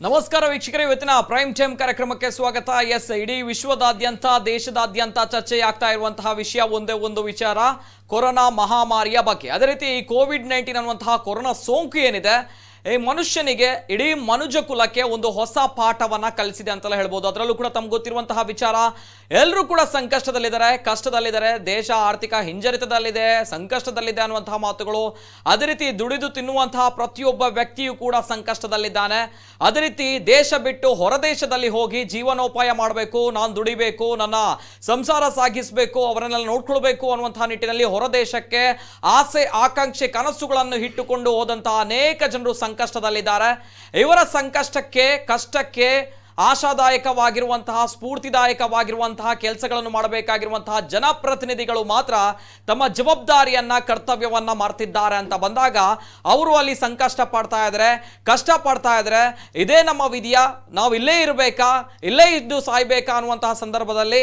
ನಮಸ್ಕಾರ ವೀಕ್ಷಕರೇ, ಇವತ್ತಿನ ಪ್ರೈಮ್ ಟೈಮ್ ಕಾರ್ಯಕ್ರಮಕ್ಕೆ ಸ್ವಾಗತ. ಇಡೀ ವಿಶ್ವದಾದ್ಯಂತ ದೇಶದಾದ್ಯಂತ ಚರ್ಚೆಯಾಗ್ತಾ ಇರುವಂತಹ ವಿಷಯ ಒಂದೇ ಒಂದು ವಿಚಾರ, ಕೊರೋನಾ ಮಹಾಮಾರಿಯ ಬಗ್ಗೆ. ಅದೇ ರೀತಿ ಈ ಕೋವಿಡ್-19 ಅನ್ನುವಂತಹ ಕೊರೋನಾ ಸೋಂಕು ಏನಿದೆ ಈ ಮನುಷ್ಯನಿಗೆ ಇಡೀ ಮನುಜ ಕುಲಕ್ಕೆ ಒಂದು ಹೊಸ ಪಾಠವನ್ನ ಕಲಿಸಿದೆ ಅಂತಲೇ ಹೇಳ್ಬೋದು. ಅದರಲ್ಲೂ ಕೂಡ ತಮ್ಗೆ ಗೊತ್ತಿರುವಂತಹ ವಿಚಾರ, ಎಲ್ಲರೂ ಕೂಡ ಸಂಕಷ್ಟದಲ್ಲಿದ್ದಾರೆ, ಕಷ್ಟದಲ್ಲಿದ್ದಾರೆ, ದೇಶ ಆರ್ಥಿಕ ಹಿಂಜರಿತದಲ್ಲಿದೆ, ಸಂಕಷ್ಟದಲ್ಲಿದೆ ಅನ್ನುವಂತಹ ಮಾತುಗಳು. ಅದೇ ರೀತಿ ದುಡಿದು ತಿನ್ನುವಂತಹ ಪ್ರತಿಯೊಬ್ಬ ವ್ಯಕ್ತಿಯೂ ಕೂಡ ಸಂಕಷ್ಟದಲ್ಲಿದ್ದಾನೆ. ಅದೇ ರೀತಿ ದೇಶ ಬಿಟ್ಟು ಹೊರದೇಶದಲ್ಲಿ ಹೋಗಿ ಜೀವನೋಪಾಯ ಮಾಡಬೇಕು, ನಾನು ದುಡಿಬೇಕು, ನನ್ನ ಸಂಸಾರ ಸಾಗಿಸಬೇಕು, ಅವರನ್ನೆಲ್ಲ ನೋಡ್ಕೊಳ್ಬೇಕು ಅನ್ನುವಂತಹ ನಿಟ್ಟಿನಲ್ಲಿ ಹೊರದೇಶಕ್ಕೆ ಆಸೆ ಆಕಾಂಕ್ಷೆ ಕನಸುಗಳನ್ನು ಇಟ್ಟುಕೊಂಡು ಹೋದಂತಹ ಅನೇಕ ಜನರು ಸಂಕಷ್ಟದಲ್ಲಿದ್ದಾರೆ. ಇವರ ಸಂಕಷ್ಟಕ್ಕೆ ಕಷ್ಟಕ್ಕೆ ಆಶಾದಾಯಕವಾಗಿರುವಂತಹ ಸ್ಫೂರ್ತಿದಾಯಕವಾಗಿರುವಂತಹ ಕೆಲಸಗಳನ್ನು ಮಾಡಬೇಕಾಗಿರುವಂತಹ ಜನಪ್ರತಿನಿಧಿಗಳು ಮಾತ್ರ ತಮ್ಮ ಜವಾಬ್ದಾರಿಯನ್ನ ಕರ್ತವ್ಯವನ್ನ ಮಾಡ್ತಿದ್ದಾರೆ ಅಂತ ಬಂದಾಗ ಅವರು ಅಲ್ಲಿ ಸಂಕಷ್ಟ ಪಡ್ತಾ ಇದ್ದಾರೆ, ಕಷ್ಟ ಪಡ್ತಾ ಇದ್ದಾರೆ. ಇದೇ ನಮ್ಮ ವಿಧಿಯ, ನಾವು ಇಲ್ಲೇ ಇರಬೇಕಾ, ಇಲ್ಲೇ ಇದ್ದು ಸಾಯ್ಬೇಕಾ ಅನ್ನುವಂತಹ ಸಂದರ್ಭದಲ್ಲಿ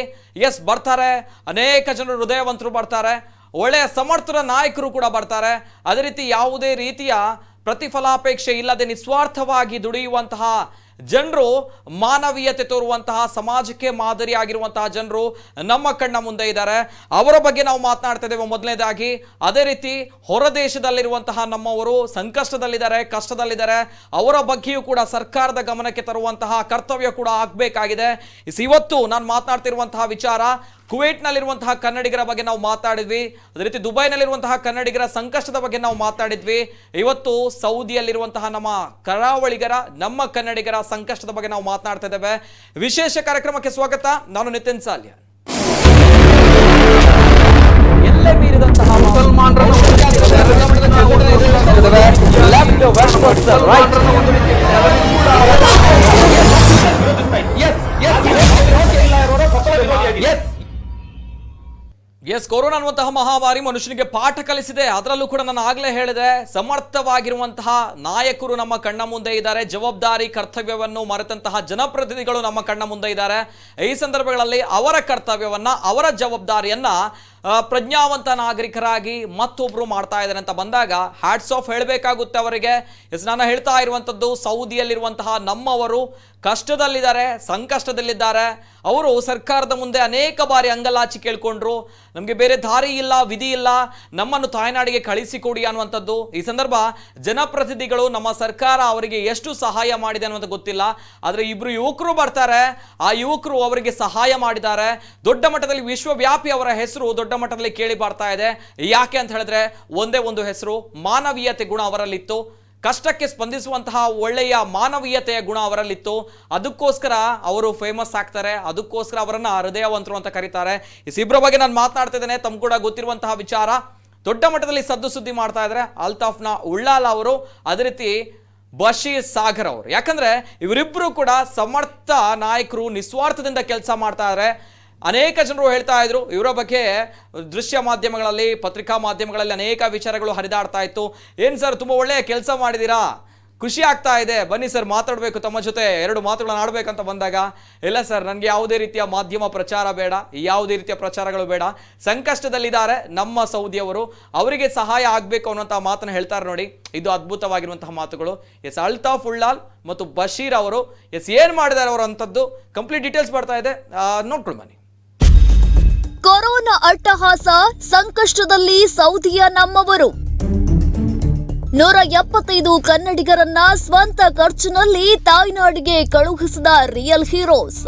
ಬರ್ತಾರೆ ಅನೇಕ ಜನರು, ಹೃದಯವಂತರು ಬರ್ತಾರೆ, ಒಳ್ಳೆಯ ಸಮರ್ಥರ ನಾಯಕರು ಕೂಡ ಬರ್ತಾರೆ. ಅದೇ ರೀತಿ ಯಾವುದೇ ರೀತಿಯ ಪ್ರತಿಫಲಾಪೇಕ್ಷೆ ಇಲ್ಲದೆ ನಿಸ್ವಾರ್ಥವಾಗಿ ದುಡಿಯುವಂತಹ ಜನರು, ಮಾನವೀಯತೆ ತೋರುವಂತಹ ಸಮಾಜಕ್ಕೆ ಮಾದರಿಯಾಗಿರುವಂತಹ ಜನರು ನಮ್ಮ ಕಣ್ಣ ಮುಂದೆ ಇದ್ದಾರೆ. ಅವರ ಬಗ್ಗೆ ನಾವು ಮಾತನಾಡ್ತಾ ಇದ್ದೇವೆ ಮೊದಲನೇದಾಗಿ. ಅದೇ ರೀತಿ ಹೊರದೇಶದಲ್ಲಿರುವಂತಹ ನಮ್ಮವರು ಸಂಕಷ್ಟದಲ್ಲಿದ್ದಾರೆ, ಕಷ್ಟದಲ್ಲಿದ್ದಾರೆ. ಅವರ ಬಗ್ಗೆಯೂ ಕೂಡ ಸರ್ಕಾರದ ಗಮನಕ್ಕೆ ತರುವಂತಹ ಕರ್ತವ್ಯ ಕೂಡ ಆಗಬೇಕಾಗಿದೆ. ಇವತ್ತು ನಾನು ಮಾತನಾಡ್ತಿರುವಂತಹ ವಿಚಾರ, ಕುವೈಟ್ನಲ್ಲಿರುವಂತಹ ಕನ್ನಡಿಗರ ಬಗ್ಗೆ ನಾವು ಮಾತಾಡಿದ್ವಿ. ಅದೇ ರೀತಿ ದುಬೈನಲ್ಲಿರುವಂತಹ ಕನ್ನಡಿಗರ ಸಂಕಷ್ಟದ ಬಗ್ಗೆ ನಾವು ಮಾತಾಡಿದ್ವಿ. ಇವತ್ತು ಸೌದಿಯಲ್ಲಿರುವಂತಹ ನಮ್ಮ ಕರಾವಳಿಗರ, ನಮ್ಮ ಕನ್ನಡಿಗರ ಸಂಕಷ್ಟದ ಬಗ್ಗೆ ನಾವು ಮಾತನಾಡ್ತಾ ಇದ್ದೇವೆ. ವಿಶೇಷ ಕಾರ್ಯಕ್ರಮಕ್ಕೆ ಸ್ವಾಗತ. ನಾನು ನಿತಿನ್ ಸಾಲ್ಯ. ಎಲ್ಲೇ ಮೀರಿದಂತಹ ಕೊರೋನಾ ಅನ್ನುವಂತಹ ಮಹಾಮಾರಿ ಮನುಷ್ಯನಿಗೆ ಪಾಠ ಕಲಿಸಿದೆ. ಅದರಲ್ಲೂ ಕೂಡ ನಾನು ಆಗ್ಲೇ ಹೇಳಿದೆ, ಸಮರ್ಥವಾಗಿರುವಂತಹ ನಾಯಕರು ನಮ್ಮ ಕಣ್ಣ ಮುಂದೆ ಇದ್ದಾರೆ, ಜವಾಬ್ದಾರಿ ಕರ್ತವ್ಯವನ್ನು ಮರೆತಂತಹ ಜನಪ್ರತಿನಿಧಿಗಳು ನಮ್ಮ ಕಣ್ಣ ಮುಂದೆ ಇದ್ದಾರೆ. ಈ ಸಂದರ್ಭಗಳಲ್ಲಿ ಅವರ ಕರ್ತವ್ಯವನ್ನ, ಅವರ ಜವಾಬ್ದಾರಿಯನ್ನ ಪ್ರಜ್ಞಾವಂತ ನಾಗರಿಕರಾಗಿ ಮತ್ತೊಬ್ರು ಮಾಡ್ತಾ ಇದ್ದಾರೆ ಅಂತ ಬಂದಾಗ ಹ್ಯಾಟ್ಸ್ ಆಫ್ ಹೇಳಬೇಕಾಗುತ್ತೆ ಅವರಿಗೆ. ನಾನು ಹೇಳ್ತಾ ಇರುವಂತದ್ದು, ಸೌದಿಯಲ್ಲಿರುವಂತಹ ನಮ್ಮವರು ಕಷ್ಟದಲ್ಲಿದ್ದಾರೆ, ಸಂಕಷ್ಟದಲ್ಲಿದ್ದಾರೆ. ಅವರು ಸರ್ಕಾರದ ಮುಂದೆ ಅನೇಕ ಬಾರಿ ಅಂಗಲಾಚಿ ಕೇಳ್ಕೊಂಡ್ರು, ನಮಗೆ ಬೇರೆ ದಾರಿ ಇಲ್ಲ, ವಿಧಿ ಇಲ್ಲ, ನಮ್ಮನ್ನು ತಾಯ್ನಾಡಿಗೆ ಕಳಿಸಿಕೊಡಿ ಅನ್ನುವಂಥದ್ದು. ಈ ಸಂದರ್ಭ ಜನಪ್ರತಿನಿಧಿಗಳು, ನಮ್ಮ ಸರ್ಕಾರ ಅವರಿಗೆ ಎಷ್ಟು ಸಹಾಯ ಮಾಡಿದೆ ಅನ್ನುವಂಥ ಗೊತ್ತಿಲ್ಲ. ಆದರೆ ಇಬ್ರು ಯುವಕರು ಬರ್ತಾರೆ, ಆ ಯುವಕರು ಅವರಿಗೆ ಸಹಾಯ ಮಾಡಿದ್ದಾರೆ. ದೊಡ್ಡ ಮಟ್ಟದಲ್ಲಿ ವಿಶ್ವವ್ಯಾಪಿ ಅವರ ಹೆಸರು ದೊಡ್ಡ ಮಟ್ಟದಲ್ಲಿ ಕೇಳಿ ಬರ್ತಾ ಇದೆ. ಯಾಕೆ ಅಂತ ಹೇಳಿದ್ರೆ ಒಂದೇ ಒಂದು ಹೆಸರು, ಮಾನವೀಯತೆ ಗುಣ ಅವರಲ್ಲಿತ್ತು. ಕಷ್ಟಕ್ಕೆ ಸ್ಪಂದಿಸುವಂತಹ ಒಳ್ಳೆಯ ಮಾನವೀಯತೆಯ ಗುಣ ಅವರಲ್ಲಿತ್ತು. ಅದಕ್ಕೋಸ್ಕರ ಅವರು ಫೇಮಸ್ ಆಗ್ತಾರೆ, ಅದಕ್ಕೋಸ್ಕರ ಅವರನ್ನ ಹೃದಯವಂತರು ಅಂತ ಕರೀತಾರೆ. ಈ ಇಬ್ಬರ ಬಗ್ಗೆ ನಾನು ಮಾತನಾಡ್ತಾ ಇದ್ದೇನೆ. ತಮ್ಗೆ ಕೂಡ ಗೊತ್ತಿರುವಂತಹ ವಿಚಾರ, ದೊಡ್ಡ ಮಟ್ಟದಲ್ಲಿ ಸದ್ದು ಸುದ್ದಿ ಮಾಡ್ತಾ ಇದ್ದಾರೆ ಅಲ್ತಾಫ್ನ ಉಳ್ಳಾಲ ಅವರು, ಅದೇ ರೀತಿ ಬಶೀರ್ ಸಾಗರ್ ಅವರು. ಯಾಕಂದ್ರೆ ಇವರಿಬ್ಬರು ಕೂಡ ಸಮರ್ಥ ನಾಯಕರು, ನಿಸ್ವಾರ್ಥದಿಂದ ಕೆಲಸ ಮಾಡ್ತಾ ಇದ್ದಾರೆ. ಅನೇಕ ಜನರು ಹೇಳ್ತಾ ಇದ್ರು ಇವರ ಬಗ್ಗೆ, ದೃಶ್ಯ ಮಾಧ್ಯಮಗಳಲ್ಲಿ, ಪತ್ರಿಕಾ ಮಾಧ್ಯಮಗಳಲ್ಲಿ ಅನೇಕ ವಿಚಾರಗಳು ಹರಿದಾಡ್ತಾ ಇತ್ತು. ಏನು ಸರ್, ತುಂಬ ಒಳ್ಳೆಯ ಕೆಲಸ ಮಾಡಿದ್ದೀರಾ, ಖುಷಿ ಆಗ್ತಾ ಇದೆ, ಬನ್ನಿ ಸರ್ ಮಾತಾಡಬೇಕು, ತಮ್ಮ ಜೊತೆ ಎರಡು ಮಾತುಗಳನ್ನು ಆಡಬೇಕಂತ ಬಂದಾಗ, ಇಲ್ಲ ಸರ್ ನನಗೆ ಯಾವುದೇ ರೀತಿಯ ಮಾಧ್ಯಮ ಪ್ರಚಾರ ಬೇಡ, ಯಾವುದೇ ರೀತಿಯ ಪ್ರಚಾರಗಳು ಬೇಡ, ಸಂಕಷ್ಟದಲ್ಲಿದ್ದಾರೆ ನಮ್ಮ ಸೌದಿಯವರು, ಅವರಿಗೆ ಸಹಾಯ ಆಗಬೇಕು ಅನ್ನುವಂಥ ಮಾತನ್ನು ಹೇಳ್ತಾರೆ ನೋಡಿ. ಇದು ಅದ್ಭುತವಾಗಿರುವಂತಹ ಮಾತುಗಳು. ಅಲ್ತಾಫ್ ಉಳ್ಳಾಲ್ ಮತ್ತು ಬಶೀರ್ ಅವರು ಏನು ಮಾಡಿದ್ದಾರೆ ಅವರು ಅಂತದ್ದು ಕಂಪ್ಲೀಟ್ ಡೀಟೇಲ್ಸ್ ಬರ್ತಾ ಇದೆ, ನೋಡ್ಕೊಂಡು ಬನ್ನಿ. ಕೊರೋನಾ ಅಟ್ಟಹಾಸ, ಸಂಕಷ್ಟದಲ್ಲಿ ಸೌದಿಯ ನಮ್ಮವರು. 175 ಕನ್ನಡಿಗರನ್ನ ಸ್ವಂತ ಖರ್ಚಿನಲ್ಲಿ ತಾಯ್ನಾಡಿಗೆ ಕಳುಹಿಸಿದ ರಿಯಲ್ ಹೀರೋಸ್.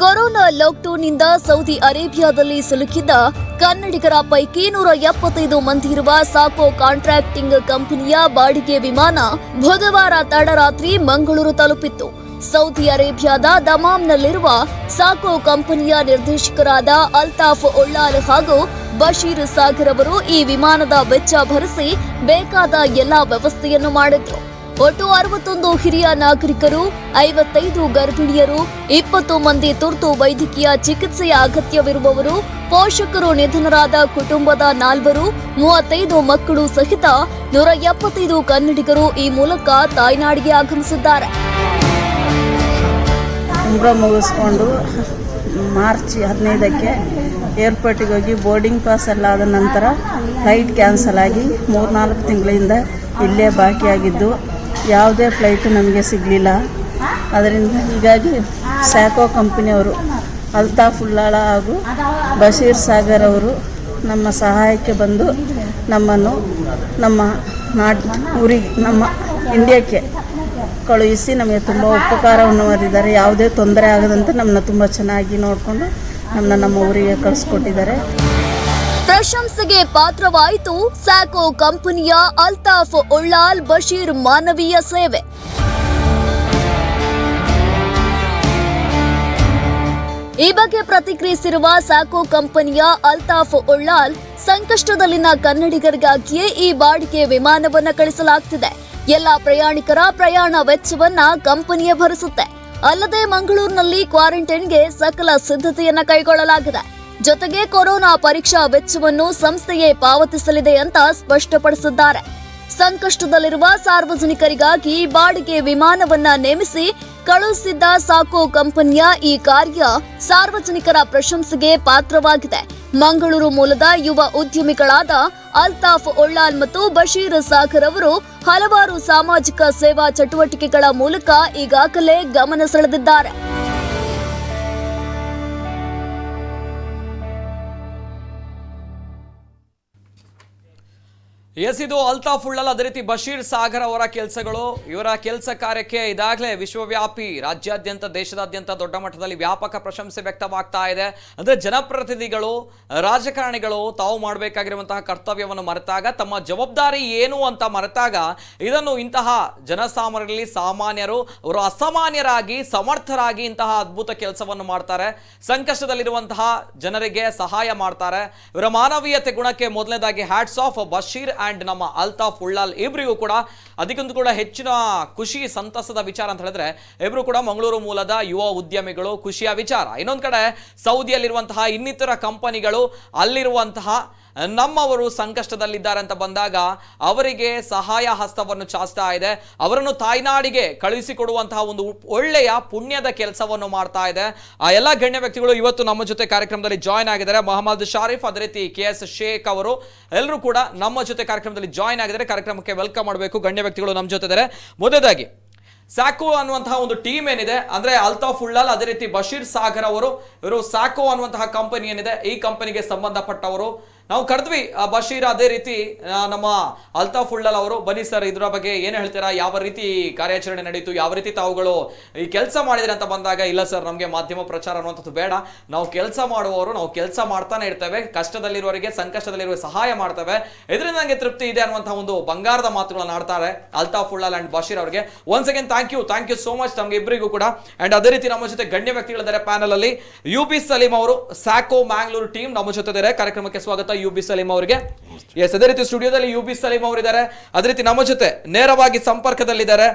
ಕೊರೋನಾ ಲಾಕ್ಡೌನ್ನಿಂದ ಸೌದಿ ಅರೇಬಿಯಾದಲ್ಲಿ ಸಿಲುಕಿದ್ದ ಕನ್ನಡಿಗರ ಪೈಕಿ 175 ಮಂದಿ ಇರುವ ಸಾಕೋ ಕಾಂಟ್ರಾಕ್ಟಿಂಗ್ ಕಂಪನಿಯ ಬಾಡಿಗೆ ವಿಮಾನ ಬುಧವಾರ ತಡರಾತ್ರಿ ಮಂಗಳೂರು ತಲುಪಿತ್ತು. ಸೌದಿ ಅರೇಬಿಯಾದ ದಮಾಮ್ನಲ್ಲಿರುವ ಸಾಕೋ ಕಂಪನಿಯ ನಿರ್ದೇಶಕರಾದ ಅಲ್ತಾಫ್ ಉಳ್ಳಾಲ್ ಹಾಗೂ ಬಶೀರ್ ಸಾಗರ್ ಅವರು ಈ ವಿಮಾನದ ವೆಚ್ಚ ಭರಿಸಿ ಬೇಕಾದ ಎಲ್ಲಾ ವ್ಯವಸ್ಥೆಯನ್ನು ಮಾಡಿದ್ರು. ಒಟ್ಟು 61 ಹಿರಿಯ ನಾಗರಿಕರು, 55 ಗರ್ಭಿಣಿಯರು, 20 ಮಂದಿ ತುರ್ತು ವೈದ್ಯಕೀಯ ಚಿಕಿತ್ಸೆಯ ಅಗತ್ಯವಿರುವವರು, ಪೋಷಕರು ನಿಧನರಾದ ಕುಟುಂಬದ 4, 35 ಮಕ್ಕಳು ಸಹಿತ 175 ಕನ್ನಡಿಗರು ಈ ಮೂಲಕ ತಾಯ್ನಾಡಿಗೆ ಆಗಮಿಸಿದ್ದಾರೆ. ಉಂಗ್ರ ಮುಗಿಸ್ಕೊಂಡು ಮಾರ್ಚ್ 15ಕ್ಕೆ ಏರ್ಪೋರ್ಟಿಗೆ ಹೋಗಿ ಬೋರ್ಡಿಂಗ್ ಪಾಸ್ ಎಲ್ಲ ಆದ ನಂತರ ಫ್ಲೈಟ್ ಕ್ಯಾನ್ಸಲ್ ಆಗಿ 3-4 ತಿಂಗಳಿಂದ ಇಲ್ಲೇ ಬಾಕಿಯಾಗಿದ್ದು ಯಾವುದೇ ಫ್ಲೈಟು ನಮಗೆ ಸಿಗಲಿಲ್ಲ. ಅದರಿಂದ ಹೀಗಾಗಿ ಸ್ಯಾಕೋ ಕಂಪನಿಯವರು ಅಲ್ತಾಫ್ ಉಳ್ಳಾಳ ಹಾಗೂ ಬಶೀರ್ ಸಾಗರ್ ಅವರು ನಮ್ಮ ಸಹಾಯಕ್ಕೆ ಬಂದು ನಮ್ಮನ್ನು ನಮ್ಮ ಊರಿಗೆ ನಮ್ಮ ಇಂಡಿಯಾಕ್ಕೆ ಕಳುಹಿಸಿ ನಮಗೆ ತುಂಬ ಉಪಕಾರವನ್ನು ಮಾಡಿದ್ದಾರೆ. ಯಾವುದೇ ತೊಂದರೆ ಆಗದಂತೆ ನಮ್ಮನ್ನ ತುಂಬ ಚೆನ್ನಾಗಿ ನೋಡಿಕೊಂಡು ನಮ್ಮ ಊರಿಗೆ ಕಳಿಸ್ಕೊಟ್ಟಿದ್ದಾರೆ. ಪ್ರಶಂಸೆಗೆ ಪಾತ್ರವಾಯಿತು ಸ್ಯಾಕೋ ಕಂಪನಿಯ ಅಲ್ತಾಫ್ ಉಳ್ಳಾಲ್ ಬಶೀರ್ ಮಾನವೀಯ ಸೇವೆ. ಈ ಬಗ್ಗೆ ಪ್ರತಿಕ್ರಿಯಿಸಿರುವ ಸ್ಯಾಕೋ ಕಂಪನಿಯ ಅಲ್ತಾಫ್ ಉಳ್ಳಾಲ್, ಸಂಕಷ್ಟದಲ್ಲಿನ ಕನ್ನಡಿಗರಿಗಾಗಿಯೇ ಈ ಬಾಡಿಗೆ ವಿಮಾನವನ್ನ ಕಳಿಸಲಾಗ್ತಿದೆ. ಎಲ್ಲ ಪ್ರಯಾಣಿಕರ ಪ್ರಯಾಣ ವೆಚ್ಚವನ್ನ ಕಂಪನಿಯೇ ಭರಿಸುತ್ತೆ. ಅಲ್ಲದೆ ಮಂಗಳೂರಿನಲ್ಲಿ ಕ್ವಾರಂಟೈನ್ಗೆ ಸಕಲ ಸಿದ್ಧತೆಯನ್ನ ಕೈಗೊಳ್ಳಲಾಗಿದೆ. ಜೊತೆಗೆ ಕೊರೋನಾ ಪರೀಕ್ಷಾ ವೆಚ್ಚವನ್ನು ಸಂಸ್ಥೆಯೇ ಪಾವತಿಸಲಿದೆ ಅಂತ ಸ್ಪಷ್ಟಪಡಿಸಿದ್ದಾರೆ. ಸಂಕಷ್ಟದಲ್ಲಿರುವ ಸಾರ್ವಜನಿಕರಿಗಾಗಿ ಬಾಡಿಗೆ ವಿಮಾನವನ್ನ ನೇಮಿಸಿ ಕಳುಹಿಸಿದ್ದ ಸಾಕೋ ಕಂಪನಿಯ ಈ ಕಾರ್ಯ ಸಾರ್ವಜನಿಕರ ಪ್ರಶಂಸೆಗೆ ಪಾತ್ರವಾಗಿದೆ. ಮಂಗಳೂರು ಮೂಲದ ಯುವ ಉದ್ಯಮಿಗಳಾದ ಅಲ್ತಾಫ್ ಉಳ್ಳಾಲ್ ಮತ್ತು ಬಶೀರ್ ಸಾಗರ್ ಅವರು ಹಲವಾರು ಸಾಮಾಜಿಕ ಸೇವಾ ಚಟುವಟಿಕೆಗಳ ಮೂಲಕ ಈಗಾಗಲೇ ಗಮನ ಸೆಳೆದಿದ್ದಾರೆ. ಇದು ಅಲ್ತಾಫ್ ಉಳ್ಳಾಲ್, ಅದೇ ರೀತಿ ಬಶೀರ್ ಸಾಗರ್ ಅವರ ಕೆಲಸಗಳು. ಇವರ ಕೆಲಸ ಕಾರ್ಯಕ್ಕೆ ಇದಾಗಲೇ ವಿಶ್ವವ್ಯಾಪಿ, ರಾಜ್ಯಾದ್ಯಂತ, ದೇಶದಾದ್ಯಂತ ದೊಡ್ಡ ಮಟ್ಟದಲ್ಲಿ ವ್ಯಾಪಕ ಪ್ರಶಂಸೆ ವ್ಯಕ್ತವಾಗ್ತಾ ಇದೆ. ಅಂದ್ರೆ ಜನಪ್ರತಿನಿಧಿಗಳು, ರಾಜಕಾರಣಿಗಳು ತಾವು ಮಾಡಬೇಕಾಗಿರುವಂತಹ ಕರ್ತವ್ಯವನ್ನು ಮರೆತಾಗ, ತಮ್ಮ ಜವಾಬ್ದಾರಿ ಏನು ಅಂತ ಮರೆತಾಗ, ಇದನ್ನು ಇಂತಹ ಜನಸಾಮಾನ್ಯರಲ್ಲಿ ಸಾಮಾನ್ಯರು ಅವರು ಅಸಾಮಾನ್ಯರಾಗಿ ಸಮರ್ಥರಾಗಿ ಇಂತಹ ಅದ್ಭುತ ಕೆಲಸವನ್ನು ಮಾಡ್ತಾರೆ. ಸಂಕಷ್ಟದಲ್ಲಿರುವಂತಹ ಜನರಿಗೆ ಸಹಾಯ ಮಾಡ್ತಾರೆ. ಇವರ ಮಾನವೀಯತೆ ಗುಣಕ್ಕೆ ಮೊದಲನೇದಾಗಿ ಹ್ಯಾಟ್ಸ್ ಆಫ್ ಬಶೀರ್ ಅಂಡ್ ನಮ್ಮ ಅಲ್ತಾಫ್ ಉಳ್ಳಾಲ್ ಇಬ್ಬರಿಗೂ ಕೂಡ. ಅದಕ್ಕೊಂದು ಕೂಡ ಹೆಚ್ಚಿನ ಖುಷಿ, ಸಂತಸದ ವಿಚಾರ ಅಂತ ಹೇಳಿದ್ರೆ, ಇಬ್ರು ಕೂಡ ಮಂಗಳೂರು ಮೂಲದ ಯುವ ಉದ್ಯಮಿಗಳು, ಖುಷಿಯ ವಿಚಾರ. ಇನ್ನೊಂದು ಕಡೆ ಸೌದಿಯಲ್ಲಿರುವಂತಹ ಇನ್ನಿತರ ಕಂಪನಿಗಳು, ಅಲ್ಲಿರುವಂತಹ ನಮ್ಮವರು ಸಂಕಷ್ಟದಲ್ಲಿದ್ದಾರೆ ಅಂತ ಬಂದಾಗ ಅವರಿಗೆ ಸಹಾಯ ಹಸ್ತವನ್ನು ಚಾಚ್ತಾ ಇದೆ. ಅವರನ್ನು ತಾಯ್ನಾಡಿಗೆ ಕಳುಹಿಸಿಕೊಡುವಂತಹ ಒಂದು ಒಳ್ಳೆಯ ಪುಣ್ಯದ ಕೆಲಸವನ್ನು ಮಾಡ್ತಾ ಇದೆ. ಆ ಎಲ್ಲ ಗಣ್ಯ ವ್ಯಕ್ತಿಗಳು ಇವತ್ತು ನಮ್ಮ ಜೊತೆ ಕಾರ್ಯಕ್ರಮದಲ್ಲಿ ಜಾಯ್ನ್ ಆಗಿದ್ದಾರೆ. ಮೊಹಮ್ಮದ್ ಶಾರಿಫ್, ಅದೇ ರೀತಿ KS ಶೇಖ್ ಅವರು ಎಲ್ಲರೂ ಕೂಡ ನಮ್ಮ ಜೊತೆ ಕಾರ್ಯಕ್ರಮದಲ್ಲಿ ಜಾಯ್ನ್ ಆಗಿದ್ದಾರೆ. ಕಾರ್ಯಕ್ರಮಕ್ಕೆ ವೆಲ್ಕಮ್ ಮಾಡಬೇಕು. ಗಣ್ಯ ವ್ಯಕ್ತಿಗಳು ನಮ್ಮ ಜೊತೆ ಇದ್ದಾರೆ. ಮೊದಲಾಗಿ ಸ್ಯಾಕೋ ಅನ್ನುವಂತಹ ಒಂದು ಟೀಮ್ ಏನಿದೆ, ಅಂದ್ರೆ ಅಲ್ತಾಫ್ ಉಳ್ಳಾಲ್ ಅದೇ ರೀತಿ ಬಶೀರ್ ಸಾಗರ್ ಅವರು, ಇವರು ಸ್ಯಾಕೋ ಅನ್ನುವಂತಹ ಕಂಪನಿ ಏನಿದೆ ಈ ಕಂಪನಿಗೆ ಸಂಬಂಧಪಟ್ಟವರು. ನಾವು ಕರೆದ್ವಿ ಬಶೀರ್ ಅದೇ ರೀತಿ ನಮ್ಮ ಅಲ್ತಾಫ್ ಉಳ್ಳಾಲ್ ಅವರು. ಬನ್ನಿ ಸರ್, ಇದರ ಬಗ್ಗೆ ಏನು ಹೇಳ್ತೀರಾ? ಯಾವ ರೀತಿ ಕಾರ್ಯಾಚರಣೆ ನಡೀತು, ಯಾವ ರೀತಿ ತಾವುಗಳು ಈ ಕೆಲಸ ಮಾಡಿದ್ರೆ ಅಂತ ಬಂದಾಗ, ಇಲ್ಲ ಸರ್ ನಮಗೆ ಮಾಧ್ಯಮ ಪ್ರಚಾರ ಅನ್ನುವಂಥದ್ದು ಬೇಡ, ನಾವು ಕೆಲಸ ಮಾಡುವವರು, ನಾವು ಕೆಲಸ ಮಾಡ್ತಾನೆ ಇರ್ತೇವೆ, ಕಷ್ಟದಲ್ಲಿರುವವರಿಗೆ, ಸಂಕಷ್ಟದಲ್ಲಿರುವ ಸಹಾಯ ಮಾಡ್ತೇವೆ, ಇದರಿಂದ ನನಗೆ ತೃಪ್ತಿ ಇದೆ ಅನ್ನುವಂತಹ ಒಂದು ಬಂಗಾರದ ಮಾತುಗಳನ್ನು ಆಡ್ತಾರೆ ಅಲ್ತಾಫ್ ಉಳ್ಳಾಲ್ ಅಂಡ್ ಬಶೀರ್ ಅವರಿಗೆ. Once again thank you so much ತಮಗೆ ಇಬ್ಬರಿಗೂ ಕೂಡ. ಅಂಡ್ ಅದೇ ರೀತಿ ನಮ್ಮ ಜೊತೆ ಗಣ್ಯ ವ್ಯಕ್ತಿಗಳಿದ್ದಾರೆ ಪ್ಯಾನಲ್ ಅಲ್ಲಿ. UB ಸಲೀಂ ಅವರು, ಸ್ಯಾಕೋ ಮ್ಯಾಂಗ್ಳೂರು ಟೀಮ್ ನಮ್ಮ ಜೊತೆ ಇದ್ದಾರೆ. ಕಾರ್ಯಕ್ರಮಕ್ಕೆ ಸ್ವಾಗತ UB ಸಲೀಂ ಅವರಿಗೆ. ಎಸ್, ಅದೇ ರೀತಿ ಸ್ಟುಡಿಯೋದಲ್ಲಿ UB ಸಲೀಂ ಅವರಿದ್ದಾರೆ. ಅದೇ ರೀತಿ ನಮ್ಮ ಜೊತೆ ನೇರವಾಗಿ ಸಂಪರ್ಕದಲ್ಲಿದ್ದಾರೆ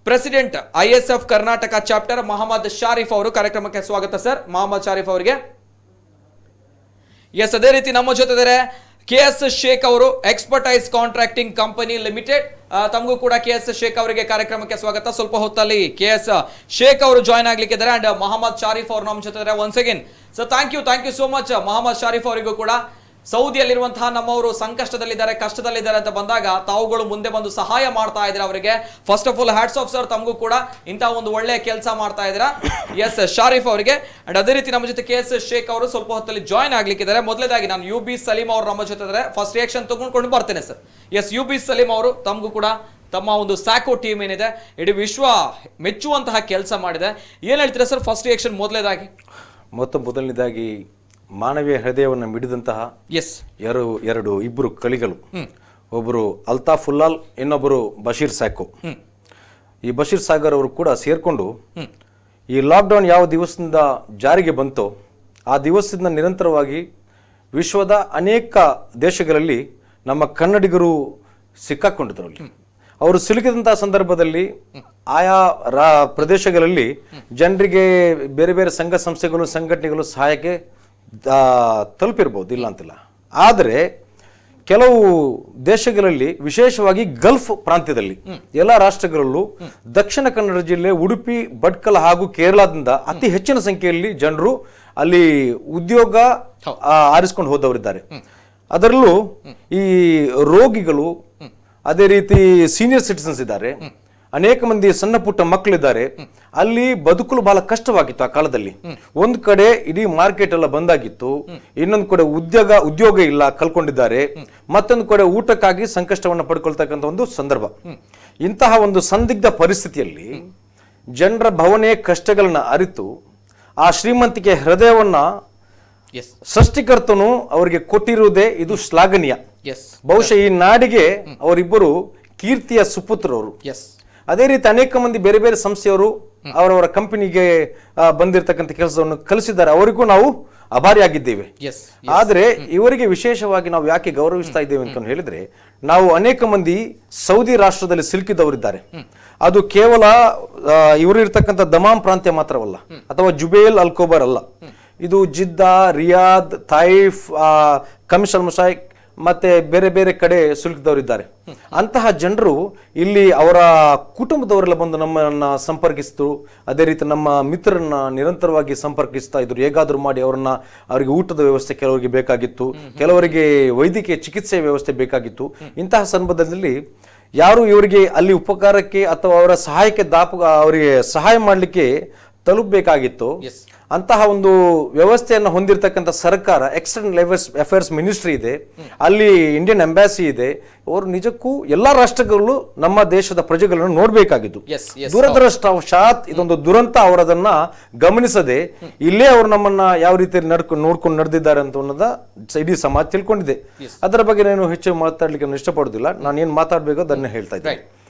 president ISF Karnataka chapter Mohammed Sharif ಅವರು. ಕಾರ್ಯಕ್ರಮಕ್ಕೆ ಸ್ವಾಗತ ಸರ್, ಮೊಹಮ್ಮದ್ ಶಾರಿಫ್ ಅವರಿಗೆ. ಎಸ್, ಅದೇ ರೀತಿ ನಮ್ಮ ಜೊತೆ ಇದ್ದಾರೆ KS ಶೇಖ್ ಅವರು, ಎಕ್ಸ್ಪರ್ಟೈಸ್ ಕಾಂಟ್ರಾಕ್ಟಿಂಗ್ ಕಂಪನಿ ಲಿಮಿಟೆಡ್. ತಮಗೂ ಕೂಡ KS ಶೇಖ್ ಅವರಿಗೆ ಕಾರ್ಯಕ್ರಮಕ್ಕೆ ಸ್ವಾಗತ. ಸ್ವಲ್ಪ ಹೊತ್ತಲ್ಲಿ KS ಶೇಖ್ ಅವರು ಜಾಯ್ನ್ ಆಗ್ಲಿಕ್ಕೆ ಇದ್ದಾರೆ. ಅಂಡ್ ಮೊಹಮ್ಮದ್ ಶಾರಿಫ್ ಅವರು ನಮ್ಮ ಜೊತೆ ಇದ್ದಾರೆ. Once again sir thank you so much Mohammed Sharif ಅವರಿಗೂ ಕೂಡ. ಸೌದಿಯಲ್ಲಿರುವಂತಹ ನಮ್ಮವರು ಸಂಕಷ್ಟದಲ್ಲಿದ್ದಾರೆ, ಕಷ್ಟದಲ್ಲಿದ್ದಾರೆ ಅಂತ ಬಂದಾಗ ತಾವುಗಳು ಮುಂದೆ ಬಂದು ಸಹಾಯ ಮಾಡ್ತಾ ಇದ್ದೀರಾ ಅವರಿಗೆ. First of all hats off sir, ತಮಗೂ ಕೂಡ ಇಂತಹ ಒಂದು ಒಳ್ಳೆಯ ಕೆಲಸ ಮಾಡ್ತಾ ಇದ್ದೀರಾ. ಎಸ್ ಶಾರಿಫ್ ಅವರಿಗೆ. ಅಂಡ್ ಅದೇ ರೀತಿ ನಮ್ಮ ಜೊತೆ KS ಶೇಖ್ ಅವರು ಸ್ವಲ್ಪ ಹೊತ್ತಲ್ಲಿ ಜಾಯ್ನ್ ಆಗ್ಲಿಕ್ಕಿದ್ದಾರೆ. ಮೊದಲೇದಾಗಿ ನಾನು UB ಸಲೀಂ ಅವರು ನಮ್ಮ ಜೊತೆ ಇದ್ದಾರೆ. ಫಸ್ಟ್ ರಿಯಾಕ್ಷನ್ ತಗೊಂಡ್ಕೊಂಡು ಬರ್ತೇನೆ ಸರ್. ಎಸ್, UB ಸಲೀಂ ಅವರು, ತಮಗೂ ಕೂಡ ತಮ್ಮ ಒಂದು ಸ್ಯಾಕೋ ಟೀಮ್ ಏನಿದೆ ಇಡೀ ವಿಶ್ವ ಮೆಚ್ಚುವಂತಹ ಕೆಲಸ ಮಾಡಿದೆ, ಏನ್ ಹೇಳ್ತೀರಾ ಸರ್? ಫಸ್ಟ್ ರಿಯಾಕ್ಷನ್ ಮೊದಲೇದಾಗಿ. ಮೊದಲನೇದಾಗಿ ಮಾನವೀಯ ಹೃದಯವನ್ನು ಮಿಡಿದಂತಹ ಇಬ್ಬರು ಕಲಿಗಳು, ಒಬ್ಬರು ಅಲ್ತಾಫ್ ಉಳ್ಳಾಲ್, ಇನ್ನೊಬ್ಬರು ಬಶೀರ್ ಸಾಕೋ. ಈ ಬಶೀರ್ ಸಾಗರ್ ಅವರು ಕೂಡ ಸೇರ್ಕೊಂಡು ಈ ಲಾಕ್ಡೌನ್ ಯಾವ ದಿವಸದಿಂದ ಜಾರಿಗೆ ಬಂತೋ ಆ ದಿವಸದಿಂದ ನಿರಂತರವಾಗಿ ವಿಶ್ವದ ಅನೇಕ ದೇಶಗಳಲ್ಲಿ ನಮ್ಮ ಕನ್ನಡಿಗರು ಸಿಕ್ಕಾಕೊಂಡಿದ್ರಲ್ಲಿ. ಅವರು ಸಿಲುಕಿದಂತಹ ಸಂದರ್ಭದಲ್ಲಿ ಆಯಾ ಪ್ರದೇಶಗಳಲ್ಲಿ ಜನರಿಗೆ ಬೇರೆ ಬೇರೆ ಸಂಘ ಸಂಸ್ಥೆಗಳು ಸಂಘಟನೆಗಳು ಸಹಾಯಕ್ಕೆ ತಲುಪಿರ್ಬೋದು, ಇಲ್ಲ ಅಂತಿಲ್ಲ. ಆದರೆ ಕೆಲವು ದೇಶಗಳಲ್ಲಿ, ವಿಶೇಷವಾಗಿ ಗಲ್ಫ್ ಪ್ರಾಂತ್ಯದಲ್ಲಿ ಎಲ್ಲ ರಾಷ್ಟ್ರಗಳಲ್ಲೂ ದಕ್ಷಿಣ ಕನ್ನಡ ಜಿಲ್ಲೆ, ಉಡುಪಿ, ಭಟ್ಕಳ ಹಾಗೂ ಕೇರಳದಿಂದ ಅತಿ ಹೆಚ್ಚಿನ ಸಂಖ್ಯೆಯಲ್ಲಿ ಜನರು ಅಲ್ಲಿ ಉದ್ಯೋಗ ಆರಿಸಿಕೊಂಡು ಹೋದವರಿದ್ದಾರೆ. ಅದರಲ್ಲೂ ಈ ರೋಗಿಗಳು, ಅದೇ ರೀತಿ ಸೀನಿಯರ್ ಸಿಟಿಸನ್ಸ್ ಇದ್ದಾರೆ, ಅನೇಕ ಮಂದಿ ಸಣ್ಣ ಪುಟ್ಟ ಮಕ್ಕಳಿದ್ದಾರೆ. ಅಲ್ಲಿ ಬದುಕಲು ಬಹಳ ಕಷ್ಟವಾಗಿತ್ತು ಆ ಕಾಲದಲ್ಲಿ. ಒಂದ್ ಕಡೆ ಇಡೀ ಮಾರ್ಕೆಟ್ ಎಲ್ಲ ಬಂದಾಗಿತ್ತು, ಇನ್ನೊಂದು ಕಡೆ ಉದ್ಯೋಗ ಇಲ್ಲ, ಕಲ್ಕೊಂಡಿದ್ದಾರೆ, ಮತ್ತೊಂದು ಕಡೆ ಊಟಕ್ಕಾಗಿ ಸಂಕಷ್ಟವನ್ನು ಪಡ್ಕೊಳ್ತಕ್ಕಂಥ ಒಂದು ಸಂದರ್ಭ. ಇಂತಹ ಒಂದು ಸಂದಿಗ್ಧ ಪರಿಸ್ಥಿತಿಯಲ್ಲಿ ಜನರ ಭಾವನೆಯ ಕಷ್ಟಗಳನ್ನ ಅರಿತು ಆ ಶ್ರೀಮಂತಿಕೆ ಹೃದಯವನ್ನ ಸೃಷ್ಟಿಕರ್ತನು ಅವರಿಗೆ ಕೊಟ್ಟಿರುವುದೇ ಇದು ಶ್ಲಾಘನೀಯ. ಬಹುಶಃ ಈ ನಾಡಿಗೆ ಅವರಿಬ್ಬರು ಕೀರ್ತಿಯ ಸುಪುತ್ರರು. ಅದೇ ರೀತಿ ಅನೇಕ ಮಂದಿ ಬೇರೆ ಬೇರೆ ಸಂಸ್ಥೆಯವರು ಅವರವರ ಕಂಪನಿಗೆ ಬಂದಿರತಕ್ಕಂಥ ಕೆಲಸವನ್ನು ಕಲಿಸಿದ್ದಾರೆ, ಅವರಿಗೂ ನಾವು ಆಭಾರಿಯಾಗಿದ್ದೇವೆ. ಆದ್ರೆ ಇವರಿಗೆ ವಿಶೇಷವಾಗಿ ನಾವು ಯಾಕೆ ಗೌರವಿಸ್ತಾ ಇದ್ದೇವೆ ಅಂತ ಹೇಳಿದ್ರೆ, ನಾವು ಅನೇಕ ಮಂದಿ ಸೌದಿ ರಾಷ್ಟ್ರದಲ್ಲಿ ಸಿಲುಕಿದವರಿದ್ದಾರೆ. ಅದು ಕೇವಲ ಇವರು ಇರ್ತಕ್ಕಂಥ ದಮಾಮ್ ಪ್ರಾಂತ್ಯ ಮಾತ್ರವಲ್ಲ, ಅಥವಾ ಜುಬೇಲ್ ಅಲ್ಕೋಬರ್ ಅಲ್ಲ, ಇದು ಜಿದ್ದಾ, ರಿಯಾದ್, ತಾಯಿಫ್, ಕಮಿಷಲ್ ಮುಶಾಯಿಕ್ ಮತ್ತೆ ಬೇರೆ ಬೇರೆ ಕಡೆ ಸಿಲುಕಿದವರಿದ್ದಾರೆ. ಅಂತಹ ಜನರು ಇಲ್ಲಿ ಅವರ ಕುಟುಂಬದವರೆಲ್ಲ ಬಂದು ನಮ್ಮನ್ನ ಸಂಪರ್ಕಿಸಿದ್ರು. ಅದೇ ರೀತಿ ನಮ್ಮ ಮಿತ್ರರನ್ನ ನಿರಂತರವಾಗಿ ಸಂಪರ್ಕಿಸ್ತಾ ಇದ್ರು. ಹೇಗಾದ್ರೂ ಮಾಡಿ ಅವರಿಗೆ ಊಟದ ವ್ಯವಸ್ಥೆ ಕೆಲವರಿಗೆ ಬೇಕಾಗಿತ್ತು, ಕೆಲವರಿಗೆ ವೈದ್ಯಕೀಯ ಚಿಕಿತ್ಸೆ ವ್ಯವಸ್ಥೆ ಬೇಕಾಗಿತ್ತು. ಇಂತಹ ಸಂದರ್ಭದಲ್ಲಿ ಯಾರು ಇವರಿಗೆ ಅಲ್ಲಿ ಉಪಕಾರಕ್ಕೆ ಅಥವಾ ಅವರ ಸಹಾಯಕ್ಕೆ ಅವರಿಗೆ ಸಹಾಯ ಮಾಡಲಿಕ್ಕೆ ತಲುಪಬೇಕಾಗಿತ್ತು. ಅಂತಹ ಒಂದು ವ್ಯವಸ್ಥೆಯನ್ನು ಹೊಂದಿರತಕ್ಕಂಥ ಸರ್ಕಾರ, ಎಕ್ಸ್ಟರ್ನಲ್ ಅಫೇರ್ಸ್ ಮಿನಿಸ್ಟ್ರಿ ಇದೆ, ಅಲ್ಲಿ ಇಂಡಿಯನ್ ಎಂಬಾಸಿ ಇದೆ. ಅವರು ನಿಜಕ್ಕೂ ಎಲ್ಲಾ ರಾಷ್ಟ್ರಗಳು ನಮ್ಮ ದೇಶದ ಪ್ರಜೆಗಳನ್ನು ನೋಡಬೇಕಾಗಿದ್ದು. ದುರದೃಷ್ಟವಶಾತ್ ಇದೊಂದು ದುರಂತ ಅವರದನ್ನ ಗಮನಿಸದೆ ಇಲ್ಲೇ ಅವರು ನಮ್ಮನ್ನ ಯಾವ ರೀತಿ ನೋಡ್ಕೊಂಡು ನಡೆದಿದ್ದಾರೆ ಅಂತ ಅನ್ನೋದ ಇಡೀ ಸಮಾಜ ತಿಳ್ಕೊಂಡಿದೆ. ಅದರ ಬಗ್ಗೆ ನಾನು ಹೆಚ್ಚು ಮಾತಾಡ್ಲಿಕ್ಕೆ ಇಷ್ಟಪಡೋದಿಲ್ಲ. ನಾನು ಏನ್ ಮಾತಾಡ್ಬೇಕು ಅದನ್ನ ಹೇಳ್ತಾ ಇದ್ದೀನಿ.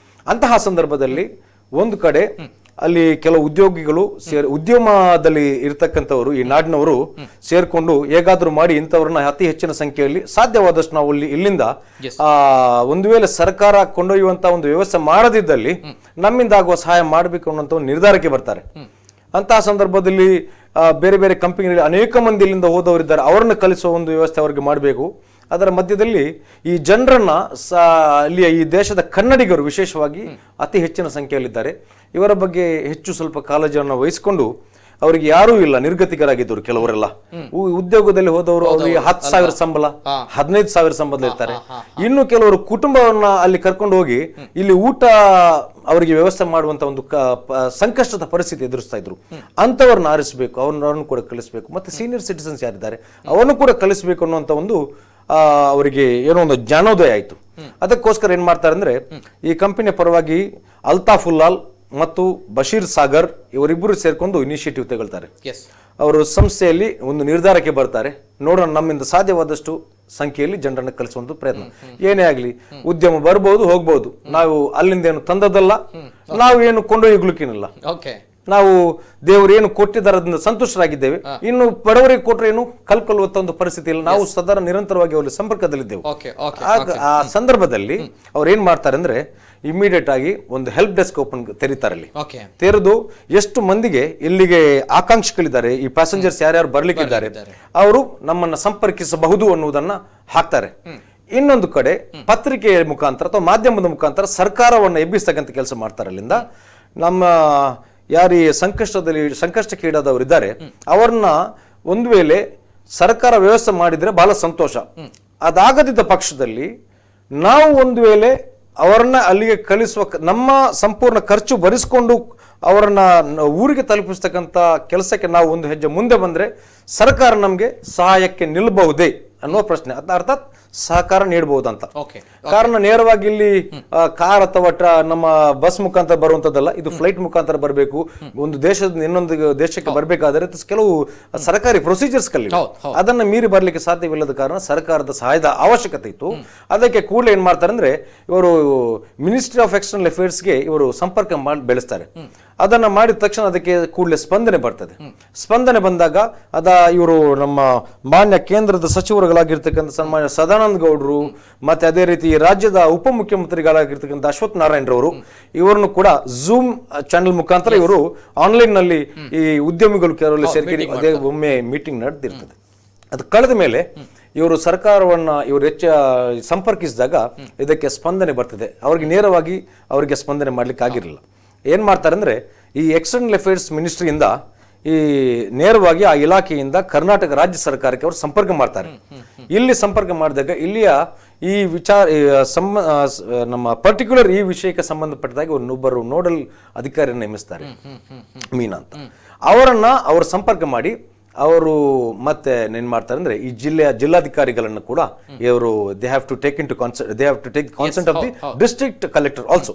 ಅಂತಹ ಸಂದರ್ಭದಲ್ಲಿ ಒಂದು ಕಡೆ ಅಲ್ಲಿ ಕೆಲವು ಉದ್ಯೋಗಿಗಳು ಉದ್ಯಮದಲ್ಲಿ ಇರ್ತಕ್ಕಂಥವರು, ಈ ನಾಡಿನವರು ಸೇರ್ಕೊಂಡು ಹೇಗಾದ್ರೂ ಮಾಡಿ ಇಂಥವ್ರನ್ನ ಅತಿ ಹೆಚ್ಚಿನ ಸಂಖ್ಯೆಯಲ್ಲಿ ಸಾಧ್ಯವಾದಷ್ಟು ನಾವು ಇಲ್ಲಿಂದ ಒಂದು ವೇಳೆ ಸರ್ಕಾರ ಕೊಂಡೊಯ್ಯುವಂತ ಒಂದು ವ್ಯವಸ್ಥೆ ಮಾಡದಿದ್ದಲ್ಲಿ ನಮ್ಮಿಂದ ಆಗುವ ಸಹಾಯ ಮಾಡಬೇಕು ಅನ್ನುವಂಥ ಒಂದು ನಿರ್ಧಾರಕ್ಕೆ ಬರ್ತಾರೆ. ಅಂತಹ ಸಂದರ್ಭದಲ್ಲಿ ಬೇರೆ ಬೇರೆ ಕಂಪನಿಗಳಲ್ಲಿ ಅನೇಕ ಮಂದಿ ಇಲ್ಲಿಂದ ಹೋದವರಿದ್ದಾರೆ, ಅವರನ್ನು ಕಲಿಸುವ ಒಂದು ವ್ಯವಸ್ಥೆ ಅವರಿಗೆ ಮಾಡಬೇಕು. ಅದರ ಮಧ್ಯದಲ್ಲಿ ಈ ಜನರನ್ನ ಅಲ್ಲಿ ಈ ದೇಶದ ಕನ್ನಡಿಗರು ವಿಶೇಷವಾಗಿ ಅತಿ ಹೆಚ್ಚಿನ ಸಂಖ್ಯೆಯಲ್ಲಿದ್ದಾರೆ. ಇವರ ಬಗ್ಗೆ ಹೆಚ್ಚು ಸ್ವಲ್ಪ ಕಾಳಜಿಯನ್ನು ವಹಿಸಿಕೊಂಡು, ಅವರಿಗೆ ಯಾರೂ ಇಲ್ಲ, ನಿರ್ಗತಿಕರಾಗಿದ್ದರು ಕೆಲವರೆಲ್ಲ. ಉದ್ಯೋಗದಲ್ಲಿ ಹೋದವರು ಅವರಿಗೆ 10,000 ಸಂಬಳ, 15,000 ಸಂಬಳ ಇರ್ತಾರೆ. ಇನ್ನು ಕೆಲವರು ಕುಟುಂಬವನ್ನ ಅಲ್ಲಿ ಕರ್ಕೊಂಡು ಹೋಗಿ ಇಲ್ಲಿ ಊಟ ಅವರಿಗೆ ವ್ಯವಸ್ಥೆ ಮಾಡುವಂತ ಒಂದು ಸಂಕಷ್ಟದ ಪರಿಸ್ಥಿತಿ ಎದುರಿಸ್ತಾ ಇದ್ರು. ಅಂತವ್ರನ್ನ ಆರಿಸಬೇಕು, ಅವ್ರನ್ನು ಕೂಡ ಕಲಿಸಬೇಕು. ಮತ್ತೆ ಸೀನಿಯರ್ ಸಿಟಿಸನ್ಸ್ ಯಾರಿದ್ದಾರೆ ಅವರನ್ನು ಕೂಡ ಕಲಿಸಬೇಕು ಅನ್ನುವಂತ ಒಂದು ಅವರಿಗೆ ಏನೋ ಒಂದು ಜ್ಞಾನೋದಯ ಆಯ್ತು. ಅದಕ್ಕೋಸ್ಕರ ಏನ್ ಮಾಡ್ತಾರೆ ಅಂದ್ರೆ, ಈ ಕಂಪನಿಯ ಪರವಾಗಿ ಅಲ್ತಾಫುಲ್ಲಾಲ್ ಮತ್ತು ಬಶೀರ್ ಸಾಗರ್ ಇವರಿಬ್ಬರು ಸೇರ್ಕೊಂಡು ಇನಿಷಿಯೇಟಿವ್ ತಗೊಳ್ತಾರೆ. ಅವರು ಸಂಸ್ಥೆಯಲ್ಲಿ ಒಂದು ನಿರ್ಧಾರಕ್ಕೆ ಬರ್ತಾರೆ, ನೋಡೋಣ ನಮ್ಮಿಂದ ಸಾಧ್ಯವಾದಷ್ಟು ಸಂಖ್ಯೆಯಲ್ಲಿ ಜನರನ್ನು ಕಲಿಸುವಂತ ಪ್ರಯತ್ನ. ಏನೇ ಆಗ್ಲಿ, ಉದ್ಯಮ ಬರ್ಬೋದು ಹೋಗ್ಬೋದು, ನಾವು ಅಲ್ಲಿಂದ ಏನು ತಂದದಲ್ಲ, ನಾವು ಏನು ಕೊಂಡೊಯ್ಯಲಿಕ್ಕಿನಲ್ಲ. ನಾವು ದೇವರು ಏನು ಕೊಟ್ಟಿದ್ದಾರೆ ಅದರಿಂದ ಸಂತುಷ್ಟರಾಗಿದ್ದೇವೆ. ಇನ್ನು ಬಡವರಿಗೆ ಕೊಟ್ಟರೆ ಏನು ಕಲ್ಕೊಳ್ಳುವಂತ ಒಂದು ಪರಿಸ್ಥಿತಿ ಇಲ್ಲ. ನಾವು ಸದಾ ನಿರಂತರವಾಗಿ ಅವರ ಸಂಪರ್ಕದಲ್ಲಿದ್ದೇವೆ. ಆ ಸಂದರ್ಭದಲ್ಲಿ ಅವ್ರು ಏನ್ ಮಾಡ್ತಾರೆ ಅಂದ್ರೆ, ಇಮಿಡಿಯೇಟ್ ಆಗಿ ಒಂದು ಹೆಲ್ಪ್ ಡೆಸ್ಕ್ ತೆರೀತಾರೆ. ಅಲ್ಲಿ ತೆರೆದು ಎಷ್ಟು ಮಂದಿಗೆ ಇಲ್ಲಿಗೆ ಆಕಾಂಕ್ಷಿಗಳಿದ್ದಾರೆ, ಈ ಪ್ಯಾಸೆಂಜರ್ಸ್ ಯಾರ್ಯಾರು ಬರ್ಲಿಕ್ಕಿದ್ದಾರೆ, ಅವರು ನಮ್ಮನ್ನ ಸಂಪರ್ಕಿಸಬಹುದು ಅನ್ನುವುದನ್ನ ಹಾಕ್ತಾರೆ. ಇನ್ನೊಂದು ಕಡೆ ಪತ್ರಿಕೆಯ ಮುಖಾಂತರ ಅಥವಾ ಮಾಧ್ಯಮದ ಮುಖಾಂತರ ಸರ್ಕಾರವನ್ನು ಎಬ್ಬಿಸ್ತಕ್ಕಂಥ ಕೆಲಸ ಮಾಡ್ತಾರೆ. ಅಲ್ಲಿಂದ ನಮ್ಮ ಯಾರು ಈ ಸಂಕಷ್ಟಕ್ಕೆ ಈಡಾದವರು ಇದ್ದಾರೆ ಅವ್ರನ್ನ ಒಂದು ವೇಳೆ ಸರ್ಕಾರ ವ್ಯವಸ್ಥೆ ಮಾಡಿದ್ರೆ ಬಹಳ ಸಂತೋಷ. ಅದಾಗದಿದ್ದ ಪಕ್ಷದಲ್ಲಿ ನಾವು ಒಂದು ವೇಳೆ ಅವರನ್ನ ಅಲ್ಲಿಗೆ ಕಳಿಸುವ ನಮ್ಮ ಸಂಪೂರ್ಣ ಖರ್ಚು ಭರಿಸಿಕೊಂಡು ಅವರನ್ನ ಊರಿಗೆ ತಲುಪಿಸ್ತಕ್ಕಂಥ ಕೆಲಸಕ್ಕೆ ನಾವು ಒಂದು ಹೆಜ್ಜೆ ಮುಂದೆ ಬಂದ್ರೆ ಸರ್ಕಾರ ನಮ್ಗೆ ಸಹಾಯಕ್ಕೆ ನಿಲ್ಲಬಹುದೇ ಅನ್ನುವ ಪ್ರಶ್ನೆ. ಅರ್ಥಾತ್ ಸಹಕಾರ ನೀಡಬಹುದಂತ. ಕಾರಣ ನೇರವಾಗಿ ಇಲ್ಲಿ ಕಾರ್ ಅಥವಾ ನಮ್ಮ ಬಸ್ ಮುಖಾಂತರ ಬರುವಂತದ್ದಲ್ಲ, ಇದು ಫ್ಲೈಟ್ ಮುಖಾಂತರ ಬರಬೇಕು. ಒಂದು ದೇಶದ ಇನ್ನೊಂದು ದೇಶಕ್ಕೆ ಬರಬೇಕಾದರೆ ಕೆಲವು ಸರ್ಕಾರಿ ಪ್ರೊಸೀಜರ್ಸ್ ಕಲಿವೆ, ಅದನ್ನ ಮೀರಿ ಬರ್ಲಿಕ್ಕೆ ಸಾಧ್ಯವಿಲ್ಲದ ಕಾರಣ ಸರ್ಕಾರದ ಸಹಾಯದ ಅವಶ್ಯಕತೆ ಇತ್ತು. ಅದಕ್ಕೆ ಕೂಡಲೇ ಏನ್ ಮಾಡ್ತಾರೆ ಅಂದ್ರೆ, ಇವರು ಮಿನಿಸ್ಟ್ರಿ ಆಫ್ ಎಕ್ಸ್ಟರ್ನಲ್ ಅಫೇರ್ಸ್ಗೆ ಇವರು ಸಂಪರ್ಕ ಮಾಡಿ ಬೆಳೆಸ್ತಾರೆ. ಅದನ್ನ ಮಾಡಿದ ತಕ್ಷಣ ಅದಕ್ಕೆ ಕೂಡಲೇ ಸ್ಪಂದನೆ ಬರ್ತದೆ. ಸ್ಪಂದನೆ ಬಂದಾಗ ಇವರು ನಮ್ಮ ಮಾನ್ಯ ಕೇಂದ್ರದ ಸಚಿವರುಗಳಾಗಿರ್ತಕ್ಕಂಥ ಸನ್ಮಾನ್ಯ ಸದಾನಂದ ಗೌಡರು ಮತ್ತೆ ಅದೇ ರೀತಿ ರಾಜ್ಯದ ಉಪಮುಖ್ಯಮಂತ್ರಿಗಳಾಗಿರ್ತಕ್ಕಂಥ ಅಶ್ವಥ್ ನಾರಾಯಣ್ ರವರು ಇವರನ್ನು ಕೂಡ ಝೂಮ್ ಚಾನೆಲ್ ಮುಖಾಂತರ ಇವರು ಆನ್ಲೈನ್ ನಲ್ಲಿ ಈ ಉದ್ಯಮಿಗಳು ಕೆಲವರಲ್ಲಿ ಸೇರಿ ಅದೇ ಒಮ್ಮೆ ಮೀಟಿಂಗ್ ನಡೆದಿರ್ತದೆ. ಅದು ಕಳೆದ ಮೇಲೆ ಇವರು ಸರ್ಕಾರವನ್ನ ಇವರು ಸಂಪರ್ಕಿಸಿದಾಗ ಇದಕ್ಕೆ ಸ್ಪಂದನೆ ಬರ್ತದೆ. ಅವ್ರಿಗೆ ನೇರವಾಗಿ ಅವರಿಗೆ ಸ್ಪಂದನೆ ಮಾಡ್ಲಿಕ್ಕೆ ಆಗಿರಲಿಲ್ಲ. ಏನ್ ಮಾಡ್ತಾರೆ ಅಂದ್ರೆ ಈ ಎಕ್ಸ್ಟರ್ನಲ್ ಅಫೇರ್ಸ್ ಮಿನಿಸ್ಟ್ರಿಯಿಂದ ಈ ನೇರವಾಗಿ ಆ ಇಲಾಖೆಯಿಂದ ಕರ್ನಾಟಕ ರಾಜ್ಯ ಸರ್ಕಾರಕ್ಕೆ ಅವರು ಸಂಪರ್ಕ ಮಾಡ್ತಾರೆ. ಇಲ್ಲಿ ಸಂಪರ್ಕ ಮಾಡಿದಾಗ ಇಲ್ಲಿಯ ಈ ವಿಚಾರ ನಮ್ಮ ಪರ್ಟಿಕ್ಯುಲರ್ ಈ ವಿಷಯಕ್ಕೆ ಸಂಬಂಧಪಟ್ಟದಾಗಿ ಒಬ್ಬರು ನೋಡಲ್ ಅಧಿಕಾರಿಯನ್ನು ನೇಮಿಸ್ತಾರೆ, ಮೀನಾ ಅಂತ. ಅವರು ಸಂಪರ್ಕ ಮಾಡಿ ಅವರು ಮತ್ತೆ ಏನ್ ಮಾಡ್ತಾರೆ ಅಂದ್ರೆ ಈ ಜಿಲ್ಲಾಧಿಕಾರಿಗಳನ್ನು ಕೂಡ ಇವರು they have to take consent of the district collector also.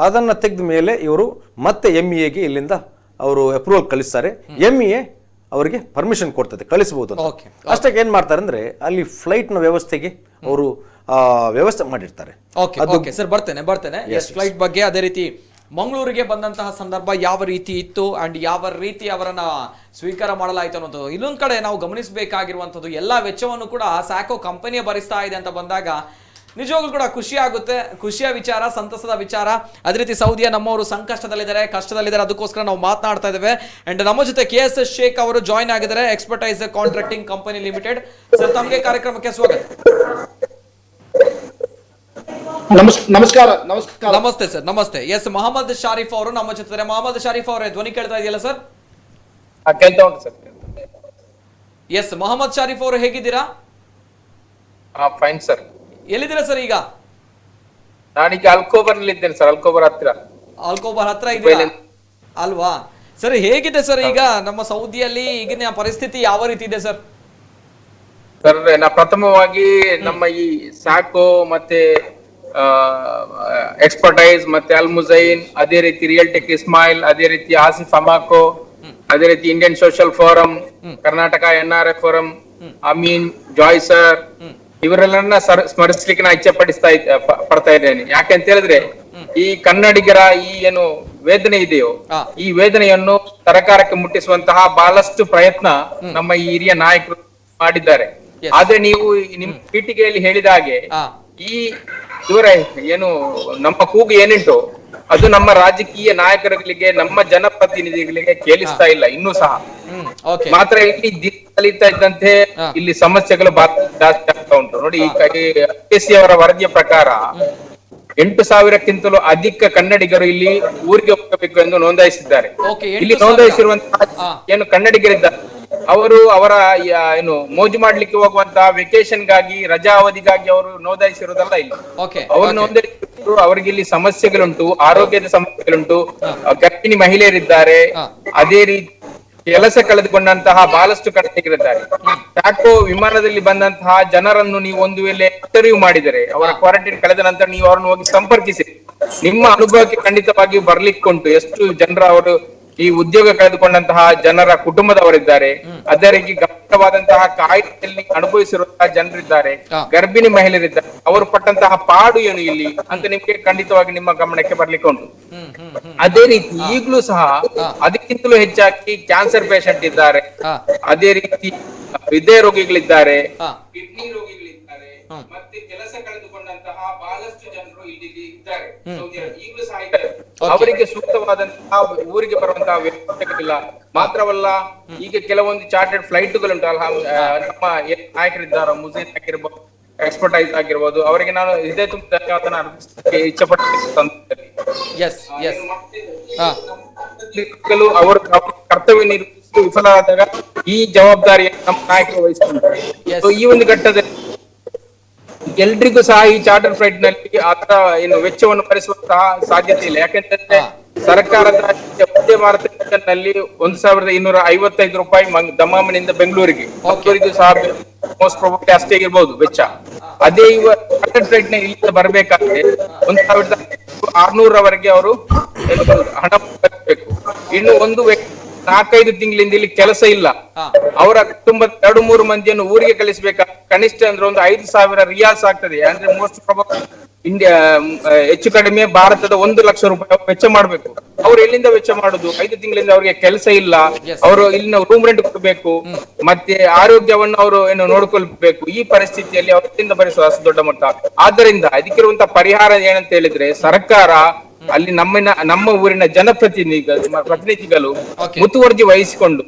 ಅದನ್ನ ತೆಗೆದ ಮೇಲೆ ಇವರು ಮತ್ತೆ MEAಗೆ ಇಲ್ಲಿಂದ ಅವರು ಅಪ್ರೂವಲ್ ಕಳಿಸ್ತಾರೆ. MEA ಅವರಿಗೆ ಪರ್ಮಿಷನ್ ಕೊಡ್ತದೆ, ಕಳಿಸಬಹುದು. ಅಷ್ಟಕ್ಕೆ ಏನ್ ಮಾಡ್ತಾರೆ ಅಂದ್ರೆ ಅಲ್ಲಿ ಫ್ಲೈಟ್ ನ ವ್ಯವಸ್ಥೆಗೆ ಅವರು ವ್ಯವಸ್ಥೆ ಮಾಡಿರ್ತಾರೆ. ಸರ್ ಬರ್ತೇನೆ ಫ್ಲೈಟ್ ಬಗ್ಗೆ. ಅದೇ ರೀತಿ ಮಂಗಳೂರಿಗೆ ಬಂದಂತಹ ಸಂದರ್ಭ ಯಾವ ರೀತಿ ಇತ್ತು ಅಂಡ್ ಯಾವ ರೀತಿ ಅವರನ್ನ ಸ್ವೀಕಾರ ಮಾಡಲಾಯಿತು ಅನ್ನೋದು ಇನ್ನೊಂದು ಕಡೆ ನಾವು ಗಮನಿಸಬೇಕಾಗಿರುವಂತದ್ದು. ಎಲ್ಲಾ ವೆಚ್ಚವನ್ನು ಕೂಡ ಸ್ಯಾಕೋ ಕಂಪನಿಯ ಭರಿಸ್ತಾ ಇದೆ ಅಂತ ಬಂದಾಗ ನಿಜವಾಗ್ಲೂ ಕೂಡ ಖುಷಿ ಆಗುತ್ತೆ, ಖುಷಿಯ ವಿಚಾರ, ಸಂತಸದ ವಿಚಾರ. ಅದೇ ರೀತಿ ಸೌದಿಯ ನಮ್ಮವರು ಸಂಕಷ್ಟದಲ್ಲಿದ್ದಾರೆ, ಕಷ್ಟದಲ್ಲಿದ್ದಾರೆ, ಅದಕ್ಕೋಸ್ಕರ ನಾವು ಮಾತನಾಡ್ತಾ ಇದ್ದೇವೆ. ಅಂಡ್ ನಮ್ಮ ಜೊತೆ KSS ಶೇಖ್ ಅವರು ಜಾಯ್ನ್ ಆಗಿದ್ದಾರೆ, expertise contracting company limited. Sir ತಮಗೆ ಕಾರ್ಯಕ್ರಮಕ್ಕೆ ಸ್ವಾಗತ. ನಮಸ್ಕಾರ. ನಮಸ್ತೆ ಸರ್, ನಮಸ್ತೆ. ಎಸ್, ಮೊಹಮ್ಮದ್ ಶಾರಿಫ್ ಅವರು ನಮ್ಮ ಜೊತೆ. ಮೊಹಮ್ಮದ್ ಶಾರಿಫ್ ಅವರೇ, ಧ್ವನಿ ಕೇಳ್ತಾ ಇದೆಯಲ್ಲ ಸರ್? ಕೇಳ್ತಾ ಉಂಟು ಸರ್. ಎಸ್, ಮೊಹಮ್ಮದ್ ಶಾರಿಫ್ ಅವರು ಹೇಗಿದ್ದೀರಾ? Fine sir. ಎಲ್ಲಿದ್ದೀರಾ ಸರ್ ಈಗ? ನಾನೀಗ ಅಲ್ಕೋಬರ್ ನಲ್ಲಿ ಇದ್ದೇನೆ ಸರ್. ಅಲ್ಕೋಬರ್ ಹತ್ರ ಇದೀರಾ ಅಲ್ವಾ ಸರ್? ಹೇಗಿದೆ ಸರ್ ಈಗ ನಮ್ಮ ಸೌದಿಯಲ್ಲಿ ಈಗಿನ ಪರಿಸ್ಥಿತಿ ಯಾವ ರೀತಿ ಇದೆ ಸರ್? ಸರ್, ಪ್ರಥಮವಾಗಿ ನಮ್ಮ ಈ ಸ್ಯಾಕೋ ಮತ್ತೆ ಎಕ್ಸ್ಪರ್ಟೈಸ್ ಮತ್ತೆ ಅಲ್ ಮುಜೈನ್, ಅದೇ ರೀತಿ ರಿಯಲ್ ಟೆಕ್ ಇಸ್ಮಾಯಿಲ್, ಅದೇ ರೀತಿ ಆಸಿಫ್ ಅಮಾಕೋ, ಅದೇ ರೀತಿ Indian social forum, Karnataka NRI forum, Amin, Joy sir, ಇವರೆಲ್ಲ ಸ್ಮರಿಸಲಿಕ್ಕೆ ನಾ ಇಚ್ಛೆ ಪಡ್ತಾ ಇದ್ದೇನೆ. ಯಾಕೆಂತ ಹೇಳಿದ್ರೆ ಈ ಕನ್ನಡಿಗರ ಈ ಏನು ವೇದನೆ ಇದೆಯೋ ಈ ವೇದನೆಯನ್ನು ಸರ್ಕಾರಕ್ಕೆ ಮುಟ್ಟಿಸುವಂತಹ ಬಹಳಷ್ಟು ಪ್ರಯತ್ನ ನಮ್ಮ ಈ ಹಿರಿಯ ನಾಯಕರು ಮಾಡಿದ್ದಾರೆ. ಆದ್ರೆ ನೀವು ನಿಮ್ ಪೀಠಿಕೆಯಲ್ಲಿ ಹೇಳಿದ ಹಾಗೆ ಈ ಇವರ ಏನು ನಮ್ಮ ಕೂಗು ಏನುಂಟು ಅದು ನಮ್ಮ ರಾಜಕೀಯ ನಾಯಕರುಗಳಿಗೆ, ನಮ್ಮ ಜನಪ್ರತಿನಿಧಿಗಳಿಗೆ ಕೇಳಿಸ್ತಾ ಇಲ್ಲ ಇನ್ನೂ ಸಹ. ಮಾತ್ರ ಇಲ್ಲಿ ದಿನ ಕಲಿತಾ ಇದ್ದಂತೆ ಇಲ್ಲಿ ಸಮಸ್ಯೆಗಳು ಜಾಸ್ತಿ ಆಗ್ತಾ ಉಂಟು. ನೋಡಿ, KC ಅವರ ವರದಿಯ ಪ್ರಕಾರ 8,000ಕ್ಕಿಂತಲೂ ಅಧಿಕ ಕನ್ನಡಿಗರು ಇಲ್ಲಿ ಊರಿಗೆ ಹೋಗಬೇಕು ಎಂದು ನೋಂದಾಯಿಸಿದ್ದಾರೆ. ಇಲ್ಲಿ ನೋಂದಾಯಿಸಿರುವಂತಹ ಏನು ಕನ್ನಡಿಗರಿದ್ದಾರೆ ಅವರು ಅವರ ಏನು ಮೋಜು ಮಾಡ್ಲಿಕ್ಕೆ ಹೋಗುವಂತಹ ವೆಕೇಶನ್ ಗಾಗಿ, ರಜಾ ಅವಧಿಗಾಗಿ ಅವರು ನೋಂದಾಯಿಸಿರೋದಲ್ಲ. ಇಲ್ಲಿ ಅವರು ನೋಂದಾಯಿಸಿದ್ರು, ಅವರಿಗೆ ಇಲ್ಲಿ ಸಮಸ್ಯೆಗಳುಂಟು, ಆರೋಗ್ಯದ ಸಮಸ್ಯೆಗಳುಂಟು, ಗರ್ಭಿಣಿ ಮಹಿಳೆಯರಿದ್ದಾರೆ, ಅದೇ ರೀತಿ ಕೆಲಸ ಕಳೆದುಕೊಂಡಂತಹ ಬಹಳಷ್ಟು ಕನ್ನಡಿಗರಿದ್ದಾರೆ. ಸ್ಯಾಕೋ ವಿಮಾನದಲ್ಲಿ ಬಂದಂತಹ ಜನರನ್ನು ನೀವು ಒಂದು ವೇಳೆ ಇಂಟರ್ವ್ಯೂ ಮಾಡಿದರೆ, ಅವರ ಕ್ವಾರಂಟೈನ್ ಕಳೆದ ನಂತರ ನೀವು ಅವರನ್ನು ಹೋಗಿ ಸಂಪರ್ಕಿಸಿ, ನಿಮ್ಮ ಅನುಭವಕ್ಕೆ ಖಂಡಿತವಾಗಿಯೂ ಬರ್ಲಿಕ್ಕುಂಟು ಎಷ್ಟು ಜನರ ಅವರು ಈ ಉದ್ಯೋಗ ಕಳೆದುಕೊಂಡಂತಹ ಜನರ ಕುಟುಂಬದವರಿದ್ದಾರೆ, ಅದೇ ರೀತಿ ಗಂಭೀರವಾದಂತಹ ಕಾಯಿಲೆಯಲ್ಲಿ ಅನುಭವಿಸಿರುವಂತಹ ಜನರಿದ್ದಾರೆ, ಗರ್ಭಿಣಿ ಮಹಿಳೆಯರಿದ್ದಾರೆ. ಅವರು ಪಟ್ಟಂತಹ ಪಾಡು ಏನು ಇಲ್ಲಿ ಅಂತ ನಿಮ್ಗೆ ಖಂಡಿತವಾಗಿ ನಿಮ್ಮ ಗಮನಕ್ಕೆ ಬರ್ಲಿಕ್ಕೆ ಉಂಟು. ಅದೇ ರೀತಿ ಈಗಲೂ ಸಹ ಅದಕ್ಕಿಂತಲೂ ಹೆಚ್ಚಾಗಿ ಕ್ಯಾನ್ಸರ್ ಪೇಷಂಟ್ ಇದ್ದಾರೆ, ಅದೇ ರೀತಿ ಹೃದಯ ರೋಗಿಗಳಿದ್ದಾರೆ, ಕಿಡ್ನಿ ರೋಗಿಗಳಿದ್ದಾರೆ, ಮತ್ತೆ ಕೆಲಸ ಕಳೆದುಕೊಂಡಂತಹ ಬಹಳಷ್ಟು ಜನರು ಇಲ್ಲಿ ಇದ್ದಾರೆ, ಈಗಲೂ ಸಹ ಇದ್ದಾರೆ. ಅವರಿಗೆ ಸೂಕ್ತವಾದಂತಹ ಊರಿಗೆ ಬರುವಂತಹ ವ್ಯವಸ್ಥೆಗಳಿಲ್ಲ. ಮಾತ್ರವಲ್ಲ, ಈಗ ಕೆಲವೊಂದು ಚಾರ್ಟರ್ಡ್ ಫ್ಲೈಟ್ಗಳುಂಟು. ನಮ್ಮ ನಾಯಕರಿದ್ದಾರೆ, ಮುಜೀದ್ ಆಗಿರ್ಬೋದು, ಎಕ್ಸ್ಪರ್ಟೈಸ್ ಆಗಿರ್ಬೋದು, ಅವರಿಗೆ ನಾನು ಇದೇ ತುಂಬ ಧನ್ಯವಾದ ಅರ್ಪಿಸಲಿಕ್ಕೆ ಇಚ್ಛೆ ಪಡ್ತೀನಿ. ಅವರು ಕರ್ತವ್ಯ ನಿರ್ವಹಿಸಲು ವಿಫಲರಾದಾಗ ಈ ಜವಾಬ್ದಾರಿಯನ್ನು ನಮ್ಮ ನಾಯಕರು ವಹಿಸಿಕೊಂಡರು. ಈ ಒಂದು ಘಟ್ಟದಲ್ಲಿ ಎಲ್ರಿಗೂ ಸಹ ಈ ಚಾರ್ಟರ್ ಫ್ಲೈಟ್ ನಲ್ಲಿ ಆತರ ಏನು ವೆಚ್ಚವನ್ನು ಭರಿಸುವಂತಹ ಸಾಧ್ಯತೆ ಇಲ್ಲ. ಯಾಕೆಂತಂದ್ರೆ ಸರ್ಕಾರದ ವಂದೇ ಭಾರತ ನಲ್ಲಿ 1,255 ರೂಪಾಯಿ ದಮಾಮಿನಿಂದ ಬೆಂಗಳೂರಿಗೆ, ಮಂಗಳೂರಿಗೂ ಸಹ ಮೋಸ್ಟ್ ಪ್ರಾಬಬ್ಲಿ ಅಷ್ಟೇ ಇರ್ಬೋದು ವೆಚ್ಚ. ಅದೇ ಚಾರ್ಟರ್ ಫ್ಲೈಟ್ ನ ಇಲ್ಲಿಂದ ಬರಬೇಕಾದ್ರೆ 1,600 ರವರೆಗೆ ಅವರು ಹಣ ಭರಿಸಬೇಕು. ಇನ್ನು ಒಂದು 4-5 ತಿಂಗಳಿಂದ ಇಲ್ಲಿ ಕೆಲಸ ಇಲ್ಲ. ಅವರ ಕುಟುಂಬದ 2-3 ಮಂದಿಯನ್ನು ಊರಿಗೆ ಕಳಿಸ್ಬೇಕಾ, ಕನಿಷ್ಠ ಅಂದ್ರೆ ಒಂದು 5,000 ರಿಯಾಲ್ಸ್ ಆಗ್ತದೆ. ಅಂದ್ರೆ ಮೋಸ್ಟ್ ಪ್ರಾಬಬಲ್ ಇಂಡಿಯಾ ಹೆಚ್ಚು ಕಡಿಮೆ ಭಾರತದ 1 ಲಕ್ಷ ರೂಪಾಯಿ ವೆಚ್ಚ ಮಾಡ್ಬೇಕು. ಅವ್ರು ಎಲ್ಲಿಂದ ವೆಚ್ಚ ಮಾಡುದು? 5 ತಿಂಗಳಿಂದ ಅವ್ರಿಗೆ ಕೆಲಸ ಇಲ್ಲ, ಅವರು ಇಲ್ಲಿನ ರೂಮ್ ರೆಂಟ್ ಕೊಡ್ಬೇಕು, ಮತ್ತೆ ಆರೋಗ್ಯವನ್ನು ಅವರು ನೋಡ್ಕೊಳ್ಬೇಕು. ಈ ಪರಿಸ್ಥಿತಿಯಲ್ಲಿ ಅವರಿಂದ ಭರಿಸುವ ಅಷ್ಟು ದೊಡ್ಡ ಮೊತ್ತ. ಆದ್ದರಿಂದ ಅದಕ್ಕಿರುವಂತಹ ಪರಿಹಾರ ಏನಂತ ಹೇಳಿದ್ರೆ, ಸರ್ಕಾರ ಅಲ್ಲಿ ನಮ್ಮ ಊರಿನ ಪ್ರತಿನಿಧಿಗಳು ಮುತುವರ್ಜಿ ವಹಿಸಿಕೊಂಡು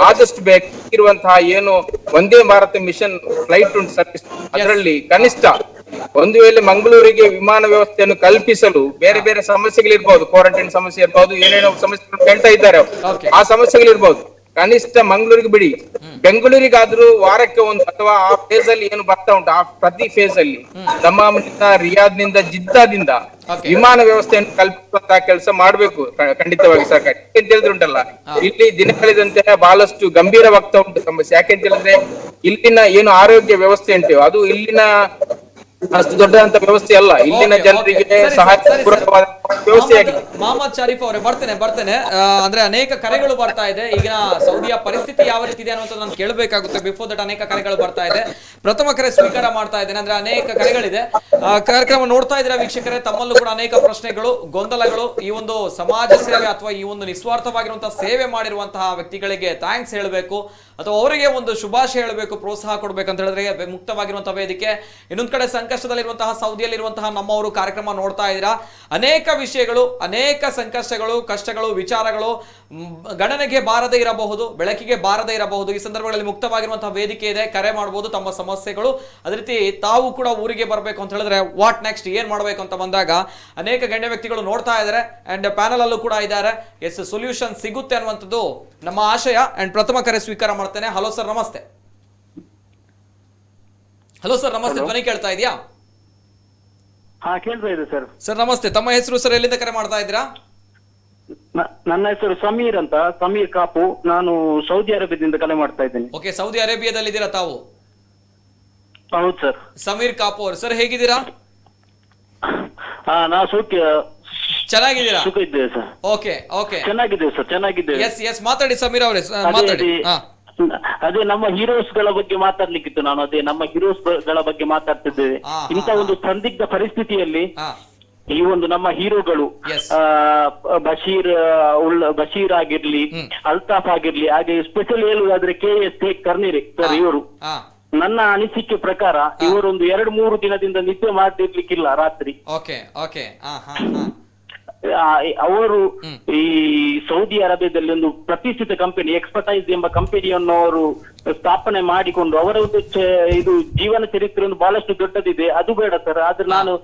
ಆದಷ್ಟು ಬೇಕಿರುವಂತಹ ಏನು ವಂದೇ ಭಾರತ ಮಿಷನ್ ಫ್ಲೈಟ್ ಉಂಟು ಸರ್ವಿಸ್, ಅದರಲ್ಲಿ ಕನಿಷ್ಠ ಒಂದು ವೇಳೆ ಮಂಗಳೂರಿಗೆ ವಿಮಾನ ವ್ಯವಸ್ಥೆಯನ್ನು ಕಲ್ಪಿಸಲು ಬೇರೆ ಬೇರೆ ಸಮಸ್ಯೆಗಳಿರ್ಬಹುದು, ಕ್ವಾರಂಟೈನ್ ಸಮಸ್ಯೆ ಇರ್ಬಹುದು, ಏನೇನೋ ಸಮಸ್ಯೆಗಳು ಹೇಳ್ತಾ ಇದ್ದಾರೆ, ಆ ಸಮಸ್ಯೆಗಳಿರ್ಬಹುದು. ಕನಿಷ್ಠ ಮಂಗಳೂರಿಗೆ ಬಿಡಿ, ಬೆಂಗಳೂರಿಗಾದ್ರೂ ವಾರಕ್ಕೆ ಒಂದು ಅಥವಾ ಆ ಫೇಸ್ ಅಲ್ಲಿ ಏನು ಬರ್ತಾ ಉಂಟು, ಆ ಪ್ರತಿ ಫೇಸ್ ಅಲ್ಲಿ ದಮಾಮ್ನಿಂದ, ರಿಯಾದ್ನಿಂದ, ಜಿದ್ದಾದಿಂದ ವಿಮಾನ ವ್ಯವಸ್ಥೆಯನ್ನು ಕಲ್ಪಿಸುವಂತಹ ಕೆಲಸ ಮಾಡಬೇಕು ಖಂಡಿತವಾಗಿ ಸರ್ಕಾರ. ಯಾಕೆಂತ ಹೇಳಿದ್ರೆ ಉಂಟಲ್ಲ, ಇಲ್ಲಿ ದಿನ ಕಳೆದಂತೆ ಬಹಳಷ್ಟು ಗಂಭೀರವಾಗ್ತಾ ಉಂಟು ಸಮಸ್ಯೆ. ಯಾಕೆಂತ ಹೇಳಿದ್ರೆ ಇಲ್ಲಿನ ಏನು ಆರೋಗ್ಯ ವ್ಯವಸ್ಥೆ ಉಂಟು ಅದು ಇಲ್ಲಿನ ಅಷ್ಟು ದೊಡ್ಡದಂತ ವ್ಯವಸ್ಥೆ ಅಲ್ಲ, ಇಲ್ಲಿನ ಜನರಿಗೆ ಸಹಾಯ ವ್ಯವಸ್ಥೆಯಾಗಿದೆ. ಮೊಹಮ್ಮದ್ ಶರೀಫ್ ಅವರೇ, ಬರ್ತೇನೆ. ಅಂದ್ರೆ ಅನೇಕ ಕರೆಗಳು ಬರ್ತಾ ಇದೆ. ಈಗಿನ ಸೌದಿಯ ಪರಿಸ್ಥಿತಿ ಯಾವ ರೀತಿ ಇದೆ ಅನ್ನೋದು ನಾನು ಕೇಳಬೇಕಾಗುತ್ತೆ. ಬಿಫೋರ್ ದಟ್ ಅನೇಕ ಕರೆಗಳು ಬರ್ತಾ ಇದೆ. ಪ್ರಥಮ ಕರೆ ಸ್ವೀಕಾರ ಮಾಡ್ತಾ ಇದ್ದೇನೆ. ಅಂದ್ರೆ ಅನೇಕ ಕರೆಗಳಿದೆ. ಕಾರ್ಯಕ್ರಮ ನೋಡ್ತಾ ಇದ್ದೀರಾ ವೀಕ್ಷಕರೇ, ತಮ್ಮಲ್ಲೂ ಕೂಡ ಅನೇಕ ಪ್ರಶ್ನೆಗಳು, ಗೊಂದಲಗಳು, ಈ ಒಂದು ಸಮಾಜ ಸೇವೆ ಅಥವಾ ಈ ಒಂದು ನಿಸ್ವಾರ್ಥವಾಗಿರುವಂತಹ ಸೇವೆ ಮಾಡಿರುವಂತಹ ವ್ಯಕ್ತಿಗಳಿಗೆ ಥ್ಯಾಂಕ್ಸ್ ಹೇಳಬೇಕು ಅಥವಾ ಅವರಿಗೆ ಒಂದು ಶುಭಾಶಯ ಹೇಳಬೇಕು, ಪ್ರೋತ್ಸಾಹ ಕೊಡ್ಬೇಕಂತ ಹೇಳಿದ್ರೆ ಮುಕ್ತವಾಗಿರುವಂತಹ ವೇದಿಕೆ. ಇನ್ನೊಂದ್ ಕಡೆ ಸಂಕಷ್ಟದಲ್ಲಿರುವಂತಹ ಸೌದಿಯಲ್ಲಿರುವಂತಹ ನಮ್ಮವರು ಕಾರ್ಯಕ್ರಮ ನೋಡ್ತಾ ಇದ್ದೀರಾ. ಅನೇಕ ವಿಷಯಗಳು, ಅನೇಕ ಸಂಕಷ್ಟಗಳು, ಕಷ್ಟಗಳು, ವಿಚಾರಗಳು ಗಣನೆಗೆ ಬಾರದೇ ಇರಬಹುದು, ಬೆಳಕಿಗೆ ಬಾರದೇ ಇರಬಹುದು. ಈ ಸಂದರ್ಭಗಳಲ್ಲಿ ಮುಕ್ತವಾಗಿರುವಂತಹ ವೇದಿಕೆ ಇದೆ, ಕರೆ ಮಾಡಬಹುದು ತಮ್ಮ ಸಮಸ್ಯೆಗಳು. ಅದೇ ರೀತಿ ತಾವು ಕೂಡ ಊರಿಗೆ ಬರಬೇಕು ಅಂತ ಹೇಳಿದ್ರೆ ವಾಟ್ ನೆಕ್ಸ್ಟ್, ಏನ್ ಮಾಡಬೇಕು ಅಂತ ಬಂದಾಗ ಅನೇಕ ಗಣ್ಯ ವ್ಯಕ್ತಿಗಳು ನೋಡ್ತಾ ಇದ್ದಾರೆ ಅಂಡ್ ಪ್ಯಾನಲ್ ಅಲ್ಲೂ ಕೂಡ ಇದ್ದಾರೆ. ಎಸ್, ಸೊಲ್ಯೂಷನ್ ಸಿಗುತ್ತೆ ಅನ್ನುವಂಥದ್ದು ನಮ್ಮ ಆಶಯ. ಅಂಡ್ ಪ್ರಥಮ ಕರೆ ಸ್ವೀಕಾರ ಮಾಡ್ತೇನೆ. ಹಲೋ ಸರ್, ನಮಸ್ತೆ. ಹಲೋ ಸರ್, ನಮಸ್ತೆ. ಧ್ವನಿ ಕೇಳ್ತಾ ಇದೆಯಾ? ಹಾ, ಕೇಳ್ತಾ ಇದೆ ಸರ್. ಸರ್ ನಮಸ್ತೆ. ತಮ್ಮ ಹೆಸರು ಸರ್, ಎಲ್ಲಿಂದ ಕರೆ ಮಾಡ್ತಾ ಇದ್ದೀರಾ? ನನ್ನ ಹೆಸರು ಸಮೀರ್ ಅಂತ, ಸಮೀರ್ ಕಾಪು. ನಾನು ಸೌದಿ ಅರೇಬಿಯಾದಿಂದ ಕರೆ ಮಾಡ್ತಾ ಇದ್ದೇನೆ. ಓಕೆ, ಸೌದಿ ಅರೇಬಿಯಾದಲ್ಲಿ ಇದ್ದೀರಾ ತಾವು? ಹೌದು ಸರ್. ಸಮೀರ್ ಕಾಪು ಅವರು ಸರ್, ಹೇಗಿದ್ದೀರಾ? ನಾ ಸೌಖ್ಯ, ಚೆನ್ನಾಗಿದ್ದೀರಾ? ಸುಖ ಇದ್ದೇವೆ ಸರ್. ಓಕೆ ಓಕೆ, ಚೆನ್ನಾಗಿದ್ದೇವೆ ಸರ್, ಚೆನ್ನಾಗಿದ್ದೇವೆ. ಎಸ್ ಎಸ್, ಮಾತಾಡಿ ಸಮೀರ್ ಅವರೇ, ಮಾತಾಡಿ. ಅದೇ ನಮ್ಮ ಹೀರೋಸ್ ಗಳ ಬಗ್ಗೆ ಮಾತಾಡ್ಲಿಕ್ಕಿತ್ತು. ನಾನು ಅದೇ ನಮ್ಮ ಹೀರೋಸ್ ಗಳ ಬಗ್ಗೆ ಮಾತಾಡ್ತಿದ್ದೇವೆ. ಇಂಥ ಒಂದು ಸಂದಿಗ್ಧ ಪರಿಸ್ಥಿತಿಯಲ್ಲಿ ಈ ಒಂದು ನಮ್ಮ ಹೀರೋಗಳು ಬಶೀರ್ ಆಗಿರ್ಲಿ, ಅಲ್ತಾಫ್ ಆಗಿರ್ಲಿ, ಹಾಗೆ ಸ್ಪೆಷಲ್ ಹೇಳುವುದಾದ್ರೆ KS ಕರ್ನೀರಿ ಸರ್, ಇವರು ನನ್ನ ಅನಿಸಿಕೆ ಪ್ರಕಾರ ಇವರೊಂದು 2-3 ದಿನದಿಂದ ನಿದ್ದೆ ಮಾಡ್ತಿರ್ಲಿಕ್ಕಿಲ್ಲ ರಾತ್ರಿ. ಅವರು ಈ ಸೌದಿ ಅರೇಬಿಯಾದಲ್ಲಿ ಒಂದು ಪ್ರತಿಷ್ಠಿತ ಕಂಪನಿ ಎಕ್ಸ್ಪರ್ಟೈಸ್ ಎಂಬ ಕಂಪನಿಯನ್ನು ಅವರು ಸ್ಥಾಪನೆ ಮಾಡಿಕೊಂಡು ಅವರ ಇದು ಜೀವನ ಚರಿತ್ರೆ ಒಂದು ಬಹಳಷ್ಟು ದೊಡ್ಡದಿದೆ. ಅದು ಬೇಡ ಸರ್, ಆದ್ರೆ ನಾನು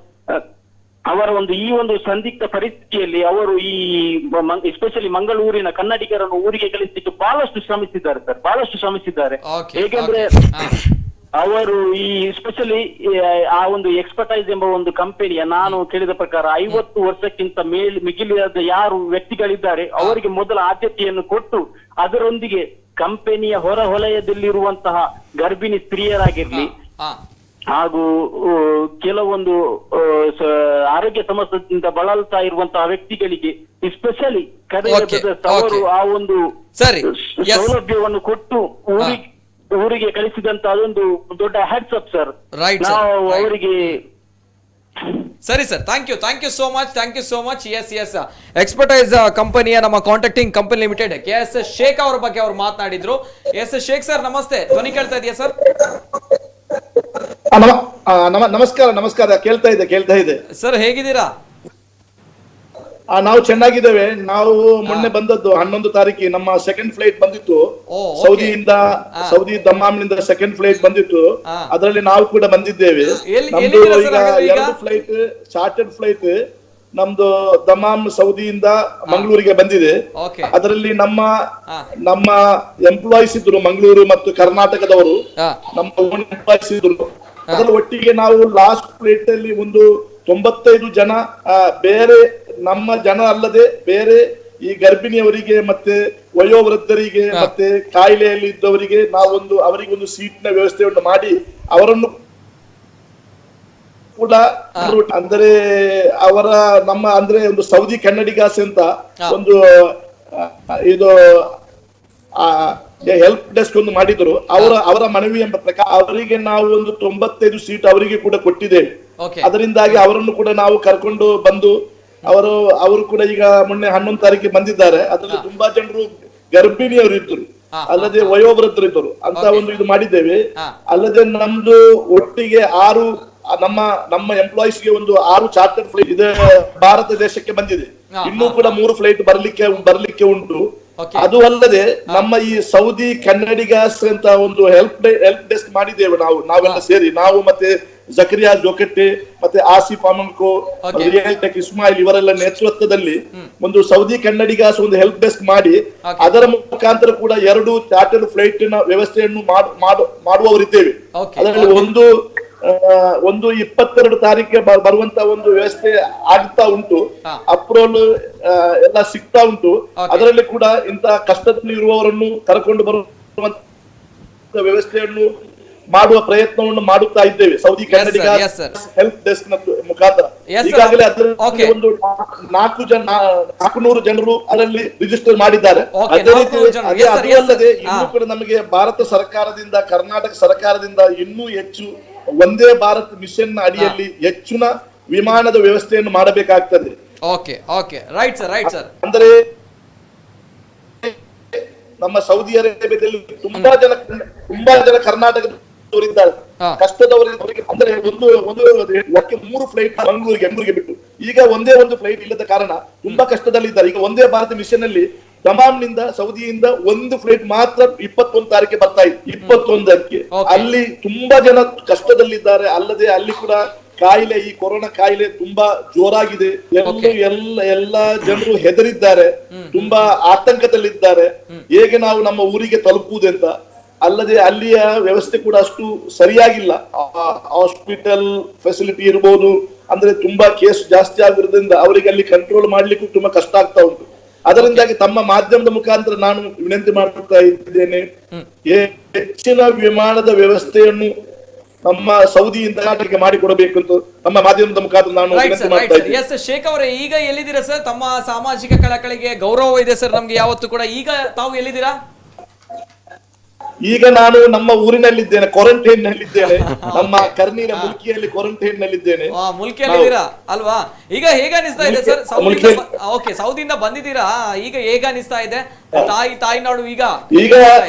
ಅವರ ಈ ಒಂದು ಸಂದಿಗ್ಧ ಪರಿಸ್ಥಿತಿಯಲ್ಲಿ ಅವರು ಈ ಎಸ್ಪೆಷಲಿ ಮಂಗಳೂರಿನ ಕನ್ನಡಿಗರನ್ನು ಊರಿಗೆ ಕಳಿಸಲಿಕ್ಕೆ ಬಹಳಷ್ಟು ಶ್ರಮಿಸಿದ್ದಾರೆ ಸರ್, ಬಹಳಷ್ಟು ಶ್ರಮಿಸಿದ್ದಾರೆ. ಹೇಗೆಂದ್ರೆ ಅವರು ಈ ಸ್ಪೆಷಲಿ ಆ ಒಂದು ಎಕ್ಸ್ಪರ್ಟೈಸ್ ಎಂಬ ಒಂದು ಕಂಪನಿಯ ನಾನು ಕೇಳಿದ ಪ್ರಕಾರ 50 ವರ್ಷಕ್ಕಿಂತ ಮಿಗಿಲಿದ ಯಾರು ವ್ಯಕ್ತಿಗಳಿದ್ದಾರೆ ಅವರಿಗೆ ಮೊದಲ ಆದ್ಯತೆಯನ್ನು ಕೊಟ್ಟು ಅದರೊಂದಿಗೆ ಕಂಪನಿಯ ಹೊರ ವಲಯದಲ್ಲಿರುವಂತಹ ಗರ್ಭಿಣಿ ಸ್ತ್ರೀಯರಾಗಿರ್ಲಿ ಹಾಗೂ ಕೆಲವೊಂದು ಆರೋಗ್ಯ ಸಮಸ್ಯೆಯಿಂದ ಬಳಲ್ತಾ ಇರುವಂತಹ ವ್ಯಕ್ತಿಗಳಿಗೆ ಸ್ಪೆಷಲಿ ಅವರು ಆ ಒಂದು ಸೌಲಭ್ಯವನ್ನು ಕೊಟ್ಟು ಊರಿಗೆ ಕಳಿಸಿದಂತ ಅದೊಂದು ದೊಡ್ಡ ಹ್ಯಾಟ್ಸ್ ಅಪ್ ಸರ್. ನಾವು ಅವರಿಗೆ ಸರಿ sir, thank you so much. Yes, expertise ಕಂಪನಿಯ ನಮ್ಮ contracting company limited KS Sheikh ಅವರ ಬಗ್ಗೆ ಅವರು ಮಾತನಾಡಿದ್ರು. ಎಸ್ ಶೇಖ್ ಸರ್, ನಮಸ್ತೆ. ಧ್ವನಿ ಕೇಳ್ತಾ ಇದೆಯಾ ಸರ್? ನಮಸ್ಕಾರ. ಕೇಳ್ತಾ ಇದೆ ಸರ್, ಹೇಗಿದ್ದೀರಾ? ನಾವು ಚೆನ್ನಾಗಿದ್ದೇವೆ. ನಾವು ಮೊನ್ನೆ ಬಂದದ್ದು 11 ತಾರೀಕಿಗೆ ನಮ್ಮ ಸೆಕೆಂಡ್ ಫ್ಲೈಟ್ ಬಂದಿತ್ತು ಸೌದಿ ದಮ್ಮಾಮ್ನಿಂದ ಸೆಕೆಂಡ್ ಫ್ಲೈಟ್ ಬಂದಿತ್ತು. ಅದರಲ್ಲಿ ನಾವು ಕೂಡ ಬಂದಿದ್ದೇವೆ. ನಮ್ದು ಈಗ 2 ಫ್ಲೈಟ್ ಚಾರ್ಟರ್ಡ್ ಫ್ಲೈಟ್ ನಮ್ದು ದಮ್ಮಾಮ್ ಸೌದಿಯಿಂದ ಮಂಗಳೂರಿಗೆ ಬಂದಿದೆ. ಅದರಲ್ಲಿ ನಮ್ಮ ಎಂಪ್ಲಾಯೀಸ್ ಇದ್ರು, ಮಂಗಳೂರು ಮತ್ತು ಕರ್ನಾಟಕದವರು ನಮ್ಮ ಓನ್ ಎಂಪ್ಲಾಯೀಸ್ ಇದ್ರು. ಅದರ ಒಟ್ಟಿಗೆ ನಾವು ಲಾಸ್ಟ್ ಫ್ಲೈಟ್ ಅಲ್ಲಿ ಒಂದು 95 ಜನ ಬೇರೆ ನಮ್ಮ ಜನ ಅಲ್ಲದೆ ಬೇರೆ ಈ ಗರ್ಭಿಣಿಯವರಿಗೆ ಮತ್ತೆ ವಯೋವೃದ್ಧರಿಗೆ ಮತ್ತೆ ಕಾಯಿಲೆಯಲ್ಲಿ ಇದ್ದವರಿಗೆ ನಾವೊಂದು ಅವರಿಗೊಂದು ಸೀಟ್ನ ವ್ಯವಸ್ಥೆಯನ್ನು ಮಾಡಿ ಅವರನ್ನು ಕೂಡ ಅಂದ್ರೆ ಅವರ ನಮ್ಮ ಅಂದ್ರೆ ಒಂದು ಸೌದಿ ಕನ್ನಡಿಗಾಸ್ ಅಂತ ಒಂದು ಇದು ಹೆಲ್ಪ್ ಡೆಸ್ಕ್ ಒಂದು ಮಾಡಿದ್ರು. ಅವರ ಮನವಿ ಎಂಬ ಪ್ರಕಾರ ಅವರಿಗೆ ನಾವು ಒಂದು 95 ಸೀಟ್ ಅವರಿಗೆ ಕೂಡ ಕೊಟ್ಟಿದ್ದೇವೆ. ಅದರಿಂದಾಗಿ ಅವರನ್ನು ಕೂಡ ನಾವು ಕರ್ಕೊಂಡು ಬಂದು ಅವರು ಕೂಡ ಈಗ ಮೊನ್ನೆ 11 ತಾರೀಕಿಗೆ ಬಂದಿದ್ದಾರೆ. ಅದರಲ್ಲಿ ತುಂಬಾ ಜನರು ಗರ್ಭಿಣಿಯವರು ಇದ್ದರು, ಅಲ್ಲದೆ ವಯೋವೃದ್ಧರು ಇದ್ದರು ಅಂತ ಒಂದು ಇದು ಮಾಡಿದ್ದೇವೆ. ಅಲ್ಲದೆ ನಮ್ದು ಒಟ್ಟಿಗೆ 6 ನಮ್ಮ ಎಂಪ್ಲಾಯೀಸ್ಗೆ ಒಂದು 6 ಚಾರ್ಟರ್ ಫ್ಲೈಟ್ ಇದೆ ಭಾರತ ದೇಶಕ್ಕೆ ಬಂದಿದೆ. ಇನ್ನೂ ಕೂಡ 3 ಫ್ಲೈಟ್ ಬರ್ಲಿಕ್ಕೆ ಉಂಟು. ಅದು ಅಲ್ಲದೆ ನಮ್ಮ ಈ ಸೌದಿ ಕನ್ನಡಿಗಾಸ್ ಅಂತ ಒಂದು ಹೆಲ್ಪ್ ಡೆಸ್ಕ್ ಮಾಡಿದ್ದೇವೆ ನಾವೆಲ್ಲ ಸೇರಿ, ನಾವು ಮತ್ತೆ ಜಕರಿಯಾ ಜೋಕೆಟ್ಟೆ ಮತ್ತೆ ಆಸಿಫ್ ಅಮನ್ಕೋ, ರಿಯಲ್ ಟೆಕ್ ಇಸ್ಮಾಯಿಲ್ ಇವರೆಲ್ಲ ನೇತೃತ್ವದಲ್ಲಿ ಒಂದು ಸೌದಿ ಕನ್ನಡಿಗಾಸ್ ಒಂದು ಹೆಲ್ಪ್ ಡೆಸ್ಕ್ ಮಾಡಿ ಅದರ ಮುಖಾಂತರ ಕೂಡ 2 ಚಾರ್ಟರ್ ಫ್ಲೈಟ್ ನ ವ್ಯವಸ್ಥೆಯನ್ನು ಮಾಡುವವರಿದ್ದೇವೆ. ಅದರಲ್ಲಿ ಒಂದು 22 ತಾರೀಕಿಗೆ ಬರುವಂತ ಒಂದು ವ್ಯವಸ್ಥೆ ಆಗ್ತಾ ಉಂಟು, ಅಪ್ರೂವಲ್ ಎಲ್ಲ ಸಿಗ್ತಾ ಉಂಟು. ಅದರಲ್ಲಿ ಕೂಡ ಇಂತಹ ಕಷ್ಟದಲ್ಲಿ ಇರುವವರನ್ನು ಕರ್ಕೊಂಡು ಬರುವಂತ ವ್ಯವಸ್ಥೆಯನ್ನು ಮಾಡುವ ಪ್ರಯತ್ನವನ್ನು ಮಾಡುತ್ತಾ ಇದ್ದೇವೆ ಸೌದಿ ಕನ್ನಡಿಗ ಹೆಲ್ಪ್ ಡೆಸ್ಕ್ ನ ಮುಖಾಂತರ. ಈಗಾಗಲೇ ಅದರಲ್ಲಿ ಒಂದು 400 ಜನರು ಅದರಲ್ಲಿ ರಿಜಿಸ್ಟರ್ ಮಾಡಿದ್ದಾರೆ. ಅದೇ ರೀತಿ ಅದು ಅಲ್ಲದೆ ಇನ್ನೂ ಕೂಡ ನಮಗೆ ಭಾರತ ಸರ್ಕಾರದಿಂದ, ಕರ್ನಾಟಕ ಸರ್ಕಾರದಿಂದ ಇನ್ನೂ ಹೆಚ್ಚು ಒಂದೇ ಭಾರತ್ ಮಿಷನ್ ನ ಅಡಿಯಲ್ಲಿ ಹೆಚ್ಚಿನ ವಿಮಾನದ ವ್ಯವಸ್ಥೆಯನ್ನು ಮಾಡಬೇಕಾಗ್ತದೆ. ಅಂದರೆ ನಮ್ಮ ಸೌದಿ ಅರೇಬಿಯಾದಲ್ಲಿ ತುಂಬಾ ಜನ ಕರ್ನಾಟಕದವರಿದ್ದಾರೆ, ಕಷ್ಟದವರಿಗೆ. ಅಂದ್ರೆ ಒಂದು 3 ಫ್ಲೈಟ್ ಮಂಗಳೂರಿಗೆ ಬಿಟ್ಟು ಈಗ ಒಂದೇ ಒಂದು ಫ್ಲೈಟ್ ಇಲ್ಲದ ಕಾರಣ ತುಂಬಾ ಕಷ್ಟದಲ್ಲಿದ್ದಾರೆ. ಈಗ ಒಂದೇ ಭಾರತ ಮಿಷನ್ ಅಲ್ಲಿ ದಮಾಮ್ನಿಂದ ಸೌದಿಯಿಂದ ಒಂದು ಫ್ಲೈಟ್ ಮಾತ್ರ 21 ತಾರೀಕಿಗೆ ಬರ್ತಾ ಇದೆ. 21ಕ್ಕೆ ಅಲ್ಲಿ ತುಂಬಾ ಜನ ಕಷ್ಟದಲ್ಲಿದ್ದಾರೆ. ಅಲ್ಲದೆ ಅಲ್ಲಿ ಕೂಡ ಕಾಯಿಲೆ, ಈ ಕೊರೋನಾ ಕಾಯಿಲೆ ತುಂಬಾ ಜೋರಾಗಿದೆ. ಎಲ್ಲ ಜನರು ಹೆದರಿದ್ದಾರೆ, ತುಂಬಾ ಆತಂಕದಲ್ಲಿದ್ದಾರೆ, ಹೇಗೆ ನಾವು ನಮ್ಮ ಊರಿಗೆ ತಲುಪುವುದೆಂತ. ಅಲ್ಲದೆ ಅಲ್ಲಿಯ ವ್ಯವಸ್ಥೆ ಕೂಡ ಅಷ್ಟು ಸರಿಯಾಗಿಲ್ಲ. ಹಾಸ್ಪಿಟಲ್ ಫೆಸಿಲಿಟಿ ಇರ್ಬೋದು, ಅಂದ್ರೆ ತುಂಬಾ ಕೇಸ್ ಜಾಸ್ತಿ ಆಗಿರೋದ್ರಿಂದ ಅವರಿಗೆ ಅಲ್ಲಿ ಕಂಟ್ರೋಲ್ ಮಾಡ್ಲಿಕ್ಕೂ ತುಂಬಾ ಕಷ್ಟ ಆಗ್ತಾ ಉಂಟು. ಅದರಿಂದಾಗಿ ತಮ್ಮ ಮಾಧ್ಯಮದ ಮುಖಾಂತರ ನಾನು ವಿನಂತಿ ಮಾಡ್ತಾ ಇದ್ದೇನೆ, ಹೆಚ್ಚಿನ ವಿಮಾನದ ವ್ಯವಸ್ಥೆಯನ್ನು ನಮ್ಮ ಸೌದಿಯಿಂದ ಕರ್ನಾಟಕಕ್ಕೆ ಮಾಡಿಕೊಡಬೇಕು ಅಂತ ನಮ್ಮ ಮಾಧ್ಯಮದ ಮುಖಾಂತರ ನಾನು ವಿನಂತಿ ಮಾಡ್ತಾ ಇದ್ದೇನೆ. ಶೇಖ್ ಅವರೇ, ಈಗ ಎಲ್ಲಿದ್ದೀರಾ ಸರ್? ತಮ್ಮ ಸಾಮಾಜಿಕ ಕಳಕಳಿಗೆ ಗೌರವ ಇದೆ ಸರ್ ನಮ್ಗೆ ಯಾವತ್ತು ಕೂಡ. ಈಗ ತಾವು ಎಲ್ಲಿದ್ದೀರಾ? ಈಗ ನಾನು ನಮ್ಮ ಊರಿನಲ್ಲಿದ್ದೇನೆ, ಕ್ವಾರಂಟೈನ್ ನಲ್ಲಿದ್ದೇನೆ. ನಮ್ಮ ಕರ್ನೀಲ ಮುಲ್ಕಿಯಲ್ಲಿ ಕ್ವಾರಂಟೈನ್ ನಲ್ಲಿದ್ದೇನೆ. ಮುಲ್ಕಿಯಲ್ಲಿದ್ದೀರಾ ಅಲ್ವಾ? ಈಗ ಹೇಗೆ ಅನಿಸ್ತಾ ಇದೆ ಸರ್? ಸೌದಿಯಿಂದ ಬಂದಿದ್ದೀರಾ, ಈಗ ಹೇಗೆ ಅನಿಸ್ತಾ ಇದೆ? ತಾಯಿನಾಡು ಈಗ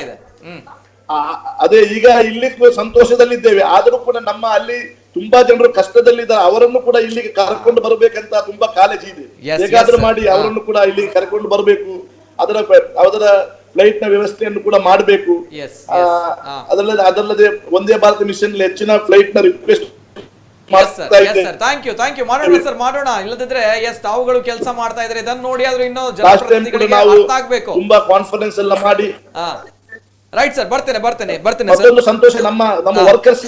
ಇದೆ. ಅದೇ ಈಗ ಇಲ್ಲಿ ಸಂತೋಷದಲ್ಲಿದ್ದೇವೆ. ಆದರೂ ಕೂಡ ನಮ್ಮ ಅಲ್ಲಿ ತುಂಬಾ ಜನರು ಕಷ್ಟದಲ್ಲಿದ್ದಾರೆ. ಅವರನ್ನು ಕೂಡ ಇಲ್ಲಿಗೆ ಕರ್ಕೊಂಡು ಬರಬೇಕಂತ ತುಂಬಾ ಕಾಳಜಿ ಇದೆ. ಹೇಗಾದ್ರೂ ಮಾಡಿ ಅವರನ್ನು ಕೂಡ ಇಲ್ಲಿ ಕರ್ಕೊಂಡು ಬರಬೇಕು. ಅದರ ಫ್ಲೈಟ್ ನ ವ್ಯವಸ್ಥೆಯನ್ನು ಕೂಡ ಮಾಡಬೇಕು. ಅದಲ್ಲದೆ ಒಂದೇ ಭಾರತ ಮಿಷನ್ ಹೆಚ್ಚಿನ ಫ್ಲೈಟ್ ನ ರಿಕ್ವೆಸ್ಟ್ ಮಾಡೋಣ. ಇಲ್ಲದಿದ್ರೆ ತಾವುಗಳು ಕೆಲಸ ಮಾಡ್ತಾ ಇದ್ರೆ ಇದನ್ನು ನೋಡಿ ಆದ್ರೂ ಇನ್ನೂ ತುಂಬಾ ಕಾನ್ಫರೆನ್ಸ್ ಎಲ್ಲ ಮಾಡಿ. ರೈಟ್ ಸರ್, ಬರ್ತೇನೆ ಸಂತೋಷ. ನಮ್ಮ ವರ್ಕರ್ಸ್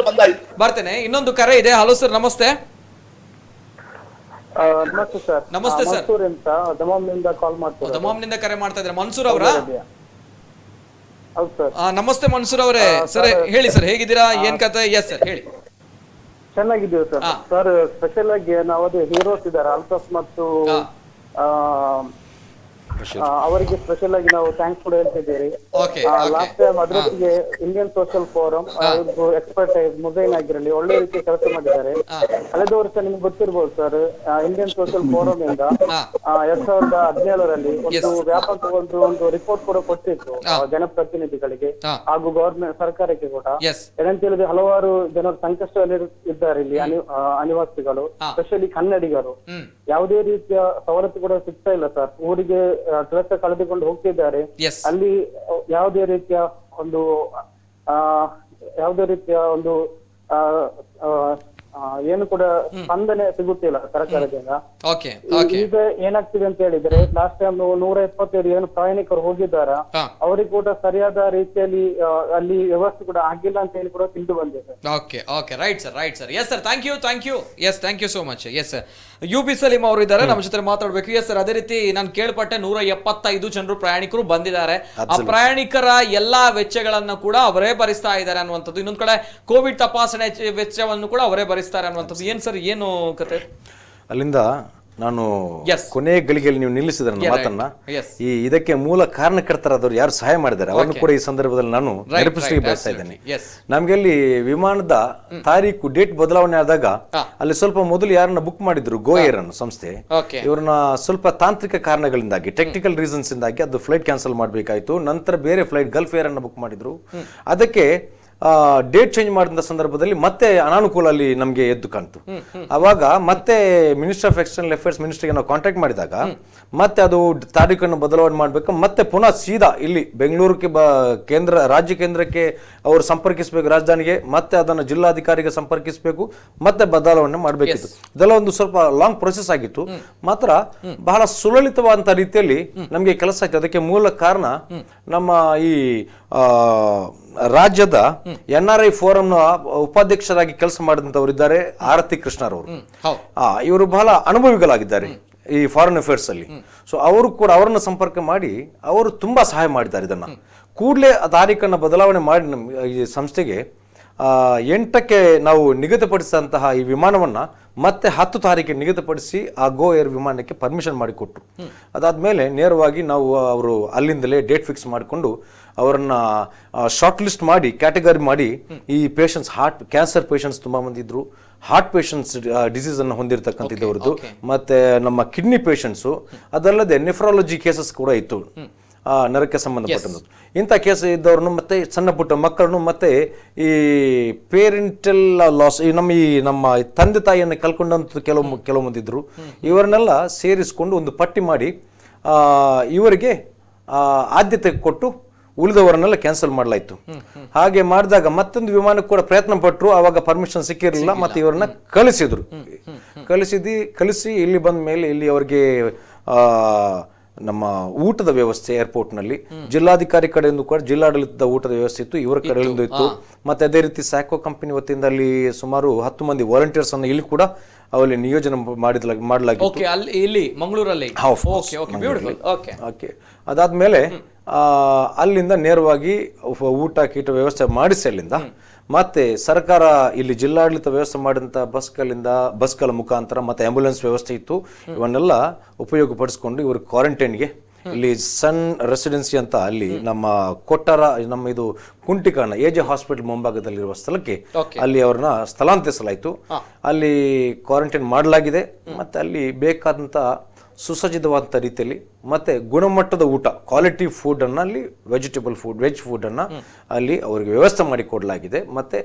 ಬಂದಾಯ್ತು. ಬರ್ತೇನೆ. ಇನ್ನೊಂದು ಕರೆ ಇದೆ. ಹಲೋ ಸರ್, ನಮಸ್ತೆ. ನಮಸ್ತೆ ಸರ್. ನಮಸ್ತೆ ಸರ್. ಮನ್ಸೂರ್ ಅಂತ ದಮಾಮ್ನಿಂದ ಕಾಲ್ ಮಾಡ್ತಾರೆ. ದಮಾಮ್ನಿಂದ ಕರೆ ಮಾಡ್ತಾ ಇದ್ದಾರೆ. ಮನ್ಸೂರ್ ಅವರ? ಹೌದು ಸರ್. ನಮಸ್ತೆ ಮನ್ಸೂರ್ ಅವರೇ. ಸರ್ ಹೇಳಿ ಸರ್, ಹೇಗಿದ್ದೀರಾ? ಏನ್ ಕತೆ? ಎಸ್ ಸರ್ ಹೇಳಿ. ಚೆನ್ನಾಗಿದ್ದೀವಿ ಸರ್. ಸರ್ ಸ್ಪೆಷಲ್ ಆಗಿ ನಾವು ಅದೇ ಹೀರೋಸ್ ಇದ್ದಾರೆ ಅಲ್ತಾಫ್ ಮತ್ತು ಅವರಿಗೆ ಸ್ಪೆಷಲ್ ಆಗಿ ನಾವು ಥ್ಯಾಂಕ್ಸ್ ಕೂಡ ಹೇಳ್ತಿದ್ದೀರಿ. ಲಾಸ್ಟ್ ಟೈಮ್ ಅದರೊಟ್ಟಿಗೆ ಇಂಡಿಯನ್ ಸೋಷಿಯಲ್ ಫೋರಂ ಎಕ್ಸ್ಪರ್ಟ್ ಮುಜೈನ್ ಆಗಿರಲಿ ಒಳ್ಳೆ ರೀತಿ ಕೆಲಸ ಮಾಡಿದ್ದಾರೆ. ಕಳೆದ ವರ್ಷ ನಿಮ್ಗೆ ಗೊತ್ತಿರ್ಬೋದು ಸರ್, ಇಂಡಿಯನ್ ಸೋಷಿಯಲ್ ಫೋರಂ ಇಂದ 2017ರಲ್ಲಿ ಒಂದು ವ್ಯಾಪಕ ಒಂದು ರಿಪೋರ್ಟ್ ಕೂಡ ಕೊಟ್ಟಿತ್ತು ಜನಪ್ರತಿನಿಧಿಗಳಿಗೆ ಹಾಗೂ ಗವರ್ಮೆಂಟ್ ಸರ್ಕಾರಕ್ಕೆ ಕೂಡ. ಏನಂತ ಹೇಳಿದ್ರೆ ಹಲವಾರು ಜನರು ಸಂಕಷ್ಟದಲ್ಲಿ ಇದ್ದಾರೆ ಇಲ್ಲಿ ಅನಿವಾಸಿಗಳು, ಸ್ಪೆಷಲಿ ಕನ್ನಡಿಗರು. ಯಾವುದೇ ರೀತಿಯ ಸವಲತ್ತು ಕೂಡ ಸಿಗ್ತಾ ಇಲ್ಲ ಸರ್. ಊರಿಗೆ ಕೆಲಸ ಕಳೆದುಕೊಂಡು ಹೋಗ್ತಿದ್ದಾರೆ. ಅಲ್ಲಿ ಯಾವುದೇ ರೀತಿಯ ಒಂದು ಏನು ಕೂಡ ಸ್ಪಂದನೆ ಸಿಗುತ್ತಿಲ್ಲ ಸರ್ಕಾರದಿಂದ. ಈಗ ಏನಾಗ್ತಿದೆ ಅಂತ ಹೇಳಿದ್ರೆ, ಲಾಸ್ಟ್ ಟೈಮ್ 175 ಏನು ಪ್ರಯಾಣಿಕರು ಹೋಗಿದ್ದಾರ, ಅವರಿಗೆ ಕೂಡ ಸರಿಯಾದ ರೀತಿಯಲ್ಲಿ ಅಲ್ಲಿ ವ್ಯವಸ್ಥೆ ಕೂಡ ಆಗಿಲ್ಲ ಅಂತ ಹೇಳಿ ಕೂಡ ತಿಳಿದು ಬಂದಿದೆ. Right sir. Yes sir, thank you. Yes, thank you so much. Yes, UB Saleem ಅವರು ಇದ್ದಾರೆ ನಮ್ಮ ಜೊತೆ ಮಾತಾಡ್ಬೇಕು. ಎಸ್ ಸರ್, ಅದೇ ರೀತಿ ನಾನು ಕೇಳ್ಪಟ್ಟೆ 175 ಜನರು ಪ್ರಯಾಣಿಕರು ಬಂದಿದ್ದಾರೆ. ಆ ಪ್ರಯಾಣಿಕರ ಎಲ್ಲಾ ವೆಚ್ಚಗಳನ್ನ ಕೂಡ ಅವರೇ ಭರಿಸ್ತಾ ಇದ್ದಾರೆ ಅನ್ನುವಂಥದ್ದು. ಇನ್ನೊಂದ್ ಕಡೆ ಕೋವಿಡ್ ತಪಾಸಣೆ ವೆಚ್ಚವನ್ನು ಕೂಡ ಅವರೇ ಭರಿಸ್ತಾರೆ ಅನ್ನುವಂಥದ್ದು. ಏನ್ ಸರ್, ಏನು ಕತೆ? ಅಲ್ಲಿಂದ ನಾನು ಕೊನೆ ಗಳಿಗೆಯಲ್ಲಿ ನೀವು ನಿಲ್ಲಿಸಿದ್ರೆ ನನ್ನ ಮಾತನ್ನ, ಈ ಇದಕ್ಕೆ ಮೂಲ ಕಾರಣಕರ್ತರಾದವರು ಯಾರು ಸಹಾಯ ಮಾಡಿದ್ದಾರೆ ಅವ್ರನ್ನು ಕೂಡ ಈ ಸಂದರ್ಭದಲ್ಲಿ ನಾನು ನೆನಪಿಸಲಿಕ್ಕೆ ಬಯಸ್ತಾ ಇದ್ದೇನೆ. ನಮ್ಗೆ ಅಲ್ಲಿ ವಿಮಾನದ ತಾರೀಕು ಡೇಟ್ ಬದಲಾವಣೆ ಆದಾಗ ಅಲ್ಲಿ ಸ್ವಲ್ಪ ಮೊದಲು ಯಾರನ್ನ ಬುಕ್ ಮಾಡಿದ್ರು, ಗೋ ಏರ್ ಅನ್ನೋ ಸಂಸ್ಥೆ, ಇವ್ರನ್ನ ಸ್ವಲ್ಪ ತಾಂತ್ರಿಕ ಕಾರಣಗಳಿಂದಾಗಿ, ಟೆಕ್ನಿಕಲ್ ರೀಸನ್ಸ್ ಇಂದಾಗಿ ಅದು ಫ್ಲೈಟ್ ಕ್ಯಾನ್ಸಲ್ ಮಾಡಬೇಕಾಯ್ತು. ನಂತರ ಬೇರೆ ಫ್ಲೈಟ್ ಗಲ್ಫ್ ಏರ್ ಅನ್ನ ಬುಕ್ ಮಾಡಿದ್ರು. ಅದಕ್ಕೆ ಡೇಟ್ ಚೇಂಜ್ ಮಾಡಿದ ಸಂದರ್ಭದಲ್ಲಿ ಮತ್ತೆ ಅನಾನುಕೂಲ ಅಲ್ಲಿ ನಮಗೆ ಎದ್ದು ಕಾಣ್ತು. ಅವಾಗ ಮತ್ತೆ ಮಿನಿಸ್ಟರ್ ಆಫ್ ಎಕ್ಸ್ಟರ್ನಲ್ ಅಫೇರ್ಸ್ ಮಿನಿಸ್ಟರ್ಗೆ ನಾವು ಕಾಂಟ್ಯಾಕ್ಟ್ ಮಾಡಿದಾಗ ಮತ್ತೆ ಅದು ತಾರೀಖನ್ನು ಬದಲಾವಣೆ ಮಾಡಬೇಕು, ಮತ್ತೆ ಪುನಃ ಸೀದಾ ಇಲ್ಲಿ ಬೆಂಗಳೂರಿಗೆ ರಾಜ್ಯ ಕೇಂದ್ರಕ್ಕೆ ಅವರು ಸಂಪರ್ಕಿಸಬೇಕು, ರಾಜಧಾನಿಗೆ, ಮತ್ತೆ ಅದನ್ನು ಜಿಲ್ಲಾಧಿಕಾರಿಗೆ ಸಂಪರ್ಕಿಸಬೇಕು, ಮತ್ತೆ ಬದಲಾವಣೆ ಮಾಡಬೇಕಿತ್ತು. ಇದೆಲ್ಲ ಒಂದು ಸ್ವಲ್ಪ ಲಾಂಗ್ ಪ್ರೊಸೆಸ್ ಆಗಿತ್ತು. ಮಾತ್ರ ಬಹಳ ಸುಲಲಿತವಾದಂತ ರೀತಿಯಲ್ಲಿ ನಮಗೆ ಕೆಲಸ ಆಯ್ತು. ಅದಕ್ಕೆ ಮೂಲ ಕಾರಣ ನಮ್ಮ ಈ ರಾಜ್ಯದ NRI ಫೋರಂನ ಉಪಾಧ್ಯಕ್ಷರಾಗಿ ಕೆಲಸ ಮಾಡಿದಂತವರು ಇದ್ದಾರೆ, ಆರತಿ ಕೃಷ್ಣರವರು. ಇವರು ಬಹಳ ಅನುಭವಿಗಳಾಗಿದ್ದಾರೆ ಈ ಫಾರಿನ್ ಅಫೇರ್ಸ್ ಅಲ್ಲಿ. ಸೊ ಅವರು ಕೂಡ ಅವರನ್ನ ಸಂಪರ್ಕ ಮಾಡಿ ಅವರು ತುಂಬಾ ಸಹಾಯ ಮಾಡಿದ್ದಾರೆ. ಇದನ್ನ ಕೂಡಲೇ ಆ ತಾರೀಖನ್ನು ಬದಲಾವಣೆ ಮಾಡಿ ಈ ಸಂಸ್ಥೆಗೆ 8ಕ್ಕೆ ನಾವು ನಿಗದಿಪಡಿಸಿದಂತಹ ಈ ವಿಮಾನವನ್ನ ಮತ್ತೆ 10 ತಾರೀಕಿಗೆ ನಿಗದಿಪಡಿಸಿ ಆ ಗೋ ಏರ್ ವಿಮಾನಕ್ಕೆ ಪರ್ಮಿಷನ್ ಮಾಡಿಕೊಟ್ರು. ಅದಾದ್ಮೇಲೆ ನೇರವಾಗಿ ನಾವು ಅವರು ಅಲ್ಲಿಂದಲೇ ಡೇಟ್ ಫಿಕ್ಸ್ ಮಾಡಿಕೊಂಡು ಅವರನ್ನ ಶಾರ್ಟ್ ಲಿಸ್ಟ್ ಮಾಡಿ ಕ್ಯಾಟಗರಿ ಮಾಡಿ ಈ ಪೇಷಂಟ್ಸ್, ಹಾರ್ಟ್ ಕ್ಯಾನ್ಸರ್ ಪೇಷಂಟ್ಸ್ ತುಂಬಾ ಮಂದಿ ಇದ್ರು, ಹಾರ್ಟ್ ಪೇಷಂಟ್ಸ್ ಡಿಸೀಸ್ ಅನ್ನು ಹೊಂದಿರತಕ್ಕಂಥದ್ದವರದ್ದು, ಮತ್ತೆ ನಮ್ಮ ಕಿಡ್ನಿ ಪೇಷಂಟ್ಸು, ಅದಲ್ಲದೆ ನೆಫ್ರಾಲಜಿ ಕೇಸಸ್ ಕೂಡ ಇತ್ತು, ನರಕ್ಕೆ ಸಂಬಂಧಪಟ್ಟದ್ದು. ಇಂಥ ಕೇಸ್ ಇದ್ದವ್ರನ್ನು, ಮತ್ತೆ ಸಣ್ಣ ಪುಟ್ಟ ಮಕ್ಕಳನ್ನು, ಮತ್ತೆ ಈ ಪೇರೆಂಟಲ್ ಲಾಸ್, ನಮ್ಮ ತಂದೆ ತಾಯಿಯನ್ನು ಕಳ್ಕೊಂಡಂತ ಕೆಲವು ಮಂದಿ ಇದ್ರು. ಇವರನ್ನೆಲ್ಲ ಸೇರಿಸಿಕೊಂಡು ಒಂದು ಪಟ್ಟಿ ಮಾಡಿ ಇವರಿಗೆ ಆದ್ಯತೆ ಕೊಟ್ಟು ಉಳಿದವರನ್ನೆಲ್ಲ ಕ್ಯಾನ್ಸಲ್ ಮಾಡಲಾಯಿತು. ಹಾಗೆ ಮಾಡಿದಾಗ ಮತ್ತೊಂದು ವಿಮಾನಕ್ಕೆ ಕೂಡ ಪ್ರಯತ್ನ ಪಟ್ಟರು, ಆವಾಗ ಪರ್ಮಿಷನ್ ಸಿಕ್ಕಿರಲಿಲ್ಲ. ಮತ್ತೆ ಇವರನ್ನ ಕಳಿಸಿ ಇಲ್ಲಿ ಬಂದ ಮೇಲೆ ಇಲ್ಲಿ ಅವರಿಗೆ ನಮ್ಮ ಊಟದ ವ್ಯವಸ್ಥೆ ಏರ್ಪೋರ್ಟ್ನಲ್ಲಿ ಜಿಲ್ಲಾಧಿಕಾರಿ ಕಡೆಯಿಂದ ಕೂಡ ಜಿಲ್ಲಾಡಳಿತದ ಊಟದ ವ್ಯವಸ್ಥೆ ಇತ್ತು, ಇವರ ಕಡೆಯಿಂದ ಇತ್ತು. ಮತ್ತೆ ಅದೇ ರೀತಿ ಸ್ಯಾಕೋ ಕಂಪನಿ ವತಿಯಿಂದ ಅಲ್ಲಿ ಸುಮಾರು 10 ಮಂದಿ ವಾಲಂಟಿಯರ್ಸ್ ಅನ್ನು ಇಲ್ಲಿ ಕೂಡ ಅವಲ್ಲಿ ನಿಯೋಜನೆ ಮಾಡಲಾಗಿತ್ತು, ಇಲ್ಲಿ ಮಂಗಳೂರಲ್ಲಿ. ಅದಾದ್ಮೇಲೆ ಅಲ್ಲಿಂದ ನೇರವಾಗಿ ಊಟ ಕೀಟ ವ್ಯವಸ್ಥೆ ಮಾಡಿಸಿ ಅಲ್ಲಿಂದ ಮತ್ತೆ ಸರ್ಕಾರ ಇಲ್ಲಿ ಜಿಲ್ಲಾಡಳಿತ ವ್ಯವಸ್ಥೆ ಮಾಡಿದಂತ ಬಸ್ಗಳ ಮುಖಾಂತರ ಮತ್ತೆ ಆಂಬ್ಯುಲೆನ್ಸ್ ವ್ಯವಸ್ಥೆ ಇತ್ತು. ಇವನ್ನೆಲ್ಲ ಉಪಯೋಗ ಪಡಿಸ್ಕೊಂಡು ಇವರು ಕ್ವಾರಂಟೈನ್ಗೆ ಇಲ್ಲಿ ಸನ್ ರೆಸಿಡೆನ್ಸಿ ಅಂತ ಅಲ್ಲಿ ನಮ್ಮ ಕೊಟ್ಟಾರ, ನಮ್ಮ ಇದು ಕುಂಟಿಕಾಣ ಎಜೆ ಹಾಸ್ಪಿಟಲ್ ಮುಂಭಾಗದಲ್ಲಿರುವ ಸ್ಥಳಕ್ಕೆ ಅಲ್ಲಿ ಅವ್ರನ್ನ ಸ್ಥಳಾಂತರಿಸಲಾಯಿತು. ಅಲ್ಲಿ ಕ್ವಾರಂಟೈನ್ ಮಾಡಲಾಗಿದೆ. ಮತ್ತೆ ಅಲ್ಲಿ ಬೇಕಾದಂತ ಸುಸಜ್ಜಿತವಾದಂಥ ರೀತಿಯಲ್ಲಿ ಮತ್ತೆ ಗುಣಮಟ್ಟದ ಊಟ, ಕ್ವಾಲಿಟಿ ಫುಡ್ ಅನ್ನ ಅಲ್ಲಿ ವೆಜ್ ಫುಡ್ ಅನ್ನ ಅಲ್ಲಿ ಅವರಿಗೆ ವ್ಯವಸ್ಥೆ ಮಾಡಿ ಕೊಡಲಾಗಿದೆ. ಮತ್ತೆ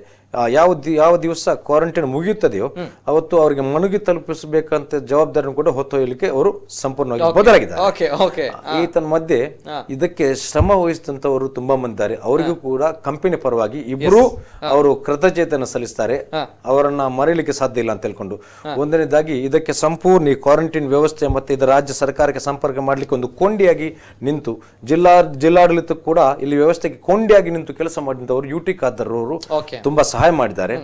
ಯಾವ ದಿವಸ ಕ್ವಾರಂಟೈನ್ ಮುಗಿಯುತ್ತದೆಯೋ ಅವತ್ತು ಅವರಿಗೆ ಮನೆಗೆ ತಲುಪಿಸಬೇಕಂತ ಜವಾಬ್ದಾರಿಯನ್ನು ಕೂಡ ಹೊತ್ತೊಯ್ಯಲಿಕ್ಕೆ ಅವರು ಸಂಪೂರ್ಣವಾಗಿ ಬದಲಾಗಿದ್ದಾರೆ. ಈತನ ಮಧ್ಯೆ ಇದಕ್ಕೆ ಶ್ರಮ ವಹಿಸಿದಂತವರು ತುಂಬಾ ಮಂದಿ ಇದ್ದಾರೆ. ಅವರಿಗೂ ಕೂಡ ಕಂಪನಿ ಪರವಾಗಿ ಇಬ್ರು ಅವರು ಕೃತಜ್ಞತೆಯನ್ನು ಸಲ್ಲಿಸ್ತಾರೆ. ಅವರನ್ನ ಮರೆಯಲಿಕ್ಕೆ ಸಾಧ್ಯ ಇಲ್ಲ ಅಂತ ಹೇಳ್ಕೊಂಡು, ಒಂದನೇದಾಗಿ ಇದಕ್ಕೆ ಸಂಪೂರ್ಣ ಕ್ವಾರಂಟೈನ್ ವ್ಯವಸ್ಥೆ ಮತ್ತೆ ಇದರ ರಾಜ್ಯ ಸರ್ಕಾರಕ್ಕೆ ಸಂಪರ್ಕ ಮಾಡ್ಲಿಕ್ಕೆ ಒಂದು ಕೊಂಡಿಯಾಗಿ ನಿಂತು ಜಿಲ್ಲಾಡಳಿತ ಕೂಡ ಇಲ್ಲಿ ವ್ಯವಸ್ಥೆಗೆ ಕೊಂಡಿಯಾಗಿ ನಿಂತು ಕೆಲಸ ಮಾಡಿದವರು UT ಖಾದರ್ ಅವರು ತುಂಬಾ ಸಹಾಯ ಮಾಡಿದ್ದಾರೆ.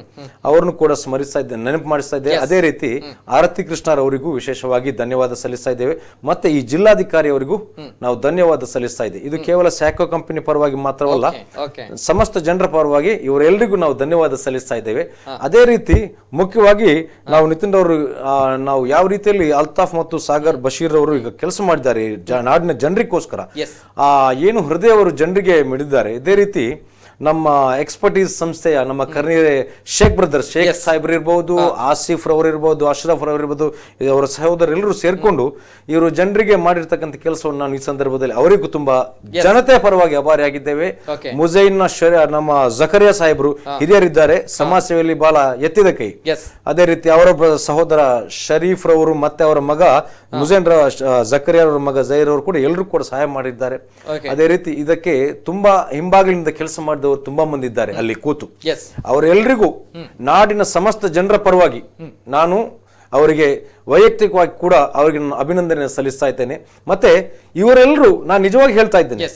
ಅವರನ್ನು ಕೂಡ ಸ್ಮರಿಸ್ತಾ ಇದ್ದೇವೆ, ನೆನಪು ಮಾಡಿಸ್ತಾ ಇದ್ದೇವೆ. ಅದೇ ರೀತಿ ಆರತಿ ಕೃಷ್ಣರವರಿಗೂ ವಿಶೇಷವಾಗಿ ಧನ್ಯವಾದ ಸಲ್ಲಿಸ್ತಾ ಇದ್ದೇವೆ. ಮತ್ತೆ ಈ ಜಿಲ್ಲಾಧಿಕಾರಿ ಅವರಿಗೂ ನಾವು ಧನ್ಯವಾದ ಸಲ್ಲಿಸ್ತಾ ಇದ್ದೇವೆ. ಇದು ಕೇವಲ ಸ್ಯಾಕೋ ಕಂಪನಿ ಪರವಾಗಿ ಮಾತ್ರವಲ್ಲ, ಸಮಸ್ತ ಜನರ ಪರವಾಗಿ ಇವರೆಲ್ಲರಿಗೂ ನಾವು ಧನ್ಯವಾದ ಸಲ್ಲಿಸ್ತಾ ಇದ್ದೇವೆ. ಅದೇ ರೀತಿ ಮುಖ್ಯವಾಗಿ ನಾವು ನಿತಿನ್ ಅವರು ನಾವು ಯಾವ ರೀತಿಯಲ್ಲಿ ಅಲ್ತಾಫ್ ಮತ್ತು ಸಾಗರ್ ಬಶೀರ್ ಅವರು ಈಗ ಕೆಲಸ ಮಾಡಿದ್ದಾರೆ ನಾಡಿನ ಜನರಿಗೋಸ್ಕರ, ಏನು ಹೃದಯ ಅವರು ಜನರಿಗೆ ಮಿಡಿದ್ದಾರೆ. ಇದೇ ರೀತಿ ನಮ್ಮ ಎಕ್ಸ್ಪರ್ಟೀಸ್ ಸಂಸ್ಥೆಯ ನಮ್ಮ ಕರ್ನೀರೆ ಶೇಖ್ ಬ್ರದರ್ಸ್, ಶೇಖ್ ಸಾಹೇಬ್ರು ಇರ್ಬೋದು, ಆಸಿಫ್ ರವರು ಇರ್ಬೋದು, ಅಶ್ರಫ್ ರವರು ಇರ್ಬೋದು, ಅವರ ಸಹೋದರರೆಲ್ಲರೂ ಸೇರ್ಕೊಂಡು ಇವರು ಜನರಿಗೆ ಮಾಡಿರ್ತಕ್ಕಂಥ ಕೆಲಸವನ್ನು ನಾನು ಈ ಸಂದರ್ಭದಲ್ಲಿ ಅವರಿಗೂ ತುಂಬಾ ಜನತೆಯ ಪರವಾಗಿ ಆಭಾರಿಯಾಗಿದ್ದೇವೆ. ಮುಜೈನ್ ನಮ್ಮ ಜಕರಿಯಾ ಸಾಹೇಬ್ರು ಹಿರಿಯರಿದ್ದಾರೆ, ಸಮಾಜ ಸೇವೆಯಲ್ಲಿ ಬಹಳ ಎತ್ತಿದ ಕೈ. ಅದೇ ರೀತಿ ಅವರ ಸಹೋದರ ಶರೀಫ್ ರವರು ಮತ್ತೆ ಅವರ ಮಗ ಮುಜೈನ್ ಜಕರಿಯಾ ಅವರ ಮಗ ಜೈರ್ ಅವರು ಕೂಡ ಎಲ್ಲರೂ ಕೂಡ ಸಹಾಯ ಮಾಡಿದ್ದಾರೆ. ಅದೇ ರೀತಿ ಇದಕ್ಕೆ ತುಂಬಾ ಹಿಂಬಾಗಿಲಿಂದ ಕೆಲಸ ಮಾಡಿದವರು ತುಂಬಾ ಮಂದಿ ಇದ್ದಾರೆ ಅಲ್ಲಿ ಕೂತು. ಅವರೆಲ್ಲರಿಗೂ ನಾಡಿನ ಸಮಸ್ತ ಜನರ ಪರವಾಗಿ ನಾನು ಅವರಿಗೆ ವೈಯಕ್ತಿಕವಾಗಿ ಕೂಡ ಅವರಿಗೆ ಅಭಿನಂದನೆ ಸಲ್ಲಿಸ್ತಾ ಇದ್ದೇನೆ. ಮತ್ತೆ ಇವರೆಲ್ಲರೂ ನಾನು ನಿಜವಾಗಿ ಹೇಳ್ತಾ ಇದ್ದೇನೆ,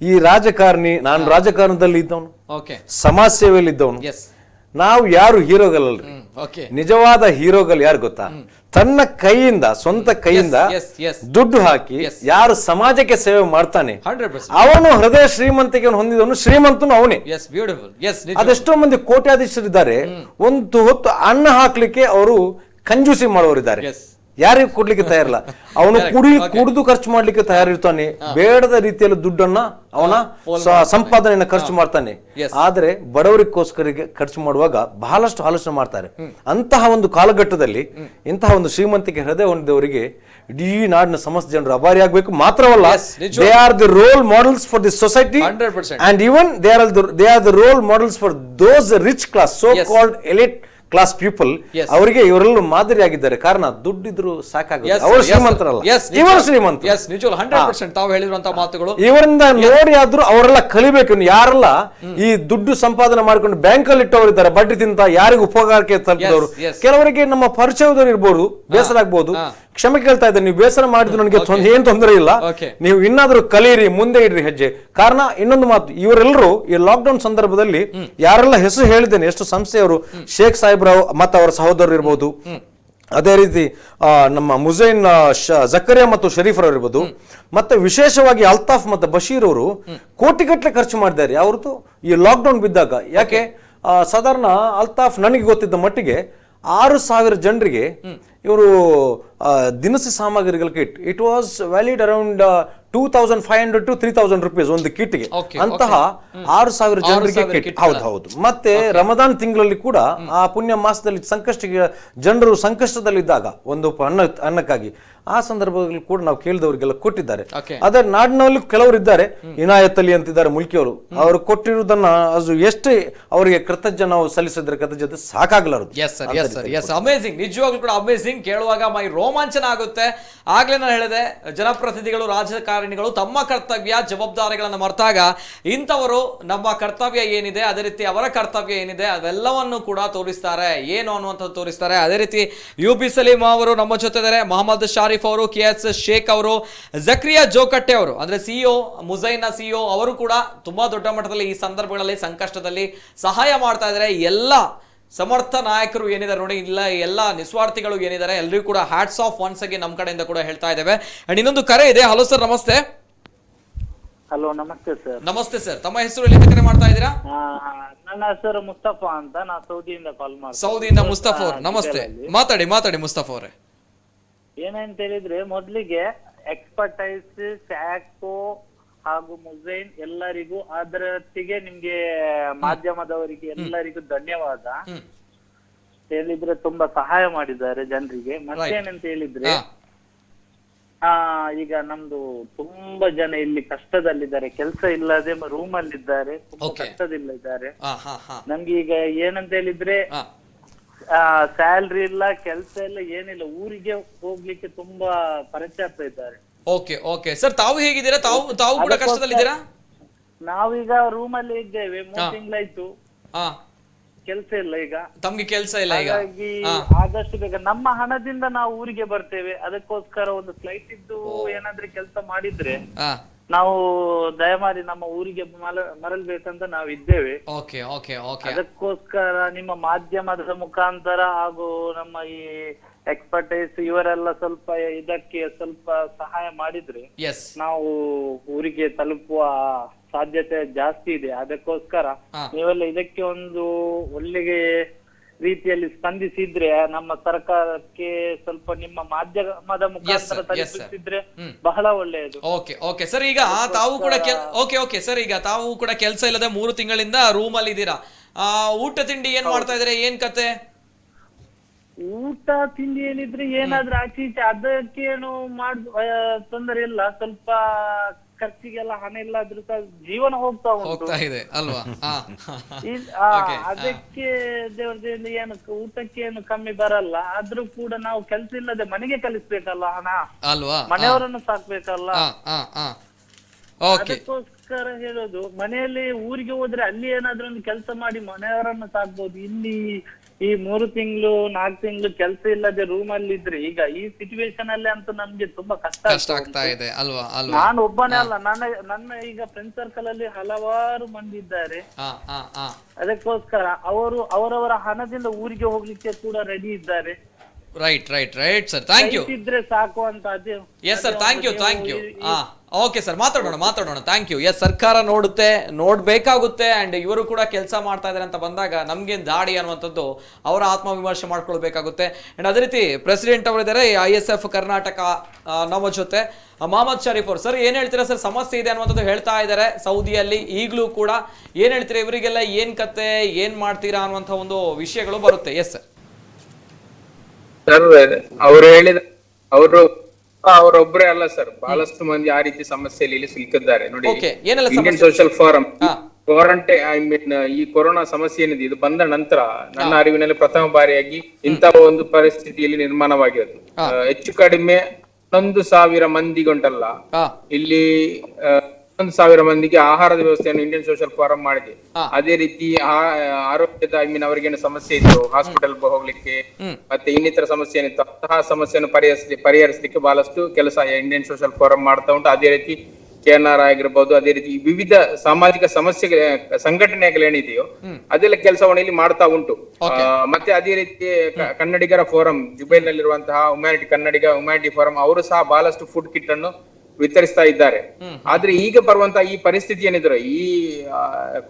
ಈ ರಾಜಕಾರಣಿ, ನಾನು ರಾಜಕಾರಣದಲ್ಲಿ ಇದ್ದವನು, ಸಮಾಜ ಸೇವೆಯಲ್ಲಿ ಇದ್ದವನು, ನಾವು ಯಾರು ಹೀರೋಗಳಲ್ರಿ. ನಿಜವಾದ ಹೀರೋಗಳು ಯಾರು ಗೊತ್ತಾ? ತನ್ನ ಕೈಯಿಂದ, ಸ್ವಂತ ಕೈಯಿಂದ ದುಡ್ಡು ಹಾಕಿ ಯಾರು ಸಮಾಜಕ್ಕೆ ಸೇವೆ ಮಾಡ್ತಾನೆ ಅವನು ಹೃದಯ ಶ್ರೀಮಂತಿಕೆ ಹೊಂದಿದವನು, ಶ್ರೀಮಂತನು ಅವನೇ. ಅದೆಷ್ಟೋ ಮಂದಿ ಕೋಟ್ಯಾಧೀಶರಿದ್ದಾರೆ, ಒಂದು ಹೊತ್ತು ಅನ್ನ ಹಾಕ್ಲಿಕ್ಕೆ ಅವರು ಕಂಜೂಸಿ ಮಾಡೋರಿದ್ದಾರೆ. ಯಾರಿಗೂ ಕೊಡ್ಲಿಕ್ಕೆ ತಯಾರಿಲ್ಲ. ಅವನು ಕುಡಿದು ಖರ್ಚು ಮಾಡ್ಲಿಕ್ಕೆ ತಯಾರಿರ್ತಾನೆ, ಬೇಡದ ರೀತಿಯಲ್ಲಿ ದುಡ್ಡನ್ನ ಅವನ ಸಂಪಾದನೆಯನ್ನ ಖರ್ಚು ಮಾಡ್ತಾನೆ. ಆದ್ರೆ ಬಡವರಿಗೋಸ್ಕರಿಗೆ ಖರ್ಚು ಮಾಡುವಾಗ ಬಹಳಷ್ಟು ಆಲೋಚನೆ ಮಾಡ್ತಾರೆ. ಅಂತಹ ಒಂದು ಕಾಲಘಟ್ಟದಲ್ಲಿ ಇಂತಹ ಒಂದು ಶ್ರೀಮಂತಿಕೆ ಹೃದಯ ಹೊಂದಿದವರಿಗೆ ಇಡೀ ನಾಡಿನ ಸಮಸ್ತ ಜನರು ಅಭಾರಿ ಆಗ್ಬೇಕು. ಮಾತ್ರವಲ್ಲ, they are the role models for the society, and even they are the role models for those rich class, so called elite class people. ಅವರಿಗೆ ಇವರೆಲ್ಲೂ ಮಾದರಿಯಾಗಿದ್ದಾರೆ. ಕಾರಣ ದುಡ್ಡಿದ್ರು ಸಾಕಾಗುತ್ತೆ, ಅವರು ಶ್ರೀಮಂತರಲ್ಲ, ಇವರು ಶ್ರೀಮಂತ. ತಾವು ಹೇಳಿರುವಂತಹ ಮಾತುಗಳು ಇವರಿಂದ ನೋಡಿ ಆದ್ರೂ ಅವರೆಲ್ಲ ಕಲಿಬೇಕು. ಯಾರೆಲ್ಲ ಈ ದುಡ್ಡು ಸಂಪಾದನೆ ಮಾಡ್ಕೊಂಡು ಬ್ಯಾಂಕ್ ಅಲ್ಲಿ ಇಟ್ಟವರು ಇದ್ದಾರೆ, ಬಡ್ಡಿ ತಿಂತ ಯಾರಿಗೂ ಉಪಕಾರಕ್ಕೆ ತಲುಪಿದವರು, ಕೆಲವರಿಗೆ ನಮ್ಮ ಪರಿಚಯದವರು ಇರ್ಬೋದು, ಬೇಸರ ಆಗ್ಬಹುದು, ಕ್ಷಮೆ ಕೇಳ್ತಾ ಇದ್ದಾರೆ. ನೀವು ಬೇಸರ ಮಾಡಿದ್ರು ನನಗೆ ಏನ್ ತೊಂದರೆ ಇಲ್ಲ, ನೀವು ಇನ್ನಾದ್ರೂ ಕಲಿಯಿರಿ, ಮುಂದೆ ಇಡ್ರಿ ಹೆಜ್ಜೆ. ಕಾರಣ ಇನ್ನೊಂದು ಮಾತು, ಇವರೆಲ್ಲರೂ ಈ ಲಾಕ್ ಡೌನ್ ಸಂದರ್ಭದಲ್ಲಿ ಯಾರೆಲ್ಲ ಹೆಸರು ಹೇಳಿದ್ದೇನೆ, ಎಷ್ಟು ಸಂಸ್ಥೆಯವರು, ಶೇಖ್ ಸಾಹೇಬ್ರಾವ್ ಮತ್ತು ಅವರ ಸಹೋದರರು ಇರ್ಬೋದು, ಅದೇ ರೀತಿ ನಮ್ಮ ಮುಜೈನ್ ಜಕರಿಯಾ ಮತ್ತು ಶರೀಫ್ ಅವರು ಇರ್ಬೋದು, ಮತ್ತೆ ವಿಶೇಷವಾಗಿ ಅಲ್ತಾಫ್ ಮತ್ತು ಬಶೀರ್ ಅವರು ಕೋಟಿಗಟ್ಟಲೆ ಖರ್ಚು ಮಾಡಿದ್ದಾರೆ ಅವ್ರದ್ದು ಈ ಲಾಕ್ ಡೌನ್ ಬಿದ್ದಾಗ. ಯಾಕೆ ಸಾಧಾರಣ ಅಲ್ತಾಫ್ ನನಗೆ ಗೊತ್ತಿದ್ದ ಮಟ್ಟಿಗೆ 6,000 ಜನರಿಗೆ ಇವರು ದಿನಸಿ ಸಾಮಗ್ರಿಗಳ kit, it was valid around 2,500 to 3,000 rupees ಒಂದು ಕಿಟ್ಗೆ. ಅಂತಹ 6,000 ಜನರಿಗೆ ಕಿಟ್. ಹೌದು. ಮತ್ತೆ ರಮದಾನ್ ತಿಂಗಳಲ್ಲಿ ಕೂಡ ಆ ಪುಣ್ಯ ಮಾಸದಲ್ಲಿ ಜನರು ಸಂಕಷ್ಟದಲ್ಲಿದ್ದಾಗ ಒಂದು ಅನ್ನಕ್ಕಾಗಿ ಆ ಸಂದರ್ಭದಲ್ಲಿ ಕೂಡ ನಾವು ಕೇಳಿದವರಿಗೆಲ್ಲ ಕೊಟ್ಟಿದ್ದಾರೆ. ಅದೇ ನಾಡಿನಲ್ಲಿ ಕೆಲವರು ಇದ್ದಾರೆ, ಇನಾಯತ್ ಅಲಿ ಅಂತಿದ್ದಾರೆ ಮುಲ್ಕಿಯವರು, ಅವರು ಕೊಟ್ಟಿರುವುದನ್ನ ಅದು ಎಷ್ಟು ಅವರಿಗೆ ಕೃತಜ್ಞ ನಾವು ಸಲ್ಲಿಸಿದ್ರೆ ಕೃತಜ್ಞತೆ ಸಾಕಾಗಲಾರದು. ಅಮೇಜಿಂಗ್, ನಿಜವಾಗ್ಲೂ ಕೂಡ ಅಮೇಜಿಂಗ್. ಕೇಳುವಾಗ ಮೈ ರೋಮಾಂಚನ ಆಗುತ್ತೆ. ಆಗ್ಲೇ ನಾನು ಹೇಳಿದೆ, ಜನಪ್ರತಿನಿಧಿಗಳು, ರಾಜಕಾರಣಿಗಳು ತಮ್ಮ ಕರ್ತವ್ಯ ಜವಾಬ್ದಾರಿಗಳನ್ನು ಮರೆತಾಗ ಇಂಥವರು ನಮ್ಮ ಕರ್ತವ್ಯ ಏನಿದೆ, ಅದೇ ರೀತಿ ಅವರ ಕರ್ತವ್ಯ ಏನಿದೆ ಅವೆಲ್ಲವನ್ನು ಕೂಡ ತೋರಿಸ್ತಾರೆ, ಏನು ಅನ್ನುವಂಥದ್ದು ತೋರಿಸ್ತಾರೆ. ಅದೇ ರೀತಿ UB ಸಲೀಂ ಅವರು ನಮ್ಮ ಜೊತೆ ಇದ್ದಾರೆ, ಮೊಹಮ್ಮದ್ ಶಾರಿಫ್ ಅವರು, KS ಶೇಖ್ ಅವರು, ಜಕ್ರಿಯಾ ಜೋಕಟ್ಟೆ ಅವರು ಅಂದ್ರೆ CEO, ಮುಜೈನ್ CEO ಅವರು ಕೂಡ ತುಂಬಾ ದೊಡ್ಡ ಮಟ್ಟದಲ್ಲಿ ಈ ಸಂದರ್ಭಗಳಲ್ಲಿ ಸಂಕಷ್ಟದಲ್ಲಿ ಸಹಾಯ ಮಾಡ್ತಾ ಇದ್ದಾರೆ. ಎಲ್ಲ ಸಮರ್ಥ ನಾಯಕರು ಏನಿದ್ದಾರೆ ನೋಡಿ, ಇಲ್ಲ ಎಲ್ಲ ನಿಸ್ವಾರ್ಥಿಗಳು ಏನಿದ್ದಾರೆ ಎಲ್ಲರಿಗೂ ಕೂಡ ಹ್ಯಾಟ್ಸ್ ಆಫ್ ಒನ್ಸ್ ಅಗೇನ್ ನಮ್ಮ ಕಡೆಯಿಂದ ಕೂಡ ಹೇಳ್ತಾ ಇದ್ದೇವೆ. ಅಂಡ್ ಇನ್ನೊಂದು ಕರೆ ಇದೆ. ಹಲೋ ಸರ್, ನಮಸ್ತೆ. ಹಲೋ, ನಮಸ್ತೆ ಸರ್. ನಮಸ್ತೆ ಸರ್, ತಮ್ಮ ಹೆಸರು, ಎಲ್ಲಿಂದ ಕರೆ ಮಾಡ್ತಾ ಇದ್ದೀರಾ? ನನ್ನ ಹೆಸರು ಮುಸ್ತಫಾ ಅಂತ, ನಾನು ಸೌದಿಯಿಂದ ಕಾಲ್ ಮಾಡ್ತೀನಿ. ಸೌದಿಯಿಂದ ಮುಸ್ತಫಾ ಅವರು, ನಮಸ್ತೆ. ಮಾತಾಡಿ ಮುಸ್ತಫಾ ಅವರೇ. ಏನಂತ ಹೇಳಿದ್ರೆ, ಮೊದಲಿಗೆ ಎಕ್ಸ್ಪರ್ಟೈಸ್, ಸ್ಯಾಕೋ ಹಾಗೂ ಮುಜೈನ್ ಎಲ್ಲರಿಗೂ, ಅದರೊಟ್ಟಿಗೆ ನಿಮ್ಗೆ ಮಾಧ್ಯಮದವರಿಗೆ ಎಲ್ಲರಿಗೂ ಧನ್ಯವಾದ. ಹೇಳಿದ್ರೆ ತುಂಬಾ ಸಹಾಯ ಮಾಡಿದ್ದಾರೆ ಜನರಿಗೆ. ಮತ್ತೇನಂತ ಹೇಳಿದ್ರೆ, ಈಗ ನಮ್ದು ತುಂಬಾ ಜನ ಇಲ್ಲಿ ಕಷ್ಟದಲ್ಲಿದ್ದಾರೆ, ಕೆಲಸ ಇಲ್ಲದೆ ರೂಮ್ ಅಲ್ಲಿ ಇದ್ದಾರೆ, ತುಂಬಾ ಕಷ್ಟದಲ್ಲಿದ್ದಾರೆ. ನಮ್ಗೆ ಈಗ ಏನಂತ ಹೇಳಿದ್ರೆ, ಸ್ಯಾಲ್ರಿ ಇಲ್ಲ, ಕೆಲಸ ಇಲ್ಲ, ಏನಿಲ್ಲ, ಊರಿಗೆ ಹೋಗ್ಲಿಕ್ಕೆ ತುಂಬಾ ಪರಚಾಡ್ತಾ ಇದ್ದಾರೆ. ಓಕೆ ಸರ್, ತಾವು ಹೇಗಿದ್ದೀರಾ? ತಾವು ಕೂಡ ಕಷ್ಟದಲ್ಲಿದ್ದೀರಾ? ನಾವೀಗ ರೂಮ್ ಅಲ್ಲಿ ಇದ್ದೇವೆ, 3 ತಿಂಗಳಾಯ್ತು, ಕೆಲಸ ಇಲ್ಲ. ಈಗ ತಮ್ಗೆ ಕೆಲಸ ಇಲ್ಲ. ಹಾಗಾಗಿ ಆದಷ್ಟು ಬೇಗ ನಮ್ಮ ಹಣದಿಂದ ನಾವು ಊರಿಗೆ ಬರ್ತೇವೆ. ಅದಕ್ಕೋಸ್ಕರ ಒಂದು ಫ್ಲೈಟ್ ಇದ್ದು ಏನಾದ್ರೆ ಕೆಲಸ ಮಾಡಿದ್ರೆ ನಾವು ದಯಮಾಡಿ ನಮ್ಮ ಊರಿಗೆ ಮರಳ್ಬೇಕಂತ ನಾವು ಇದ್ದೇವೆ. ಅದಕ್ಕೋಸ್ಕರ ನಿಮ್ಮ ಮಾಧ್ಯಮದ ಮುಖಾಂತರ ಹಾಗೂ ನಮ್ಮ ಈ ಎಕ್ಸ್ಪರ್ಟೈಸ್ ಇವರೆಲ್ಲ ಸ್ವಲ್ಪ ಇದಕ್ಕೆ ಸ್ವಲ್ಪ ಸಹಾಯ ಮಾಡಿದ್ರೆ ನಾವು ಊರಿಗೆ ತಲುಪುವ ಸಾಧ್ಯತೆ ಜಾಸ್ತಿ ಇದೆ. ಅದಕ್ಕೋಸ್ಕರ ನೀವೆಲ್ಲ ಇದಕ್ಕೆ ಒಂದು ಒಳ್ಳೆ ರೀತಿಯಲ್ಲಿ ಸ್ಪಂದಿಸಿದ್ರೆ, ನಮ್ಮ ಸರ್ಕಾರಕ್ಕೆ ಸ್ವಲ್ಪ ನಿಮ್ಮ ಮಾಧ್ಯಮದ ಮುಖಾಂತರ ತಲುಪಿಸಿದ್ರೆ ಬಹಳ ಒಳ್ಳೆಯದು. ಓಕೆ ಸರ್, ಈಗ ತಾವು ಕೂಡ ಸರ್, ಈಗ ತಾವು ಕೂಡ ಕೆಲಸ ಇಲ್ಲದೆ 3 ತಿಂಗಳಿಂದ ರೂಮ್ ಅಲ್ಲಿ ಇದ್ದೀರಾ. ಊಟ ತಿಂಡಿ ಏನ್ ಮಾಡ್ತಾ ಇದ್ರೆ, ಏನ್ ಕತೆ? ಊಟ ತಿಂಡಿ ಏನಿದ್ರೆ ಏನಾದ್ರೂ ಆಚೆ ಈಚೆ ಅದಕ್ಕೇನು ತೊಂದರೆ ಇಲ್ಲ. ಸ್ವಲ್ಪ ಖರ್ಚಿಗೆಲ್ಲ ಹಣ ಇಲ್ಲಾದ್ರೂ ಸಹ ಜೀವನ ಹೋಗ್ತಾ ಇದೆ ಅಲ್ವಾ? ಅದಕ್ಕೆ ದೇವರದಿಂದ ಏನು ಊಟಕ್ಕೆ ಏನು ಕಮ್ಮಿ ಬರಲ್ಲ. ಆದ್ರೂ ಕೂಡ ನಾವು ಕೆಲ್ಸ ಇಲ್ಲದೆ ಮನೆಗೆ ಕಲಿಸ್ಬೇಕಲ್ಲ ಹಣ ಅಲ್ವಾ? ಮನೆಯವರನ್ನು ಸಾಕ್ಬೇಕಲ್ಲ. ಅದಕ್ಕೋಸ್ಕರ ಹೇಳೋದು, ಮನೆಯಲ್ಲಿ ಊರಿಗೆ ಹೋದ್ರೆ ಅಲ್ಲಿ ಏನಾದ್ರೂ ಒಂದು ಕೆಲಸ ಮಾಡಿ ಮನೆಯವರನ್ನು ಸಾಕ್ಬೋದು. ಇಲ್ಲಿ ಈ 3 ತಿಂಗಳು 4 ತಿಂಗಳು ಕೆಲಸ ಇಲ್ಲದೆ ರೂಮ್ ಅಲ್ಲಿ ಇದ್ರೆ ಈಗ ಈ ಸಿಚುವೇಶನ್ ಅಲ್ಲಿ ಅಂತೂ ನಮ್ಗೆ ತುಂಬಾ ಕಷ್ಟ ಆಗ್ತಾ ಇದೆ ಅಲ್ವಾ? ನಾನು ಒಬ್ಬನೇ ಅಲ್ಲ, ನನ್ನ ಈಗ ಫ್ರೆಂಡ್ ಸರ್ಕಲ್ ಅಲ್ಲಿ ಹಲವಾರು ಮಂದಿ ಇದ್ದಾರೆ. ಅದಕ್ಕೋಸ್ಕರ ಅವರವರ ಹಣದಿಂದ ಊರಿಗೆ ಹೋಗ್ಲಿಕ್ಕೆ ಕೂಡ ರೆಡಿ ಇದ್ದಾರೆ. Right sir, thank you. ಇದ್ರೆ ಸಾಕು ಅಂತ ಅದು. Yes sir, thank you. Okay sir, ಮಾತಾಡೋಣ. Thank you. ಎಸ್, ಸರ್ಕಾರ ನೋಡ್ಬೇಕಾಗುತ್ತೆ ಅಂಡ್ ಇವರು ಕೂಡ ಕೆಲಸ ಮಾಡ್ತಾ ಇದ್ದಾರೆ ಅಂತ ಬಂದಾಗ ನಮ್ಗೇನು ದಾಡಿ ಅನ್ನುವಂಥದ್ದು ಅವರ ಆತ್ಮವಿಮರ್ಶೆ ಮಾಡ್ಕೊಳ್ಬೇಕಾಗುತ್ತೆ. ಅಂಡ್ ಅದೇ ರೀತಿ ಪ್ರೆಸಿಡೆಂಟ್ ಅವರಿದ್ದಾರೆ ISF ಕರ್ನಾಟಕ ನಮ್ಮ ಜೊತೆ. ಮೊಹಮ್ಮದ್ ಶರೀಫ್ ಅವರು, ಸರ್ ಏನ್ ಹೇಳ್ತೀರಾ ಸರ್? ಸಮಸ್ಯೆ ಇದೆ ಅನ್ನುವಂಥದ್ದು ಹೇಳ್ತಾ ಇದ್ದಾರೆ ಸೌದಿಯಲ್ಲಿ ಈಗಲೂ ಕೂಡ. ಏನ್ ಹೇಳ್ತೀರಾ ಇವರಿಗೆಲ್ಲ? ಏನ್ ಕತೆ, ಏನ್ ಮಾಡ್ತೀರಾ ಅನ್ನುವಂಥ ಒಂದು ವಿಷಯಗಳು ಬರುತ್ತೆ. Yes sir. ಅವರು ಹೇಳಿದ ಅವರೊಬ್ಬರೇ ಅಲ್ಲ ಸರ್, ಬಹಳಷ್ಟು ಮಂದಿ ಆ ರೀತಿ ಸಮಸ್ಯೆಯಲ್ಲಿ ಇಲ್ಲಿ ಸಿಲುಕಿದ್ದಾರೆ ನೋಡಿ. Indian social forum quarantine, I mean ಈ ಕೊರೋನಾ ಸಮಸ್ಯೆ ಏನಿದೆ ಇದು ಬಂದ ನಂತರ ನನ್ನ ಅರಿವಿನಲ್ಲಿ ಪ್ರಥಮ ಬಾರಿಯಾಗಿ ಇಂತಹ ಒಂದು ಪರಿಸ್ಥಿತಿಯಲ್ಲಿ ನಿರ್ಮಾಣವಾಗಿರೋದು. ಹೆಚ್ಚು ಕಡಿಮೆ 1,000 ಮಂದಿಗುಂಟಲ್ಲ ಇಲ್ಲಿ 1,000 ಮಂದಿಗೆ ಆಹಾರದ ವ್ಯವಸ್ಥೆಯನ್ನು ಇಂಡಿಯನ್ ಸೋಷಿಯಲ್ ಫೋರಂ ಮಾಡಿದೆ. ಅದೇ ರೀತಿ ಆರೋಗ್ಯದ ಅವರಿಗೇನು ಸಮಸ್ಯೆ ಇತ್ತು ಹಾಸ್ಪಿಟಲ್ ಹೋಗ್ಲಿಕ್ಕೆ ಮತ್ತೆ ಇನ್ನಿತರ ಸಮಸ್ಯೆ ಏನಿತ್ತು ಅಂತಹ ಸಮಸ್ಯೆಯನ್ನು ಪರಿಹರಿಸಲಿಕ್ಕೆ ಬಹಳಷ್ಟು ಕೆಲಸ ಇಂಡಿಯನ್ ಸೋಷಿಯಲ್ ಫೋರಂ ಮಾಡ್ತಾ ಉಂಟು. ಅದೇ ರೀತಿ KNR ಆಗಿರ್ಬೋದು, ಅದೇ ರೀತಿ ವಿವಿಧ ಸಾಮಾಜಿಕ ಸಂಘಟನೆಗಳೇನಿದೆಯೋ ಅದೆಲ್ಲ ಕೆಲಸವನ್ನು ಇಲ್ಲಿ ಮಾಡ್ತಾ ಉಂಟು. ಮತ್ತೆ ಅದೇ ರೀತಿ ಕನ್ನಡಿಗರ ಫೋರಂ, ಜುಬೈಲ್ ನಲ್ಲಿರುವಂತಹ ಹ್ಯುಮ್ಯಾನಿಟಿ ಫೋರಂ ಅವರು ಸಹ ಬಹಳಷ್ಟು ಫುಡ್ ಕಿಟ್ ಅನ್ನು ವಿತರಿಸ್ತಾ ಇದ್ದಾರೆ. ಆದ್ರೆ ಈಗ ಬರುವಂತಹ ಈ ಪರಿಸ್ಥಿತಿ ಏನಿದ್ರೆ ಈ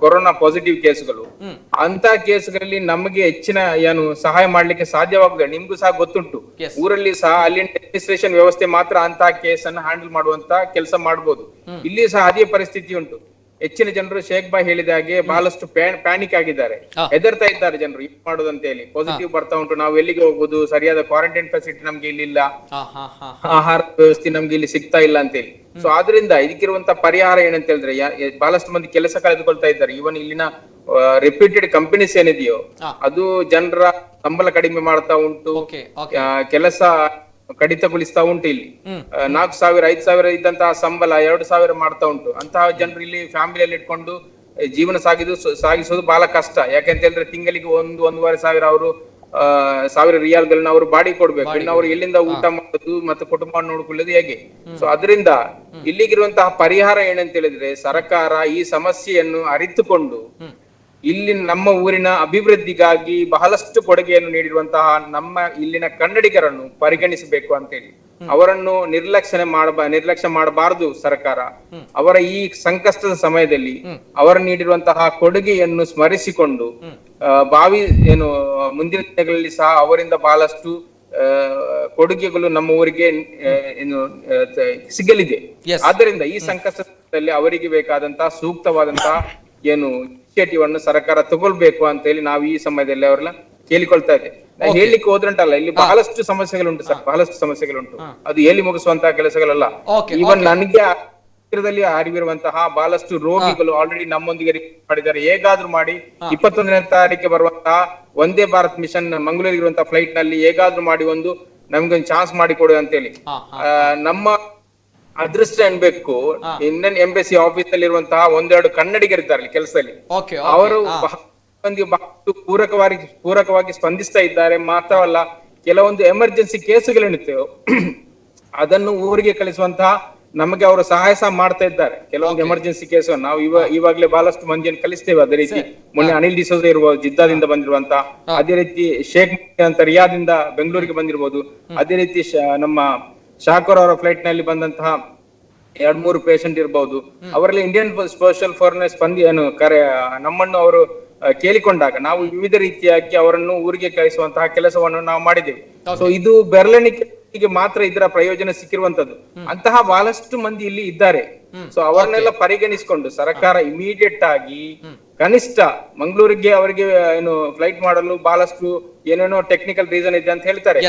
ಕೊರೋನಾ ಪಾಸಿಟಿವ್ ಕೇಸ್ಗಳು, ಅಂತ ಕೇಸ್ಗಳಲ್ಲಿ ನಮಗೆ ಹೆಚ್ಚಿನ ಸಹಾಯ ಮಾಡ್ಲಿಕ್ಕೆ ಸಾಧ್ಯವಾಗುದಿಲ್ಲ. ನಿಮ್ಗೂ ಸಹ ಗೊತ್ತುಂಟು, ಊರಲ್ಲಿ ಸಹ ಅಲ್ಲಿನ ಅಡ್ಮಿನಿಸ್ಟ್ರೇಷನ್ ವ್ಯವಸ್ಥೆ ಮಾತ್ರ ಅಂತ ಕೇಸ್ ಅನ್ನು ಹ್ಯಾಂಡಲ್ ಮಾಡುವಂತ ಕೆಲಸ ಮಾಡಬಹುದು. ಇಲ್ಲಿ ಸಹ ಅದೇ ಪರಿಸ್ಥಿತಿ ಉಂಟು. ಹೆಚ್ಚಿನ ಜನರು ಶೇಖ್ ಬಾಯ್ ಹೇಳಿದ ಹಾಗೆ ಬಹಳಷ್ಟು ಪ್ಯಾನಿಕ್ ಆಗಿದ್ದಾರೆ, ಹೆದರ್ತಾ ಇದ್ದಾರೆ ಜನರು ಏನ್ ಮಾಡೋದಂತ ಹೇಳಿ. ಪಾಸಿಟಿವ್ ಬರ್ತಾ ಉಂಟು, ನಾವು ಎಲ್ಲಿಗೆ ಹೋಗುದು, ಸರಿಯಾದ ಕ್ವಾರಂಟೈನ್ ಫೆಸಿಲಿಟಿ ನಮ್ಗೆ ಇಲ್ಲಿ ಇಲ್ಲ, ಆಹಾರ ವ್ಯವಸ್ಥೆ ನಮ್ಗೆ ಇಲ್ಲಿ ಸಿಗ್ತಾ ಇಲ್ಲ ಅಂತ ಹೇಳಿ. ಸೊ ಆದ್ರಿಂದ ಇದಕ್ಕಿರುವಂತ ಪರಿಹಾರ ಏನಂತ ಹೇಳಿದ್ರೆ, ಬಹಳಷ್ಟು ಮಂದಿ ಕೆಲಸ ಕಳೆದುಕೊಳ್ತಾ ಇದ್ದಾರೆ. ಇವನ್ ಇಲ್ಲಿನ ರೆಪ್ಯೂಟೆಡ್ ಕಂಪನೀಸ್ ಏನಿದೆಯೋ ಅದು ಜನರ ಸಂಬಳ ಕಡಿಮೆ ಮಾಡ್ತಾ ಉಂಟು, ಕೆಲಸ ಕಡಿತಗೊಳಿಸ್ತಾ ಉಂಟು. ಇಲ್ಲಿ 4,000 5,000 ಇದ್ದಂತಹ ಸಂಬಳ 2,000 ಮಾಡ್ತಾ ಉಂಟು. ಅಂತಹ ಜನರು ಇಲ್ಲಿ ಫ್ಯಾಮಿಲಿಯಲ್ಲಿ ಇಟ್ಕೊಂಡು ಜೀವನ ಸಾಗಿಸೋದು ಬಹಳ ಕಷ್ಟ. ಯಾಕೆಂತ ಹೇಳಿದ್ರೆ ತಿಂಗಳಿಗೆ 1,500 ಅವರು 1,000 ರಿಯಾಲ್ಗಳನ್ನ ಅವರು ಬಾಡಿ ಕೊಡ್ಬೇಕು. ಇನ್ನು ಅವರು ಎಲ್ಲಿಂದ ಊಟ ಮಾಡೋದು ಮತ್ತೆ ಕುಟುಂಬ ನೋಡ್ಕೊಳ್ಳೋದು ಹೇಗೆ? ಸೊ ಅದರಿಂದ ಇಲ್ಲಿಗಿರುವಂತಹ ಪರಿಹಾರ ಏನಂತ ಹೇಳಿದ್ರೆ, ಸರ್ಕಾರ ಈ ಸಮಸ್ಯೆಯನ್ನು ಅರಿತುಕೊಂಡು ಇಲ್ಲಿ ನಮ್ಮ ಊರಿನ ಅಭಿವೃದ್ಧಿಗಾಗಿ ಬಹಳಷ್ಟು ಕೊಡುಗೆಯನ್ನು ನೀಡಿರುವಂತಹ ನಮ್ಮ ಇಲ್ಲಿನ ಕನ್ನಡಿಗರನ್ನು ಪರಿಗಣಿಸಬೇಕು ಅಂತ ಹೇಳಿ. ಅವರನ್ನು ನಿರ್ಲಕ್ಷ್ಯ ಮಾಡಬಾರದು ಸರ್ಕಾರ. ಅವರ ಈ ಸಂಕಷ್ಟದ ಸಮಯದಲ್ಲಿ ಅವರು ನೀಡಿರುವಂತಹ ಕೊಡುಗೆಯನ್ನು ಸ್ಮರಿಸಿಕೊಂಡು ಮುಂದಿನ ದಿನಗಳಲ್ಲಿ ಸಹ ಅವರಿಂದ ಬಹಳಷ್ಟು ಕೊಡುಗೆಗಳು ನಮ್ಮ ಊರಿಗೆ ಸಿಗಲಿದೆ. ಆದ್ದರಿಂದ ಈ ಸಂಕಷ್ಟದಲ್ಲಿ ಅವರಿಗೆ ಬೇಕಾದಂತಹ ಸೂಕ್ತವಾದಂತಹ ಇನಿಷಿಯೇಟಿವ್ ಅನ್ನು ಸರ್ಕಾರ ತಗೊಳ್ಬೇಕು ಅಂತ ಹೇಳಿ ನಾವು ಈ ಸಮಯದಲ್ಲಿ ಅವರೆಲ್ಲ ಕೇಳಿಕೊಳ್ತಾ ಇದ್ದೇವೆ. ಹೇಳಲಿಕ್ಕೆ ಹೋದ್ರಂಟಲ್ಲ, ಇಲ್ಲಿ ಬಹಳಷ್ಟು ಸಮಸ್ಯೆಗಳುಂಟು ಸರ್, ಬಹಳಷ್ಟು ಸಮಸ್ಯೆಗಳುಂಟು. ಅದು ಹೇಳಿ ಮುಗಿಸುವಂತಹ ಕೆಲಸಗಳಲ್ಲ. ಈವನ್ ನನಗೆ ಹತ್ತಿರದಲ್ಲಿ ಅರಿವಿರುವಂತಹ ಬಹಳಷ್ಟು ರೋಗಿಗಳು ಆಲ್ರೆಡಿ ನಮ್ಮೊಂದಿಗೆ ರಿಕ್ವೆಸ್ಟ್ ಮಾಡಿದ್ದಾರೆ, ಹೇಗಾದ್ರೂ ಮಾಡಿ 21ನೇ ತಾರೀಕಿಗೆ ಬರುವಂತಹ ವಂದೇ ಭಾರತ್ ಮಿಷನ್ ಮಂಗಳೂರಿಗೆ ಇರುವಂತಹ ಫ್ಲೈಟ್ ನಲ್ಲಿ ಹೇಗಾದ್ರೂ ಮಾಡಿ ನಮ್ಗೆ ಒಂದು ಚಾನ್ಸ್ ಮಾಡಿಕೊಡು ಅಂತ ಹೇಳಿ. ನಮ್ಮ ಅದೃಷ್ಟ ಅನ್ಬೇಕು, ಇಂಡಿಯನ್ ಎಂಬಸಿ ಆಫೀಸ್ ಅಲ್ಲಿ ಇರುವಂತಹ 1-2 ಕನ್ನಡಿಗರಿದ್ದಾರೆ ಕೆಲಸದಲ್ಲಿ. ಅವರು ಪೂರಕವಾಗಿ ಸ್ಪಂದಿಸ್ತಾ ಇದ್ದಾರೆ. ಮಾತ್ರವಲ್ಲ, ಕೆಲವೊಂದು ಎಮರ್ಜೆನ್ಸಿ ಕೇಸುಗಳೇನಿರ್ತೇವೆ ಅದನ್ನು ಊರಿಗೆ ಕಳಿಸುವಂತಹ ನಮಗೆ ಅವರು ಸಹಾಯ ಸಹ ಮಾಡ್ತಾ ಇದ್ದಾರೆ. ಕೆಲವೊಂದು ಎಮರ್ಜೆನ್ಸಿ ಕೇಸ್ ನಾವು ಇವಾಗಲೇ ಬಹಳಷ್ಟು ಮಂದಿಯನ್ನು ಕಲಿಸ್ತೇವೆ. ಅದೇ ರೀತಿ ಮೊನ್ನೆ ಅನಿಲ್ ಡಿಸೋಜ ಇರ್ಬೋದು, ಜಿದ್ದಾದಿಂದ ಬಂದಿರುವಂತ, ಅದೇ ರೀತಿ ಶೇಖ್ ಅಂತ ರಿಯಾದಿಂದ ಬೆಂಗಳೂರಿಗೆ ಬಂದಿರಬಹುದು. ಅದೇ ರೀತಿ ನಮ್ಮ ಶಾಕೂರ್ ಅವರ ಫ್ಲೈಟ್ ನಲ್ಲಿ ಬಂದಂತಹ 2-3 ಪೇಷಂಟ್ ಇರಬಹುದು. ಅವರಲ್ಲಿ ಇಂಡಿಯನ್ ಸೋಷಿಯಲ್ ಫೋರಂ ನಮ್ಮನ್ನು ಅವರು ಕೇಳಿಕೊಂಡಾಗ ನಾವು ವಿವಿಧ ರೀತಿಯಾಗಿ ಅವರನ್ನು ಊರಿಗೆ ಕಳಿಸುವಂತಹ ಕೆಲಸವನ್ನು ನಾವು ಮಾಡಿದ್ದೇವೆ. ಸೊ ಇದು ಬೆರಳೆಣಿಕೆಗೆ ಮಾತ್ರ ಇದರ ಪ್ರಯೋಜನ ಸಿಕ್ಕಿರುವಂತದ್ದು. ಅಂತಹ ಬಹಳಷ್ಟು ಮಂದಿ ಇಲ್ಲಿ ಇದ್ದಾರೆ. ಸೊ ಅವರನ್ನೆಲ್ಲ ಪರಿಗಣಿಸಿಕೊಂಡು ಸರ್ಕಾರ ಇಮಿಡಿಯೇಟ್ ಆಗಿ ಕನಿಷ್ಠ ಮಂಗಳೂರಿಗೆ ಅವರಿಗೆ ಫ್ಲೈಟ್ ಮಾಡಲು ಬಹಳಷ್ಟು ಏನೇನೋ ಟೆಕ್ನಿಕಲ್ ರೀಸನ್ ಇದೆ ಅಂತ ಹೇಳ್ತಾರೆ.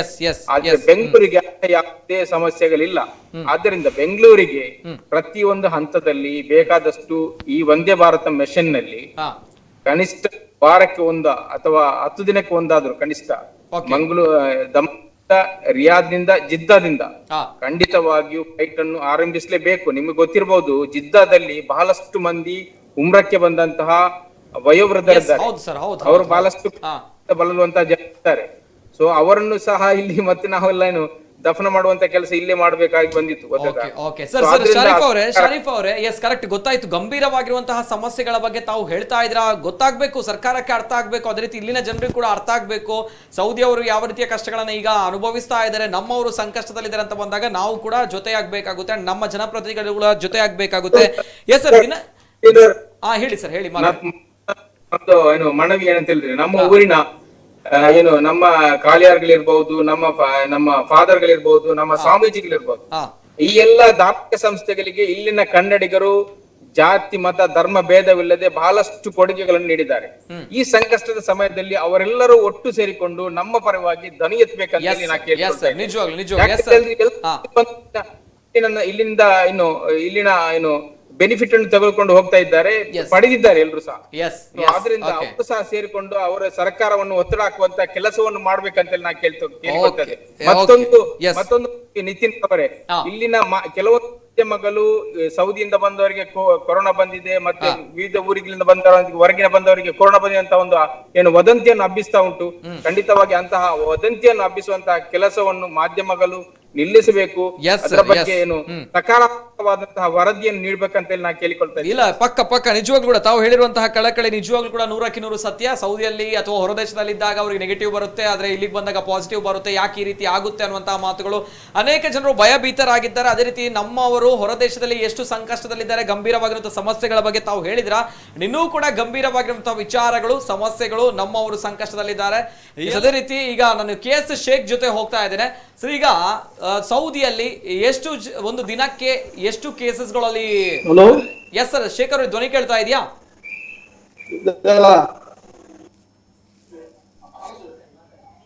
ಆದ್ರೆ ಬೆಂಗಳೂರಿಗೆ ಯಾವುದೇ ಸಮಸ್ಯೆಗಳಿಲ್ಲ. ಆದ್ದರಿಂದ ಬೆಂಗಳೂರಿಗೆ ಪ್ರತಿಯೊಂದು ಹಂತದಲ್ಲಿ ಬೇಕಾದಷ್ಟು ಈ ವಂದೇ ಭಾರತ ಮಿಷನ್ ನಲ್ಲಿ ಕನಿಷ್ಠ ವಾರಕ್ಕೆ ಅಥವಾ 10 ದಿನಕ್ಕೆ ಒಂದಾದ್ರು ಕನಿಷ್ಠ ರಿಯಾದ್ನಿಂದ ಜಿದ್ದಾದಿಂದ ಖಂಡಿತವಾಗಿಯೂ ಫ್ಲೈಟ್ ಅನ್ನು ಆರಂಭಿಸಲೇಬೇಕು. ನಿಮಗೆ ಗೊತ್ತಿರಬಹುದು, ಜಿದ್ದಾದಲ್ಲಿ ಬಹಳಷ್ಟು ಮಂದಿ ಉಮ್ರಕ್ಕೆ ಬಂದಂತಹ ವಯೋವೃದ್ಧರಿದ್ದಾರೆ. ಅವರು ಬಹಳಷ್ಟು ಬಳಲುವಂತಹ ಜನ ಇದ್ದಾರೆ. ಸೊ ಅವರನ್ನು ಸಹ ಇಲ್ಲಿ ಮತ್ತೆ ನಾವೆಲ್ಲ ದಫನ ಮಾಡುವಂತ ಕೆಲಸ ಇಲ್ಲೇ ಮಾಡ್ಬೇಕಾಗಿ ಬಂದಿತ್ತು. ಓಕೆ ಸರ್ ಶರೀಫ್ ಅವರೇ ಎಸ್ ಕರೆಕ್ಟ್ ಗೊತ್ತಾಯ್ತು. ಗಂಭೀರವಾಗಿರುವಂತಹ ಸಮಸ್ಯೆಗಳ ಬಗ್ಗೆ ತಾವು ಹೇಳ್ತಾ ಇದ್ರ, ಗೊತ್ತಾಗ್ಬೇಕು, ಸರ್ಕಾರಕ್ಕೆ ಅರ್ಥ ಆಗ್ಬೇಕು, ಅದೇ ರೀತಿ ಇಲ್ಲಿನ ಜನರಿಗೆ ಕೂಡ ಅರ್ಥ ಆಗ್ಬೇಕು. ಸೌದಿ ಅವರು ಯಾವ ರೀತಿಯ ಕಷ್ಟಗಳನ್ನ ಈಗ ಅನುಭವಿಸ್ತಾ ಇದ್ದಾರೆ, ನಮ್ಮವರು ಸಂಕಷ್ಟದಲ್ಲಿದ್ದಾರೆ ಅಂತ ಬಂದಾಗ ನಾವು ಕೂಡ ಜೊತೆ ಆಗ್ಬೇಕಾಗುತ್ತೆ, ನಮ್ಮ ಜನಪ್ರತಿನಿಧಿಗಳು ಕೂಡ ಜೊತೆ ಆಗ್ಬೇಕಾಗುತ್ತೆ. ಎಸ್ ಸರ್ ಹೇಳಿ ಸರ್ ಹೇಳಿ. ಏನು ಮನವಿ ಏನಂತ ಹೇಳಿದ್ರೆ, ನಮ್ಮ ಊರಿನ ಏನು ನಮ್ಮ ಕಾಳಿಯಾರ್ಗಳಿರ್ಬಹುದು, ನಮ್ಮ ಫಾದರ್ಗಳಿರ್ಬಹುದು, ನಮ್ಮ ಸ್ವಾಮೀಜಿಗಳಿರ್ಬಹುದು, ಈ ಎಲ್ಲಾ ಧಾರ್ಮಿಕ ಸಂಸ್ಥೆಗಳಿಗೆ ಇಲ್ಲಿನ ಕನ್ನಡಿಗರು ಜಾತಿ ಮತ ಧರ್ಮ ಭೇದವಿಲ್ಲದೆ ಬಹಳಷ್ಟು ಕೊಡುಗೆಗಳನ್ನು ನೀಡಿದ್ದಾರೆ. ಈ ಸಂಕಷ್ಟದ ಸಮಯದಲ್ಲಿ ಅವರೆಲ್ಲರೂ ಒಟ್ಟು ಸೇರಿಕೊಂಡು ನಮ್ಮ ಪರವಾಗಿ ಧ್ವನಿ ಎತ್ತಬೇಕಂತ ನಾ ಕೇಳ್ಕೊಳ್ತೇನೆ. ಇಲ್ಲಿಂದ ಇಲ್ಲಿನ ಬೆನಿಫಿಟ್ ಅನ್ನು ತೆಗೆದುಕೊಂಡು ಹೋಗ್ತಾ ಇದ್ದಾರೆ, ಪಡೆದಿದ್ದಾರೆ ಎಲ್ಲರೂ ಸಹ. ಆದ್ರಿಂದ ಅವರು ಸಹ ಸೇರಿಕೊಂಡು ಅವರ ಸರ್ಕಾರವನ್ನು ಒತ್ತಡ ಹಾಕುವಂತ ಕೆಲಸವನ್ನು ಮಾಡ್ಬೇಕಂತ ನಾ ಕೇಳ್ಕೊಳ್ತೇನೆ. ಮತ್ತೊಂದು ನಿತಿನ್ ಅವರೇ, ಇಲ್ಲಿನ ಕೆಲವೊಂದು ಮಾಧ್ಯಮಗಳು ಸೌದಿಯಿಂದ ಬಂದವರಿಗೆ ಕೊರೋನಾ ಬಂದಿದೆ, ಮತ್ತೆ ವಿವಿಧ ಊರುಗಳಿಂದ ಬಂದವರಿಗೆ, ಹೊರಗಿನ ಬಂದವರಿಗೆ ಕೊರೋನಾ ಬಂದಿದೆ ಅಂತ ಒಂದು ವದಂತಿಯನ್ನು ಹಬ್ಬಿಸ್ತಾ ಉಂಟು. ಖಂಡಿತವಾಗಿ ಅಂತಹ ವದಂತಿಯನ್ನು ಹಬ್ಬಿಸುವಂತಹ ಕೆಲಸವನ್ನು ಮಾಧ್ಯಮಗಳು ನಿಲ್ಲಿಸಬೇಕು. ಅದರ ಬಗ್ಗೆ ಸಕಾರಾತ್ಮಕವಾದಂತಹ ವರದಿಯನ್ನು ನೀಡಬೇಕಂತ ನಾ ಕೇಳಿಕೊಳ್ತೇನೆ. ಇಲ್ಲ ಪಕ್ಕ ನಿಜವಾಗ್ಲೂ ಕೂಡ ತಾವು ಹೇಳಿರುವಂತಹ ಕಳಕಳಿ ನಿಜವಾಗ್ಲೂ ಕೂಡ 100% ಸತ್ಯ. ಸೌದಿಯಲ್ಲಿ ಅಥವಾ ಹೊರದೇಶದಲ್ಲಿ ಇದ್ದಾಗ ಅವರಿಗೆ ನೆಗೆಟಿವ್ ಬರುತ್ತೆ, ಆದ್ರೆ ಇಲ್ಲಿಗೆ ಬಂದಾಗ ಪಾಸಿಟಿವ್ ಬರುತ್ತೆ. ಯಾಕೆ ಈ ರೀತಿ ಆಗುತ್ತೆ ಅನ್ನುವಂತಹ ಮಾತುಗಳು ಅನೇಕ ಜನರು ಭಯಭೀತರಾಗಿದ್ದಾರೆ. ಅದೇ ರೀತಿ ನಮ್ಮವರು ಹೊರದೇಶದಲ್ಲಿ ಎಷ್ಟು ಸಂಕಷ್ಟದಲ್ಲಿದ್ದಾರೆ, ಗಂಭೀರವಾಗಿರುವಂತಹ ಸಮಸ್ಯೆಗಳ ಬಗ್ಗೆ ತಾವು ಹೇಳಿದ್ರ, ಇನ್ನೂ ಕೂಡ ಗಂಭೀರವಾಗಿರುವಂತಹ ವಿಚಾರಗಳು, ಸಮಸ್ಯೆಗಳು, ನಮ್ಮವರು ಸಂಕಷ್ಟದಲ್ಲಿದ್ದಾರೆ. ಅದೇ ರೀತಿ ಈಗ ನಾನು KS ಶೇಖ್ ಜೊತೆ ಹೋಗ್ತಾ ಇದ್ದೇನೆ. ಸರ್ ಈಗ ಸೌದಿಯಲ್ಲಿ ಎಷ್ಟು ಒಂದು ದಿನಕ್ಕೆ ಎಷ್ಟು ಕೇಸಸ್ಗಳಲ್ಲಿ? ಎಸ್ ಸರ್ ಶೇಖರ್ ಅವ್ರ ಧ್ವನಿ ಕೇಳ್ತಾ ಇದೆಯಾ?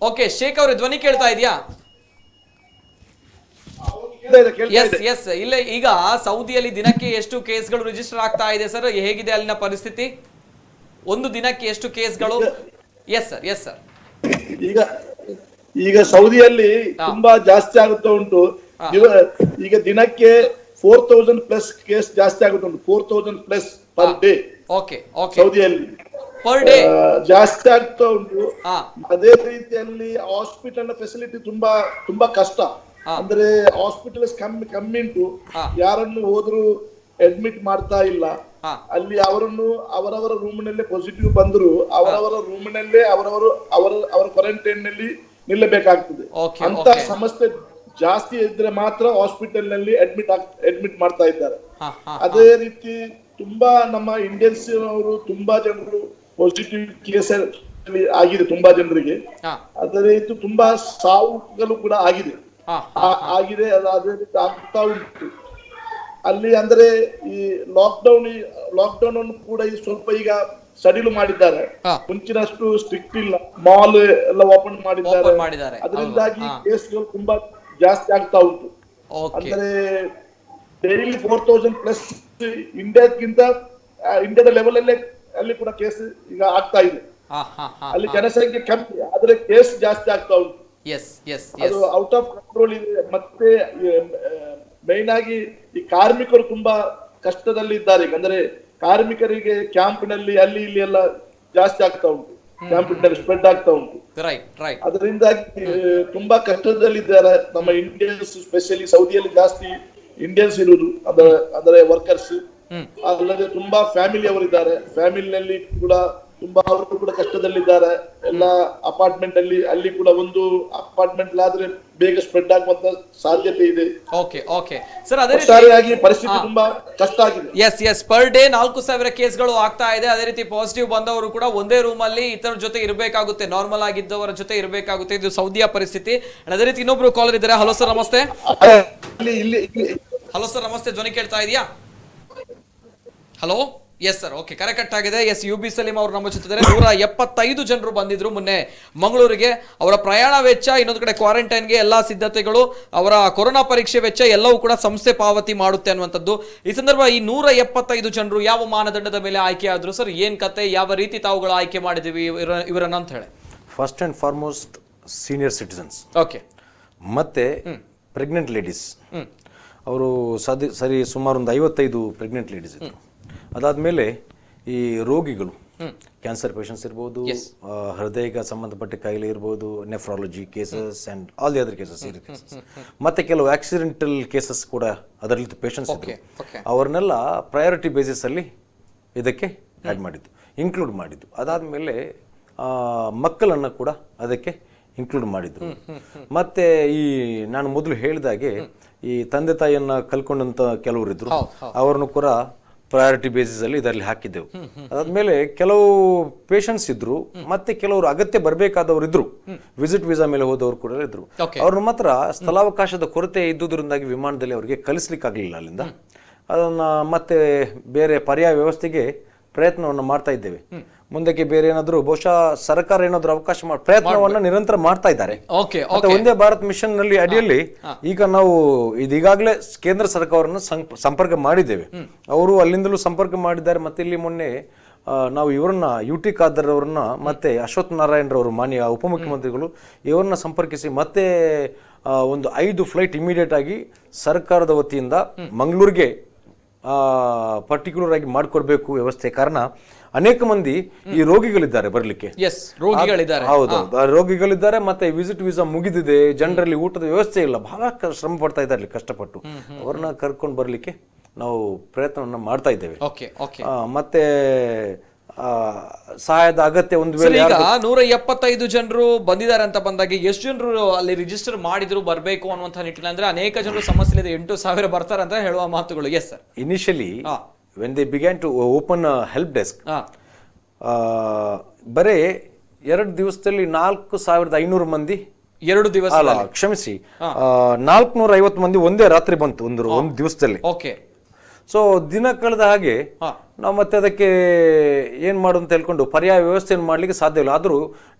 ಓಕೆ ಶೇಖರ್ ಅವ್ರ ಧ್ವನಿ ಕೇಳ್ತಾ ಇದೆಯಾ? ಎಸ್ ಇಲ್ಲ ಈಗ ಸೌದಿಯಲ್ಲಿ ದಿನಕ್ಕೆ ಎಷ್ಟು ಕೇಸ್ಗಳು ರಿಜಿಸ್ಟರ್ ಆಗ್ತಾ ಇದೆ ಸರ್? ಹೇಗಿದೆ ಅಲ್ಲಿನ ಪರಿಸ್ಥಿತಿ? ಒಂದು ದಿನಕ್ಕೆ ಎಷ್ಟು ಕೇಸ್ಗಳು? ಎಸ್ ಸರ್ ಈಗ ಸೌದಿಯಲ್ಲಿ ತುಂಬಾ ಜಾಸ್ತಿ ಆಗುತ್ತಾ ಉಂಟು. ಈಗ ದಿನಕ್ಕೆ 4000 ಪ್ಲಸ್ ಕೇಸ್ ಜಾಸ್ತಿ ಆಗುತ್ತಾ ಉಂಟು. 4000 ಪ್ಲಸ್ ಪರ್ ಡೇ ಸೌದಿಯಲ್ಲಿ ಜಾಸ್ತಿ ಆಗ್ತಾ ಉಂಟು. ಅದೇ ರೀತಿಯಲ್ಲಿ ಹಾಸ್ಪಿಟಲ್ ಫೆಸಿಲಿಟಿ ತುಂಬಾ ಕಷ್ಟ. ಅಂದ್ರೆ ಹಾಸ್ಪಿಟಲ್ಸ್ ಕಮ್ಮಿ ಉಂಟು. ಯಾರನ್ನು ಹೋದ್ರು ಅಡ್ಮಿಟ್ ಮಾಡ್ತಾ ಇಲ್ಲ. ಅಲ್ಲಿ ಅವರನ್ನು ಅವರವರ ರೂಮಿನಲ್ಲೇ ಪಾಸಿಟಿವ್ ಬಂದ್ರು ಅವರವರ ರೂಮಿನಲ್ಲೇ ಅವರ ಕ್ವಾರಂಟೈನ್ ನಲ್ಲಿ ನಿಲ್ಲಬೇಕಾಗ್ತದೆ. ಅಂತ ಸಮಸ್ಯೆ ಜಾಸ್ತಿ ಇದ್ರೆ ಮಾತ್ರ ಹಾಸ್ಪಿಟಲ್ ನಲ್ಲಿ ಅಡ್ಮಿಟ್ ಮಾಡ್ತಾ ಇದ್ದಾರೆ. ಅದೇ ರೀತಿ ತುಂಬಾ ನಮ್ಮ ಇಂಡಿಯನ್ಸ್ ಅವರು ತುಂಬಾ ಜನರು ಪಾಸಿಟಿವ್ ಕೇಸ್ ಆಗಿದೆ ತುಂಬಾ ಜನರಿಗೆ. ಅದೇ ರೀತಿ ತುಂಬಾ ಸಾವುಗಳು ಕೂಡ ಆಗಿದೆ. ಅದೇ ರೀತಿ ಆಗ್ತಾ ಉಂಟು ಅಲ್ಲಿ. ಅಂದ್ರೆ ಈ ಲಾಕ್ಡೌನ್ ಅನ್ನು ಕೂಡ ಸ್ವಲ್ಪ ಈಗ ಸಡಿಲು ಮಾಡಿದ್ದಾರೆ. ಮುಂಚಿನಷ್ಟು ಸ್ಟ್ರಿಕ್ಟ್ ಇಲ್ಲ. ಮಾಲ್ ಎಲ್ಲ ಓಪನ್ ಮಾಡಿದ್ದಾರೆ. ಅದರಿಂದಾಗಿ ಕೇಸ್ಗಳು ತುಂಬಾ ಜಾಸ್ತಿ ಆಗ್ತಾ ಉಂಟು. ಅಂದ್ರೆ ಡೈಲಿ 4000 ಪ್ಲಸ್ ಇಂಡಿಯಾದ ಲೆವೆಲ್ ಅಲ್ಲೇ ಅಲ್ಲಿ ಕೂಡ ಕೇಸ್ ಈಗ ಆಗ್ತಾ ಇದೆ. ಅಲ್ಲಿ ಜನಸಂಖ್ಯೆ ಕಮ್ಮಿ ಆದ್ರೆ ಕೇಸ್ ಜಾಸ್ತಿ ಆಗ್ತಾ ಉಂಟು. ಅದು ಔಟ್ ಆಫ್ ಕಂಟ್ರೋಲ್ ಇದೆ. ಮತ್ತೆ ಮೈನ್ ಆಗಿ ಈ ಕಾರ್ಮಿಕರು ತುಂಬಾ ಕಷ್ಟದಲ್ಲಿ ಇದ್ದಾರೆ. ಅಂದ್ರೆ ಕಾರ್ಮಿಕರಿಗೆ ಕ್ಯಾಂಪ್ನಲ್ಲಿ ಅಲ್ಲಿ ಇಲ್ಲಿ ಎಲ್ಲ ಜಾಸ್ತಿ ಆಗ್ತಾ ಉಂಟು. ಕ್ಯಾಂಪ್ನಲ್ಲಿ ಸ್ಪ್ರೆಡ್ ಆಗ್ತಾ ಉಂಟು. ಅದರಿಂದಾಗಿ ತುಂಬಾ ಕಷ್ಟದಲ್ಲಿದ್ದಾರೆ ನಮ್ಮ ಇಂಡಿಯನ್ಸ್. ಸ್ಪೆಷಲಿ ಸೌದಿಯಲ್ಲಿ ಜಾಸ್ತಿ ಇಂಡಿಯನ್ಸ್ ಇರುವುದು, ಅಂದ್ರೆ ವರ್ಕರ್ಸ್. ಅಲ್ಲದೆ ತುಂಬಾ ಫ್ಯಾಮಿಲಿ ಅವರಿದ್ದಾರೆ. ಫ್ಯಾಮಿಲಿನಲ್ಲಿ ಕೂಡ ತುಂಬಾ ಅವರು ಕೂಡ ಕಷ್ಟದಲ್ಲಿದ್ದಾರೆ. ಎಲ್ಲ ಅಪಾರ್ಟ್ಮೆಂಟ್ ಅಲ್ಲಿ ಕೂಡ ಒಂದು ಅಪಾರ್ಟ್ಮೆಂಟ್ ಆದ್ರೆ ಬೇಗ ಸ್ಪ್ರೆಡ್ ಆಗುವಂತ ಸಾಧ್ಯತೆ ಇದೆ. ಸರ್ ಅದೇ ರೀತಿ ಪರಿಸ್ಥಿತಿ ತುಂಬಾ ಕಷ್ಟ ಆಗಿದೆ. ಎಸ್ ಪರ್ ಡೇ 4000 ಕೇಸ್ಗಳು ಆಗ್ತಾ ಇದೆ. ಅದೇ ರೀತಿ ಪಾಸಿಟಿವ್ ಬಂದವರು ಕೂಡ ಒಂದೇ ರೂಮ್ ಅಲ್ಲಿ ಇತರ ಜೊತೆ ಇರಬೇಕಾಗುತ್ತೆ, ನಾರ್ಮಲ್ ಆಗಿದ್ದವರ ಜೊತೆ ಇರಬೇಕಾಗುತ್ತೆ. ಇದು ಸೌದಿಯ ಪರಿಸ್ಥಿತಿ. ಅದೇ ರೀತಿ ಇನ್ನೊಬ್ರು ಕಾಲರ್ ಇದ್ದಾರೆ. ಹಲೋ ಸರ್ ನಮಸ್ತೆ. ಹಲೋ ಸರ್ ನಮಸ್ತೆ, ಧ್ವನಿ ಕೇಳ್ತಾ ಇದೆಯಾ? ಹಲೋ ಎಸ್ ಸರ್ ಓಕೆ ಕರೆ ಕಟ್ ಆಗಿದೆ. ಎಸ್ UB ಸಲೀಂ ಅವರು ನಮ್ಮ ಜೊತೆ 175 ಜನರು ಬಂದಿದ್ರು ಮೊನ್ನೆ ಮಂಗಳೂರಿಗೆ. ಅವರ ಪ್ರಯಾಣ ವೆಚ್ಚ, ಇನ್ನೊಂದು ಕಡೆ ಕ್ವಾರಂಟೈನ್ಗೆ ಎಲ್ಲಾ ಸಿದ್ಧತೆಗಳು, ಅವರ ಕೊರೋನಾ ಪರೀಕ್ಷೆ ವೆಚ್ಚ ಎಲ್ಲವೂ ಕೂಡ ಸಂಸ್ಥೆ ಪಾವತಿ ಮಾಡುತ್ತೆ ಅನ್ನುವಂಥದ್ದು. ಈ ಸಂದರ್ಭ ಈ 175 ಜನರು ಯಾವ ಮಾನದಂಡದ ಮೇಲೆ ಆಯ್ಕೆ ಆದ್ರು ಸರ್? ಏನ್ ಕತೆ, ಯಾವ ರೀತಿ ತಾವುಗಳು ಆಯ್ಕೆ ಮಾಡಿದೀವಿ ಇವರನ್ನ ಅಂತ ಹೇಳಿ? First and foremost senior citizens, okay, ಮತ್ತೆ ಪ್ರೆಗ್ನೆಂಟ್ ಲೇಡೀಸ್. ಅವರು ಸುಮಾರು ಒಂದು 55 ಪ್ರೆಗ್ನೆಂಟ್ ಲೇಡೀಸ್ ಇದ್ರು. ಅದಾದಮೇಲೆ ಈ ರೋಗಿಗಳು, ಕ್ಯಾನ್ಸರ್ ಪೇಷಂಟ್ಸ್ ಇರ್ಬೋದು, ಹೃದಯಕ್ಕೆ ಸಂಬಂಧಪಟ್ಟ ಕಾಯಿಲೆ ಇರ್ಬೋದು, nephrology cases and all the other cases ಮತ್ತೆ ಕೆಲವು ಆಕ್ಸಿಡೆಂಟಲ್ ಕೇಸಸ್ ಕೂಡ ಅದರಲ್ಲಿ ಪೇಷಂಟ್ಸ್ ಇದ್ರು. ಅವ್ರನ್ನೆಲ್ಲ ಪ್ರಯಾರಿಟಿ ಬೇಸಿಸ್ ಅಲ್ಲಿ ಇದಕ್ಕೆ ಆ್ಯಡ್ ಮಾಡಿದ್ದು, ಇನ್ಕ್ಲೂಡ್ ಮಾಡಿದ್ದು. ಅದಾದ್ಮೇಲೆ ಮಕ್ಕಳನ್ನು ಕೂಡ ಅದಕ್ಕೆ ಇನ್ಕ್ಲೂಡ್ ಮಾಡಿದ್ರು. ಮತ್ತೆ ಈ ನಾನು ಮೊದಲು ಹೇಳಿದಾಗೆ ಈ ತಂದೆ ತಾಯಿಯನ್ನ ಕಲ್ಕೊಂಡಂತ ಕೆಲವರು ಇದ್ರು, ಅವ್ರನ್ನು ಕೂಡ ಪ್ರಯಾರಿಟಿ ಬೇಸಿಸ್ ಅಲ್ಲಿ ಇದರಲ್ಲಿ ಹಾಕಿದ್ದೆವು. ಅದಾದ್ಮೇಲೆ ಕೆಲವು ಪೇಷಂಟ್ಸ್ ಇದ್ರು, ಮತ್ತೆ ಕೆಲವರು ಅಗತ್ಯ ಬರಬೇಕಾದವರು ಇದ್ರು, ವಿಸಿಟ್ ವೀಸಾ ಮೇಲೆ ಹೋದವರು ಕೂಡ ಇದ್ರು. ಅವ್ರನ್ನ ಮಾತ್ರ ಸ್ಥಳಾವಕಾಶದ ಕೊರತೆ ಇದ್ದುದರಿಂದಾಗಿ ವಿಮಾನದಲ್ಲಿ ಅವರಿಗೆ ಕಲಿಸ್ಲಿಕ್ಕೆ ಆಗ್ಲಿಲ್ಲ ಅಲ್ಲಿಂದ. ಅದನ್ನ ಮತ್ತೆ ಬೇರೆ ಪರ್ಯಾಯ ವ್ಯವಸ್ಥೆಗೆ ಪ್ರಯತ್ನವನ್ನು ಮಾಡ್ತಾ ಇದ್ದೇವೆ. ಮುಂದಕ್ಕೆ ಬೇರೆ ಏನಾದ್ರು ಬಹುಶಃ ಸರ್ಕಾರ ಏನಾದ್ರು ಅವಕಾಶ ಪ್ರಯತ್ನವನ್ನ ನಿರಂತರ ಮಾಡ್ತಾ ಇದ್ದಾರೆ. ಮತ್ತೆ ಒಂದೇ ಭಾರತ್ ಮಿಷನ್ ನಲ್ಲಿ ಅಡಿಯಲ್ಲಿ ಈಗ ನಾವು ಇದೀಗಾಗಲೇ ಕೇಂದ್ರ ಸರ್ಕಾರವನ್ನು ಸಂಪರ್ಕ ಮಾಡಿದ್ದೇವೆ. ಅವರು ಅಲ್ಲಿಂದಲೂ ಸಂಪರ್ಕ ಮಾಡಿದ್ದಾರೆ. ಮತ್ತೆ ಇಲ್ಲಿ ಮೊನ್ನೆ ನಾವು ಇವರನ್ನ UT ಖಾದರ್ ಅವರನ್ನ ಮತ್ತೆ ಅಶ್ವಥ್ ನಾರಾಯಣ್ ರವರು ಮಾನ್ಯ ಉಪಮುಖ್ಯಮಂತ್ರಿಗಳು ಇವರನ್ನ ಸಂಪರ್ಕಿಸಿ ಮತ್ತೆ ಒಂದು 5 ಫ್ಲೈಟ್ ಇಮಿಡಿಯೇಟ್ ಆಗಿ ಸರ್ಕಾರದ ವತಿಯಿಂದ ಮಂಗಳೂರಿಗೆ ಪರ್ಟಿಕ್ಯುಲರ್ ಆಗಿ ಮಾಡಿಕೊಡ್ಬೇಕು ವ್ಯವಸ್ಥೆ. ಕಾರಣ ಅನೇಕ ಮಂದಿ ಈ ರೋಗಿಗಳಿದ್ದಾರೆ ಬರ್ಲಿಕ್ಕೆ. ಹೌದು, ರೋಗಿಗಳಿದ್ದಾರೆ. ಮತ್ತೆ ವಿಸಿಟ್ ವೀಸಾ ಮುಗಿದಿದೆ, ಜನರಲ್ಲಿ ಊಟದ ವ್ಯವಸ್ಥೆ ಇಲ್ಲ, ಬಹಳ ಶ್ರಮ ಪಡ್ತಾ ಇದ್ದಾರೆ ಕಷ್ಟಪಟ್ಟು. ಅವ್ರನ್ನ ಕರ್ಕೊಂಡು ಬರ್ಲಿಕ್ಕೆ ನಾವು ಪ್ರಯತ್ನವನ್ನ ಮಾಡ್ತಾ ಇದ್ದೇವೆ. ಮತ್ತೆ ಸಹಾಯದ ಅಗತ್ಯ ಒಂದು ವೇಳೆ ಈಗ 175 ಜನರು ಬಂದಿದ್ದಾರೆ ಅಂತ ಬಂದಾಗ ಎಷ್ಟು ಜನರು ಅಲ್ಲಿ ರಿಜಿಸ್ಟರ್ ಮಾಡಿದ್ರು ಬರಬೇಕು ಅನ್ನುವಂತ ನಿಟ್ಟಿನಲ್ಲಿ, ಅಂದ್ರೆ ಅನೇಕ ಜನರು ಸಮಸ್ಯೆ ಇದೆ, 8,000 ಬರ್ತಾರೆ ಅಂತ ಹೇಳುವ ಮಾತುಗಳು. Yes sir, initially when they began to open help desk ಬರೇ 2 ದಿವಸದಲ್ಲಿ 4,500 ಮಂದಿ, 2 ದಿವಸ ಅಲ್ಲ ಕ್ಷಮಿಸಿ 450 ಮಂದಿ ಒಂದೇ ರಾತ್ರಿ ಬಂತು ಒಂದು ದಿವಸದಲ್ಲಿ. ಸೊ ದಿನ ಕಳೆದ ಹಾಗೆ ನಾವು ಮತ್ತೆ ಅದಕ್ಕೆ ಏನ್ ಮಾಡು ಅಂತ ಹೇಳ್ಕೊಂಡು ಪರ್ಯಾಯ ವ್ಯವಸ್ಥೆಯನ್ನು ಮಾಡ್ಲಿಕ್ಕೆ ಸಾಧ್ಯ ಇಲ್ಲ. ಆದ್ರೂ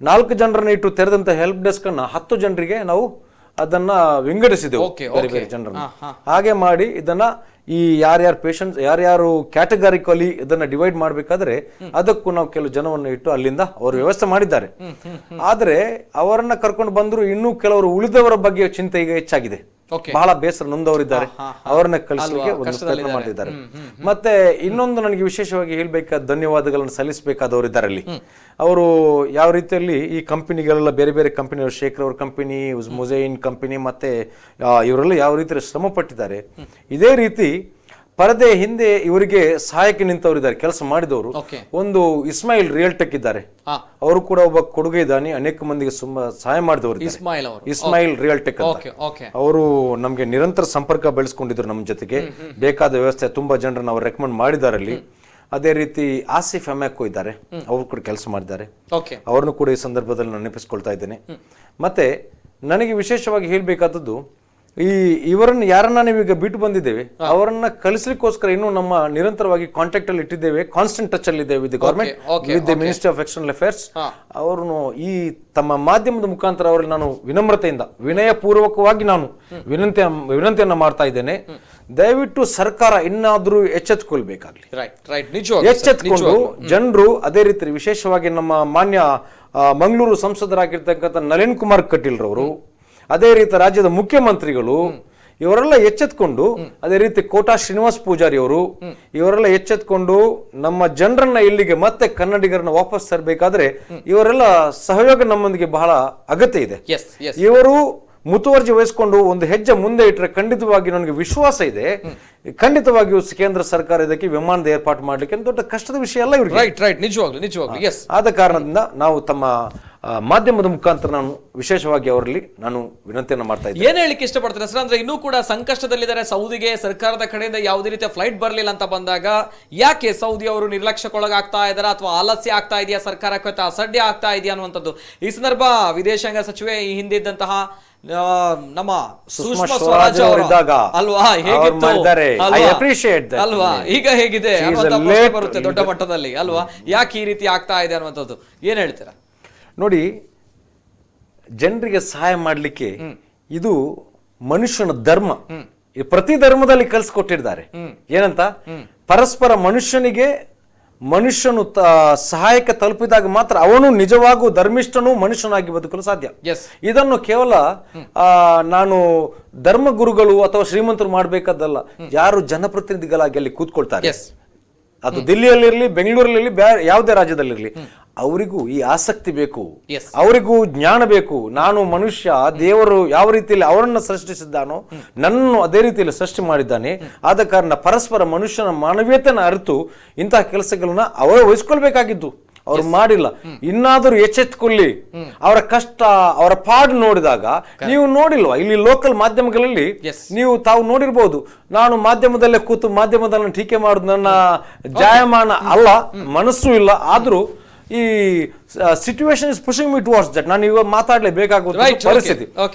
4 ಜನರನ್ನ ಇಟ್ಟು ತೆರೆದಂತ ಹೆಲ್ಪ್ ಡೆಸ್ಕ್ ಅನ್ನ 10 ಜನರಿಗೆ ನಾವು ಅದನ್ನ ವಿಂಗಡಿಸಿದೆವು, ಬೇರೆ ಬೇರೆ ಜನರನ್ನ. ಹಾಗೆ ಮಾಡಿ ಇದನ್ನ ಈ ಯಾರ್ಯಾರು ಪೇಷಂಟ್ಸ್ ಯಾರ್ಯಾರು ಕ್ಯಾಟಗಾರಿಕಲಿ ಇದನ್ನ ಡಿವೈಡ್ ಮಾಡ್ಬೇಕಾದ್ರೆ ಅದಕ್ಕೂ ನಾವು ಕೆಲವು ಜನವನ್ನು ಇಟ್ಟು ಅಲ್ಲಿಂದ ಅವರು ವ್ಯವಸ್ಥೆ ಮಾಡಿದ್ದಾರೆ. ಆದ್ರೆ ಅವರನ್ನ ಕರ್ಕೊಂಡು ಬಂದ್ರು, ಇನ್ನೂ ಕೆಲವರು ಉಳಿದವರ ಬಗ್ಗೆ ಚಿಂತೆ ಈಗ ಹೆಚ್ಚಾಗಿದೆ. ಬಹಳ ಬೇಸರ ನೊಂದವರಿದ್ದಾರೆ, ಅವರನ್ನ ಕಳಿಸಲಿಕ್ಕೆ ಒಂದು ಪ್ರಯತ್ನ ಮಾಡ್ತಿದ್ದಾರೆ. ಮತ್ತೆ ಇನ್ನೊಂದು ನನಗೆ ವಿಶೇಷವಾಗಿ ಹೇಳ್ಬೇಕಾದ ಧನ್ಯವಾದಗಳನ್ನು ಸಲ್ಲಿಸಬೇಕಾದವರಿದ್ದಾರೆ ಅಲ್ಲಿ. ಅವರು ಯಾವ ರೀತಿಯಲ್ಲಿ ಈ ಕಂಪನಿಗಳೆಲ್ಲ ಬೇರೆ ಬೇರೆ ಕಂಪನಿ, ಶೇಖರ್ ಅವ್ರ ಕಂಪನಿ, ಮುಜೈನ್ ಕಂಪನಿ, ಮತ್ತೆ ಇವರೆಲ್ಲ ಯಾವ ರೀತಿ ಶ್ರಮ ಪಟ್ಟಿದ್ದಾರೆ. ಇದೇ ರೀತಿ ಪರದೆ ಹಿಂದೆ ಇವರಿಗೆ ಸಹಾಯಕ್ಕೆ ನಿಂತವರಿದ್ದಾರೆ, ಕೆಲಸ ಮಾಡಿದವರು. ಒಂದು ಇಸ್ಮಾಯಿಲ್ ರಿಯಲ್ ಟೆಕ್ ಇದ್ದಾರೆ, ಅವರು ಕೂಡ ಒಬ್ಬ ಕೊಡುಗೆ ದಾನಿ, ಅನೇಕ ಮಂದಿಗೆ ಸಹಾಯ ಮಾಡಿದವರು. ಇಸ್ಮಾಯಿಲ್ ರಿಯಲ್ ಟೆಕ್ ಅಂತ ಅವರು ನಮ್ಗೆ ನಿರಂತರ ಸಂಪರ್ಕ ಬೆಳೆಸ್ಕೊಂಡಿದ್ರು ನಮ್ಮ ಜೊತೆಗೆ. ಬೇಕಾದ ವ್ಯವಸ್ಥೆ ತುಂಬಾ ಜನರನ್ನ ಅವ್ರು ರೆಕಮೆಂಡ್ ಮಾಡಿದ್ದಾರೆ ಅಲ್ಲಿ. ಅದೇ ರೀತಿ ಆಸಿಫ್ ಅಮ್ಯಾಕೋ ಇದ್ದಾರೆ, ಅವರು ಕೂಡ ಕೆಲಸ ಮಾಡಿದ್ದಾರೆ. ಅವ್ರನ್ನು ಕೂಡ ಈ ಸಂದರ್ಭದಲ್ಲಿ ನಾನು ನೆನಪಿಸ್ಕೊಳ್ತಾ ಇದ್ದೇನೆ. ಮತ್ತೆ ನನಗೆ ವಿಶೇಷವಾಗಿ ಹೇಳ್ಬೇಕಾದದ್ದು, ಇವರನ್ನ ಯಾರನ್ನ ನೀವೀಗ ಬಿಟ್ಟು ಬಂದಿದ್ದೇವೆ ಅವರನ್ನ ಕಳಿಸ್ಲಿಕ್ಕೋಸ್ಕರ ಇನ್ನೂ ನಮ್ಮ ನಿರಂತರವಾಗಿ ಕಾಂಟ್ಯಾಕ್ಟ್ ಅಲ್ಲಿ ಇಟ್ಟಿದ್ದೇವೆ, ಕಾನ್ಸ್ಟೆಂಟ್ ಟಚ್ ಅಲ್ಲಿ ಇದ್ದೇವೆ with government, with the ministry of external affairs. ಅವರನ್ನು ಈ ತಮ್ಮ ಮಾಧ್ಯಮದ ಮುಖಾಂತರ ಅವರಲ್ಲಿ ನಾನು ವಿನಮ್ರತೆಯಿಂದ ವಿನಯ ಪೂರ್ವಕವಾಗಿ ನಾನು ವಿನಂತಿಯನ್ನ ಮಾಡ್ತಾ ಇದ್ದೇನೆ. ದಯವಿಟ್ಟು ಸರ್ಕಾರ ಇನ್ನಾದ್ರೂ ಎಚ್ಚೆತ್ತುಕೊಳ್ಬೇಕಾಗ್ಲಿ, ಎಚ್ಚೆತ್ಕೊಂಡು ಜನರು. ಅದೇ ರೀತಿ ವಿಶೇಷವಾಗಿ ನಮ್ಮ ಮಾನ್ಯ ಮಂಗಳೂರು ಸಂಸದರಾಗಿರ್ತಕ್ಕಂಥ ನಳಿನ್ ಕುಮಾರ್ ಕಟೀಲ್ ರವರು, ಅದೇ ರೀತಿ ರಾಜ್ಯದ ಮುಖ್ಯಮಂತ್ರಿಗಳು, ಇವರೆಲ್ಲ ಎಚ್ಚೆತ್ಕೊಂಡು, ಅದೇ ರೀತಿ ಕೋಟಾ ಶ್ರೀನಿವಾಸ್ ಪೂಜಾರಿ ಅವರು, ಇವರೆಲ್ಲ ಎಚ್ಚೆತ್ಕೊಂಡು ನಮ್ಮ ಜನರನ್ನ ಇಲ್ಲಿಗೆ ಮತ್ತೆ ಕನ್ನಡಿಗರನ್ನ ವಾಪಸ್ ತರಬೇಕಾದ್ರೆ ಇವರೆಲ್ಲ ಸಹಯೋಗ ನಮ್ಮೊಂದಿಗೆ ಬಹಳ ಅಗತ್ಯ ಇದೆ. ಇವರು ಮುತುವರ್ಜಿ ವಹಿಸಿಕೊಂಡು ಒಂದು ಹೆಜ್ಜೆ ಮುಂದೆ ಇಟ್ಟರೆ ಖಂಡಿತವಾಗಿ ನನಗೆ ವಿಶ್ವಾಸ ಇದೆ, ಖಂಡಿತವಾಗಿಯೂ ಕೇಂದ್ರ ಸರ್ಕಾರ ಇದಕ್ಕೆ ವಿಮಾನದ ಏರ್ಪಾಡು ಮಾಡ್ಲಿಕ್ಕೆ ದೊಡ್ಡ ಕಷ್ಟದ ವಿಷಯ ಅಲ್ಲ ಇವರಿಗೆ. ನಿಜವಾಗ್ಲೂ. ಆದ ಕಾರಣದಿಂದ ನಾವು ತಮ್ಮ ಮಾಧ್ಯಮದ ಮುಖಾಂತರ ನಾನು ವಿಶೇಷವಾಗಿ ಅವರಲ್ಲಿ ನಾನು ವಿನಂತಿಯನ್ನು ಮಾಡ್ತಾ ಇದ್ದೀನಿ. ಏನ್ ಹೇಳಿಕ್ಕೆ ಇಷ್ಟಪಡ್ತಾರೆ ಸರ್, ಅಂದ್ರೆ ಇನ್ನೂ ಕೂಡ ಸಂಕಷ್ಟದಲ್ಲಿದ್ದಾರೆ. ಸೌದಿಗೆ ಸರ್ಕಾರದ ಕಡೆಯಿಂದ ಯಾವುದೇ ರೀತಿಯ ಫ್ಲೈಟ್ ಬರಲಿಲ್ಲ ಅಂತ ಬಂದಾಗ ಯಾಕೆ ಸೌದಿ ಅವರು ನಿರ್ಲಕ್ಷ್ಯಕ್ಕೊಳಗಾಗ್ತಾ ಇದಾರ, ಅಥವಾ ಆಲಸ್ಯ ಆಗ್ತಾ ಇದೆಯಾ, ಸರ್ಕಾರಕ್ಕೆ ಅಸಡ್ಡೆ ಆಗ್ತಾ ಇದೆಯಾ ಅನ್ನುವಂಥದ್ದು. ಈ ಸಂದರ್ಭ ವಿದೇಶಾಂಗ ಸಚಿವೆ ಈ ಹಿಂದೆ ಇದ್ದಂತಹ ನಮ್ಮ ಸುಷ್ಮಾ ಸ್ವರಾಜ್ ಅವರಿದ್ದಾಗ ಅಲ್ವಾ ಹೇಗಿತ್ತು ಅಲ್ವಾ, ಈಗ ಹೇಗಿದೆ ಬರುತ್ತೆ ದೊಡ್ಡ ಮಟ್ಟದಲ್ಲಿ ಅಲ್ವಾ, ಯಾಕೆ ಈ ರೀತಿ ಆಗ್ತಾ ಇದೆ ಅನ್ನುವಂಥದ್ದು ಏನ್ ಹೇಳ್ತೀರಾ? ನೋಡಿ, ಜನರಿಗೆ ಸಹಾಯ ಮಾಡ್ಲಿಕ್ಕೆ ಇದು ಮನುಷ್ಯನ ಧರ್ಮ. ಪ್ರತಿ ಧರ್ಮದಲ್ಲಿ ಕಲಿಸ್ಕೊಟ್ಟಿದ್ದಾರೆ ಏನಂತ, ಪರಸ್ಪರ ಮನುಷ್ಯನು ಸಹಾಯಕ್ಕೆ ತಲುಪಿದಾಗ ಮಾತ್ರ ಅವನು ನಿಜವಾಗೂ ಧರ್ಮಿಷ್ಠನು ಮನುಷ್ಯನಾಗಿ ಬದುಕಲು ಸಾಧ್ಯ. ಇದನ್ನು ಕೇವಲ ನಾನು ಧರ್ಮ ಗುರುಗಳು ಅಥವಾ ಶ್ರೀಮಂತರು ಮಾಡ್ಬೇಕಾದಲ್ಲ, ಯಾರು ಜನಪ್ರತಿನಿಧಿಗಳಾಗಿ ಅಲ್ಲಿ ಕೂತ್ಕೊಳ್ತಾರೆ ಅದು ದಿಲ್ಲಿಯಲ್ಲಿರ್ಲಿ, ಬೆಂಗಳೂರಲ್ಲಿರ್ಲಿ, ಯಾವುದೇ ರಾಜ್ಯದಲ್ಲಿರ್ಲಿ, ಅವರಿಗೂ ಈ ಆಸಕ್ತಿ ಬೇಕು, ಅವರಿಗೂ ಜ್ಞಾನ ಬೇಕು. ನಾನು ಮನುಷ್ಯ, ದೇವರು ಯಾವ ರೀತಿಯಲ್ಲಿ ಅವರನ್ನ ಸೃಷ್ಟಿಸಿದ್ದಾನೋ ನನ್ನನ್ನು ಅದೇ ರೀತಿಯಲ್ಲಿ ಸೃಷ್ಟಿ ಮಾಡಿದ್ದಾನೆ. ಆದ ಕಾರಣ ಪರಸ್ಪರ ಮನುಷ್ಯನ ಮಾನವೀಯತೆಯನ್ನು ಅರಿತು ಇಂತಹ ಕೆಲಸಗಳನ್ನ ಅವರು ವಹಿಸ್ಕೊಳ್ಬೇಕಾಗಿದ್ದು ಅವ್ರು ಮಾಡಿಲ್ಲ. ಇನ್ನಾದರೂ ಎಚ್ಚೆತ್ತುಕೊಳ್ಳಿ. ಅವರ ಕಷ್ಟ, ಅವರ ಪಾಡು ನೋಡಿದಾಗ ನೀವು ನೋಡಿಲ್ವಾ? ಇಲ್ಲಿ ಲೋಕಲ್ ಮಾಧ್ಯಮಗಳಲ್ಲಿ ತಾವು ನೋಡಿರ್ಬೋದು. ನಾನು ಮಾಧ್ಯಮದಲ್ಲೇ ಕೂತು ಮಾಧ್ಯಮದಲ್ಲಿ ಟೀಕೆ ಮಾಡುದು ನನ್ನ ಜಾಯಮಾನ ಅಲ್ಲ, ಮನಸ್ಸು ಇಲ್ಲ. ಆದ್ರೂ ಈ situation is pushing me towards that. ನಾನು ಇವಾಗ ಮಾತಾಡಲೇಬೇಕಾಗುವ ಪರಿಸ್ಥಿತಿ.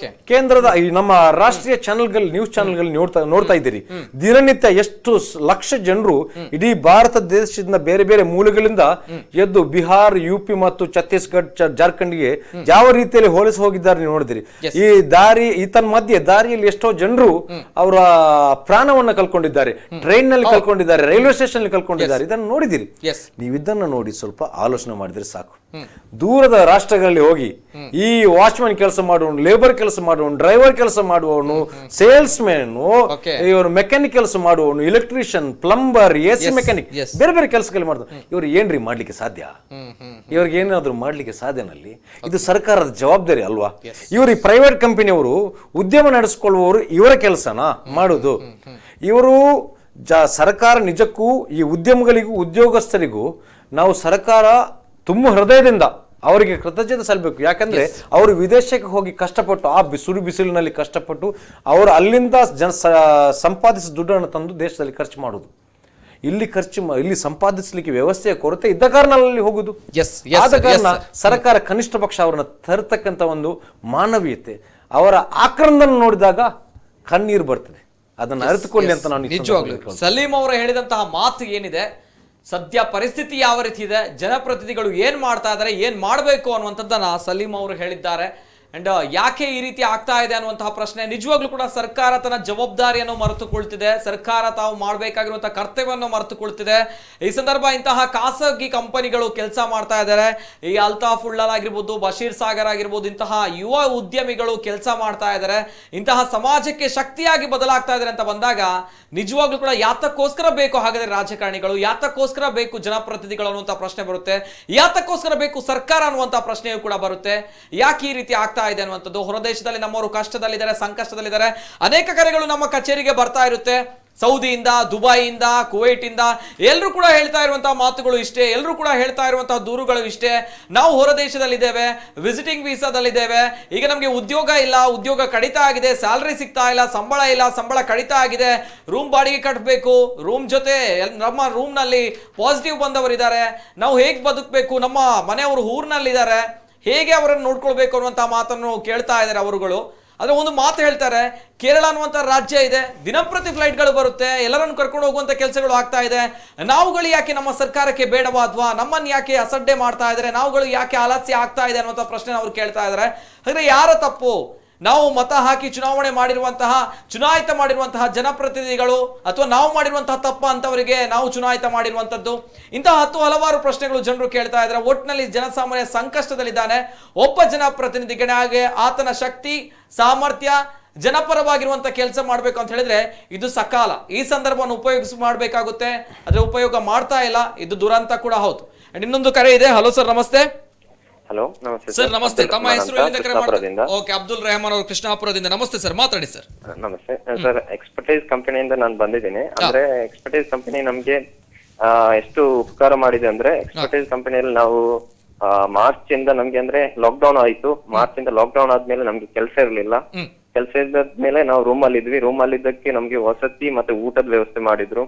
ಕೇಂದ್ರದ ಈ ನಮ್ಮ ರಾಷ್ಟ್ರೀಯ ಚಾನೆಲ್ಗಳು, ನ್ಯೂಸ್ ಚಾನೆಲ್ಗಳು ನೋಡ್ತಾ ಇದ್ದೀರಿ. ದಿನನಿತ್ಯ ಎಷ್ಟು ಲಕ್ಷ ಜನರು ಇಡೀ ಭಾರತ ದೇಶದಿಂದ ಬೇರೆ ಬೇರೆ ಮೂಲೆಗಳಿಂದ ಎದ್ದು ಬಿಹಾರ್, ಯುಪಿ ಮತ್ತು ಛತ್ತೀಸ್ಗಢ, ಜಾರ್ಖಂಡ್ಗೆ ಯಾವ ರೀತಿಯಲ್ಲಿ ಹೋಲಿಸಿ ಹೋಗಿದ್ದಾರೆ ನೀವು ನೋಡಿದಿರಿ. ಈ ಮಧ್ಯೆ ದಾರಿಯಲ್ಲಿ ಎಷ್ಟೋ ಜನರು ಅವರ ಪ್ರಾಣವನ್ನ ಕಳ್ಕೊಂಡಿದ್ದಾರೆ, ಟ್ರೈನ್ ನಲ್ಲಿ ಕಳ್ಕೊಂಡಿದ್ದಾರೆ, ರೈಲ್ವೆ ಸ್ಟೇಷನ್ ಕಳ್ಕೊಂಡಿದ್ದಾರೆ. ಇದನ್ನು ನೋಡಿದಿರಿ. ನೀವು ಇದನ್ನ ನೋಡಿ ಸ್ವಲ್ಪ ಆಲೋಚನೆ ಮಾಡಿದ್ರೆ ಸಾಕು. ದೂರದ ರಾಷ್ಟ್ರಗಳಲ್ಲಿ ಹೋಗಿ ಈ ವಾಚ್ಮನ್ ಕೆಲಸ ಮಾಡುವನು, ಲೇಬರ್ ಕೆಲಸ ಮಾಡುವನು, ಡ್ರೈವರ್ ಕೆಲಸ ಮಾಡುವವನು, ಸೇಲ್ಸ್ ಮ್ಯಾನ್, ಇವರು ಮೆಕ್ಯಾನಿಕ್ ಕೆಲಸ ಮಾಡುವವನು, ಎಲೆಕ್ಟ್ರಿಷಿಯನ್, ಪ್ಲಂಬರ್, ಎಸಿ ಮೆಕ್ಯಾನಿಕ್, ಬೇರೆ ಬೇರೆ ಕೆಲಸಗಳು ಮಾಡ್ತಾರೆ. ಇವ್ರು ಏನ್ರಿ ಮಾಡ್ಲಿಕ್ಕೆ ಸಾಧ್ಯ? ಇವ್ರಿಗೆ ಏನಾದ್ರು ಮಾಡ್ಲಿಕ್ಕೆ ಸಾಧ್ಯನಲ್ಲಿ? ಇದು ಸರ್ಕಾರದ ಜವಾಬ್ದಾರಿ ಅಲ್ವಾ? ಇವರು ಈ ಪ್ರೈವೇಟ್ ಕಂಪನಿಯವರು ಉದ್ಯಮ ನಡೆಸಿಕೊಳ್ಳುವವರು ಇವರ ಕೆಲಸನ ಮಾಡುದು. ಇವರು ಸರ್ಕಾರ ನಿಜಕ್ಕೂ ಈ ಉದ್ಯಮಗಳಿಗೂ ಉದ್ಯೋಗಸ್ಥರಿಗೂ ನಾವು ಸರ್ಕಾರ ತುಂಬ ಹೃದಯದಿಂದ ಅವರಿಗೆ ಕೃತಜ್ಞತೆ ಸಲ್ಲಬೇಕು. ಯಾಕಂದ್ರೆ ಅವರು ವಿದೇಶಕ್ಕೆ ಹೋಗಿ ಕಷ್ಟಪಟ್ಟು ಆ ಸುಡು ಬಿಸಿಲಿನಲ್ಲಿ ಕಷ್ಟಪಟ್ಟು ಅವರು ಅಲ್ಲಿಂದ ಸಂಪಾದಿಸಿದ ದುಡ್ಡನ್ನು ತಂದು ದೇಶದಲ್ಲಿ ಖರ್ಚು ಮಾಡುದು. ಇಲ್ಲಿ ಸಂಪಾದಿಸಲಿಕ್ಕೆ ವ್ಯವಸ್ಥೆಯ ಕೊರತೆ ಇದ್ದ ಕಾರಣ ಅಲ್ಲಿ ಹೋಗುದು. ಆದ ಕಾರಣ ಸರ್ಕಾರ ಕನಿಷ್ಠ ಪಕ್ಷ ಅವರನ್ನ ತರತಕ್ಕಂತ ಒಂದು ಮಾನವೀಯತೆ, ಅವರ ಆಕ್ರಂದನ ನೋಡಿದಾಗ ಕಣ್ಣೀರು ಬರ್ತದೆ. ಅದನ್ನು ಅರಿತುಕೊಳ್ಳಿ ಅಂತ ನಾನು ನಿಜವಾಗ್ಲೂ ಸಲೀಂ ಅವರು ಹೇಳಿದಂತಹ ಮಾತು ಏನಿದೆ, ಸದ್ಯ ಪರಿಸ್ಥಿತಿ ಯಾವ ರೀತಿ ಇದೆ, ಜನಪ್ರತಿನಿಧಿಗಳು ಏನ್ ಮಾಡ್ತಾ ಇದ್ದಾರೆ, ಏನ್ ಮಾಡಬೇಕು ಅನ್ನುವಂಥದ್ದನ್ನ ಸಲೀಂ ಅವರು ಹೇಳಿದ್ದಾರೆ. ಅಂಡ್ ಯಾಕೆ ಈ ರೀತಿ ಆಗ್ತಾ ಇದೆ ಅನ್ನುವಂತಹ ಪ್ರಶ್ನೆ ನಿಜವಾಗ್ಲೂ ಕೂಡ ಸರ್ಕಾರ ತನ್ನ ಜವಾಬ್ದಾರಿಯನ್ನು ಮರೆತುಕೊಳ್ತಿದೆ, ಸರ್ಕಾರ ತಾವು ಮಾಡಬೇಕಾಗಿರುವಂತಹ ಕರ್ತವ್ಯವನ್ನು ಮರೆತುಕೊಳ್ತಿದೆ. ಈ ಸಂದರ್ಭ ಇಂತಹ ಖಾಸಗಿ ಕಂಪನಿಗಳು ಕೆಲಸ ಮಾಡ್ತಾ ಇದ್ದಾರೆ. ಈ ಅಲ್ತಾಫ್ ಉಳ್ಳಾಲ್ ಆಗಿರ್ಬೋದು, ಬಶೀರ್ ಸಾಗರ್ ಆಗಿರ್ಬೋದು, ಇಂತಹ ಯುವ ಉದ್ಯಮಿಗಳು ಕೆಲಸ ಮಾಡ್ತಾ ಇದ್ದಾರೆ. ಇಂತಹ ಸಮಾಜಕ್ಕೆ ಶಕ್ತಿಯಾಗಿ ಬದಲಾಗ್ತಾ ಇದ್ದಾರೆ ಅಂತ ಬಂದಾಗ ನಿಜವಾಗ್ಲೂ ಕೂಡ ಯಾತಕ್ಕೋಸ್ಕರ ಬೇಕು ಹಾಗಾದ್ರೆ ರಾಜಕಾರಣಿಗಳು, ಯಾತಕ್ಕೋಸ್ಕರ ಬೇಕು ಜನಪ್ರತಿನಿಧಿಗಳು ಅನ್ನುವಂಥ ಪ್ರಶ್ನೆ ಬರುತ್ತೆ. ಯಾತಕ್ಕೋಸ್ಕರ ಬೇಕು ಸರ್ಕಾರ ಅನ್ನುವಂಥ ಪ್ರಶ್ನೆಯೂ ಕೂಡ ಬರುತ್ತೆ. ಯಾಕೆ ಈ ರೀತಿ ಆಗ್ತಾ ಇದೆ ಅನ್ನುವಂಥದ್ದು. ಹೊರದೇಶದಲ್ಲಿ ನಮ್ಮವರು ಕಷ್ಟದಲ್ಲಿದ್ದಾರೆ, ಸಂಕಷ್ಟದಲ್ಲಿದ್ದಾರೆ. ಅನೇಕ ಕರೆಗಳು ನಮ್ಮ ಕಚೇರಿಗೆ ಬರ್ತಾ ಇರುತ್ತೆ. ಸೌದಿಯಿಂದ, ದುಬೈಯಿಂದ, ಕುವೈಟಿಂದ ಎಲ್ಲರೂ ಕೂಡ ಹೇಳ್ತಾ ಇರುವಂತಹ ಮಾತುಗಳು ಇಷ್ಟೇ. ಎಲ್ಲರೂ ಕೂಡ ಹೇಳ್ತಾ ಇರುವಂತಹ ದೂರುಗಳು ಇಷ್ಟೇ. ನಾವು ಹೊರ ದೇಶದಲ್ಲಿದ್ದೇವೆ, ವಿಸಿಟಿಂಗ್ ವೀಸಾದಲ್ಲಿದ್ದೇವೆ, ಈಗ ನಮಗೆ ಉದ್ಯೋಗ ಇಲ್ಲ, ಉದ್ಯೋಗ ಕಡಿತ ಆಗಿದೆ, ಸ್ಯಾಲರಿ ಸಿಗ್ತಾ ಇಲ್ಲ, ಸಂಬಳ ಇಲ್ಲ, ಸಂಬಳ ಕಡಿತ ಆಗಿದೆ, ರೂಮ್ ಬಾಡಿಗೆ ಕಟ್ಟಬೇಕು, ರೂಮ್ ಜೊತೆ ನಮ್ಮ ರೂಮ್ ನಲ್ಲಿ ಪಾಸಿಟಿವ್ ಬಂದವರಿದ್ದಾರೆ, ನಾವು ಹೇಗೆ ಬದುಕಬೇಕು, ನಮ್ಮ ಮನೆಯವರು ಊರಿನಲ್ಲಿದ್ದಾರೆ, ಹೇಗೆ ಅವರನ್ನು ನೋಡ್ಕೊಳ್ಬೇಕು ಅನ್ನುವಂತಹ ಮಾತನ್ನು ಕೇಳ್ತಾ ಇದ್ದಾರೆ ಅವರುಗಳು. ಆದ್ರೆ ಒಂದು ಮಾತು ಹೇಳ್ತಾರೆ, ಕೇರಳ ಅನ್ನುವಂಥ ರಾಜ್ಯ ಇದೆ, ದಿನಂಪ್ರತಿ ಫ್ಲೈಟ್ಗಳು ಬರುತ್ತೆ, ಎಲ್ಲರನ್ನು ಕರ್ಕೊಂಡು ಹೋಗುವಂತ ಕೆಲಸಗಳು ಆಗ್ತಾ ಇದೆ. ನಾವುಗಳು ಯಾಕೆ ನಮ್ಮ ಸರ್ಕಾರಕ್ಕೆ ಬೇಡವಾ, ಅಥವಾ ನಮ್ಮನ್ನು ಯಾಕೆ ಅಸಡ್ಡೆ ಮಾಡ್ತಾ ಇದ್ದಾರೆ, ನಾವುಗಳು ಯಾಕೆ ಆಲಸ್ಯ ಆಗ್ತಾ ಇದೆ ಅನ್ನುವಂಥ ಪ್ರಶ್ನೆ ಅವ್ರು ಕೇಳ್ತಾ ಇದ್ದಾರೆ. ಹಾಗಾದ್ರೆ ಯಾರ ತಪ್ಪು? ನಾವು ಮತ ಹಾಕಿ ಚುನಾಯಿತ ಮಾಡಿರುವಂತಹ ಜನಪ್ರತಿನಿಧಿಗಳು, ಅಥವಾ ನಾವು ಮಾಡಿರುವಂತಹ ತಪ್ಪ ಅಂತವರಿಗೆ ನಾವು ಚುನಾಯಿತ ಮಾಡಿರುವಂತದ್ದು? ಇಂತಹ ಹಲವಾರು ಪ್ರಶ್ನೆಗಳು ಜನರು ಕೇಳ್ತಾ ಇದ್ದಾರೆ. ಒಟ್ಟಿನಲ್ಲಿ ಜನಸಾಮಾನ್ಯ ಸಂಕಷ್ಟದಲ್ಲಿದ್ದಾನೆ. ಒಬ್ಬ ಜನಪ್ರತಿನಿಧಿಗೆ ಆತನ ಶಕ್ತಿ, ಸಾಮರ್ಥ್ಯ, ಜನಪರವಾಗಿರುವಂತ ಕೆಲಸ ಮಾಡ್ಬೇಕು ಅಂತ ಹೇಳಿದ್ರೆ ಇದು ಸಕಾಲ. ಈ ಸಂದರ್ಭವನ್ನು ಮಾಡಬೇಕಾಗುತ್ತೆ. ಆದ್ರೆ ಉಪಯೋಗ ಮಾಡ್ತಾ ಇಲ್ಲ, ಇದು ದುರಂತ ಕೂಡ ಹೌದು. ಅಂಡ್ ಇನ್ನೊಂದು ಕರೆ ಇದೆ. ಹಲೋ ಸರ್, ನಮಸ್ತೆ. ಹಲೋ, ನಮಸ್ತೆ ಸರ್. ನಮಸ್ತೆ. ತಮ್ಮ ಹೆಸರು ಎಲ್ಲಿಂದ ಕರೆ ಮಾಡ್ತಾರೆ? ಓಕೆ, ಅಬ್ದುಲ್ ರೆಹಮಾನ್ ಅವರು ಕೃಷ್ಣಾಪುರದಿಂದ. ನಮಸ್ತೆ ಸರ್, ಮಾತಾಡಿ ಸರ್. ನಮಸ್ತೆ ಸರ್. ಎಕ್ಸ್ಪರ್ಟೈಸ್ ಕಂಪನಿಯಿಂದ ನಾನು ಬಂದಿದ್ದೀನಿ. ಅಂದ್ರೆ ಎಕ್ಸ್ಪರ್ಟೈಸ್ ಕಂಪನಿ ನಮ್ಗೆ ಎಷ್ಟು ಉಪಕಾರ ಮಾಡಿದೆ ಅಂದ್ರೆ, ಎಕ್ಸ್ಪರ್ಟೈಸ್ ಕಂಪನಿಯಲ್ಲಿ ನಾವು ಮಾರ್ಚ್ ಇಂದ ನಮ್ಗೆ ಅಂದ್ರೆ ಲಾಕ್ಡೌನ್ ಆಯ್ತು. ಮಾರ್ಚ್ ಇಂದ ಲಾಕ್ಡೌನ್ ಆದ್ಮೇಲೆ ನಮ್ಗೆ ಕೆಲಸ ಇರ್ಲಿಲ್ಲ. ಕೆಲಸ ಇದ್ದಾದ್ಮೇಲೆ ನಾವು ರೂಮ್ ಅಲ್ಲಿ ಇದ್ವಿ. ರೂಮ್ ಅಲ್ಲಿ ಇದ್ದಕ್ಕೆ ನಮ್ಗೆ ವಸತಿ ಮತ್ತೆ ಊಟದ ವ್ಯವಸ್ಥೆ ಮಾಡಿದ್ರು.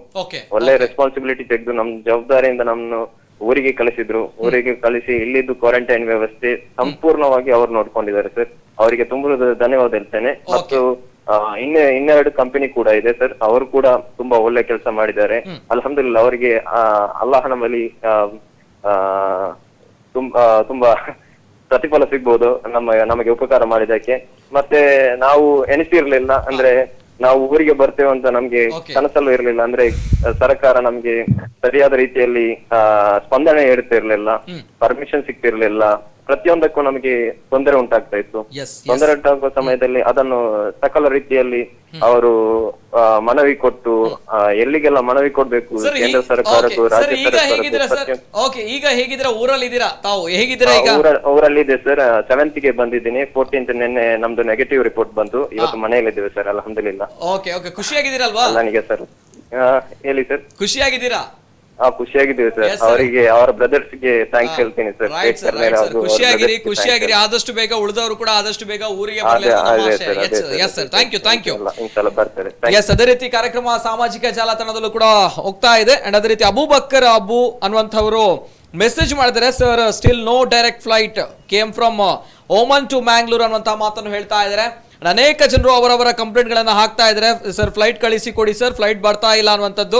ಒಳ್ಳೆ ರೆಸ್ಪಾನ್ಸಿಬಿಲಿಟಿ ತೆಗೆದು ನಮ್ ಜವಾಬ್ದಾರಿಯಿಂದ ನಮ್ನು ಊರಿಗೆ ಕಳಿಸಿದ್ರು. ಊರಿಗೆ ಕಳಿಸಿ ಇಲ್ಲಿದ್ದು ಕ್ವಾರಂಟೈನ್ ವ್ಯವಸ್ಥೆ ಸಂಪೂರ್ಣವಾಗಿ ಅವ್ರು ನೋಡ್ಕೊಂಡಿದ್ದಾರೆ ಸರ್. ಅವರಿಗೆ ತುಂಬ ಧನ್ಯವಾದ ಹೇಳ್ತೇನೆ. ಮತ್ತು ಇನ್ನೆರಡು ಕಂಪನಿ ಕೂಡ ಇದೆ ಸರ್, ಅವರು ಕೂಡ ತುಂಬಾ ಒಳ್ಳೆ ಕೆಲಸ ಮಾಡಿದ್ದಾರೆ. ಅಲ್ಹಮ್ದುಲಿಲ್ಲಾ, ಅವರಿಗೆ ಅಲ್ಲಾಹನ ಬಳಿ ತುಂಬಾ ಪ್ರತಿಫಲ ಸಿಗ್ಬೋದು ನಮಗೆ ಉಪಕಾರ ಮಾಡಿದಕ್ಕೆ. ಮತ್ತೆ ನಾವು ಎಣಿಸಿರ್ಲಿಲ್ಲ, ಅಂದ್ರೆ ನಾವು ಊರಿಗೆ ಬರ್ತೇವೆ ಅಂತ ನಮ್ಗೆ ಕನಸಲ್ಲೂ ಇರ್ಲಿಲ್ಲ. ಅಂದ್ರೆ ಸರ್ಕಾರ ನಮ್ಗೆ ಸರಿಯಾದ ರೀತಿಯಲ್ಲಿ ಸ್ಪಂದನೆ ಇರ್ತಿರ್ಲಿಲ್ಲ, ಪರ್ಮಿಷನ್ ಸಿಗ್ತಿರ್ಲಿಲ್ಲ. ಪ್ರತಿಯೊಂದಕ್ಕೂ ನಮಗೆ ತೊಂದರೆ ಉಂಟಾಗ್ತಾ ಇತ್ತು. ತೊಂದರೆ ಉಂಟಾಗುವ ಸಮಯದಲ್ಲಿ ಅದನ್ನು ಸಕಲ ರೀತಿಯಲ್ಲಿ ಅವರು ಮನವಿ ಕೊಟ್ಟು ಎಲ್ಲಿಗೆಲ್ಲ ಮನವಿ ಕೊಡ್ಬೇಕು ಕೇಂದ್ರ ಸರ್ಕಾರಕ್ಕೂ ರಾಜ್ಯ ಸರ್ಕಾರಕ್ಕೂ. ಈಗ ಹೇಗಿದ್ದೀರಾ? ಊರಲ್ಲಿ ಇದ್ದೀರಾ ತಾವು? ಹೇಗಿದ್ದೀರಾ ಈಗ? ಊರಲ್ಲಿ ಇದೆ ಸರ್. 7th ಗೆ ಬಂದಿದ್ದೀನಿ. 14th ನಿನ್ನೆ ನಮ್ದು ನೆಗೆಟಿವ್ ರಿಪೋರ್ಟ್ ಬಂತು. ಇವತ್ತು ಮನೆಯಲ್ಲಿದ್ದೇವೆ ಸರ್, ಅಲ್ಹಮ್ದುಲಿಲ್ಲಾ. ಖುಷಿಯಾಗಿದ್ದೀರಲ್ವಾ? ನನಗೆ ಸರ್ ಹೇಳಿ ಸರ್. ಖುಷಿಯಾಗಿದ್ದೀರಾ? ಖುಷಿಯಾಗಿದ್ದೀವಿ ಸರ್. ಅವರಿಗೆ ಅವರ ಬ್ರದರ್ಸ್ ಗೆ ಥ್ಯಾಂಕ್ಸ್ ಹೇಳ್ತೀನಿ ಸರ್. ಖುಷಿಯಾಗಿರಿ. ಆದಷ್ಟು ಬೇಗ ಉಳಿದವರು ಕೂಡ ಆದಷ್ಟು ಬೇಗ ಊರಿಗೆ ಬರ್ತಾರೆ. ಅದೇ ರೀತಿ ಕಾರ್ಯಕ್ರಮ ಸಾಮಾಜಿಕ ಜಾಲತಾಣದಲ್ಲೂ ಕೂಡ ಹೋಗ್ತಾ ಇದೆ. ಅಂಡ್ ಅದೇ ರೀತಿ ಅಬೂಬಕ್ಕರ್ ಅಬು ಅನ್ನುವಂಥವರು ಮೆಸೇಜ್ ಮಾಡಿದರೆ, sir still no direct flight came from Oman to Mangalore ಅನ್ನುವಂತಹ ಮಾತನ್ನು ಹೇಳ್ತಾ ಇದ್ದಾರೆ. ಅನೇಕ ಜನರು ಅವರವರ ಕಂಪ್ಲೇಂಟ್ ಗಳನ್ನ ಹಾಕ್ತಾ ಇದ್ದಾರೆ, ಸರ್ ಫ್ಲೈಟ್ ಕಳಿಸಿ ಕೊಡಿ ಸರ್, ಫ್ಲೈಟ್ ಬರ್ತಾ ಇಲ್ಲ ಅನ್ನುವಂಥದ್ದು.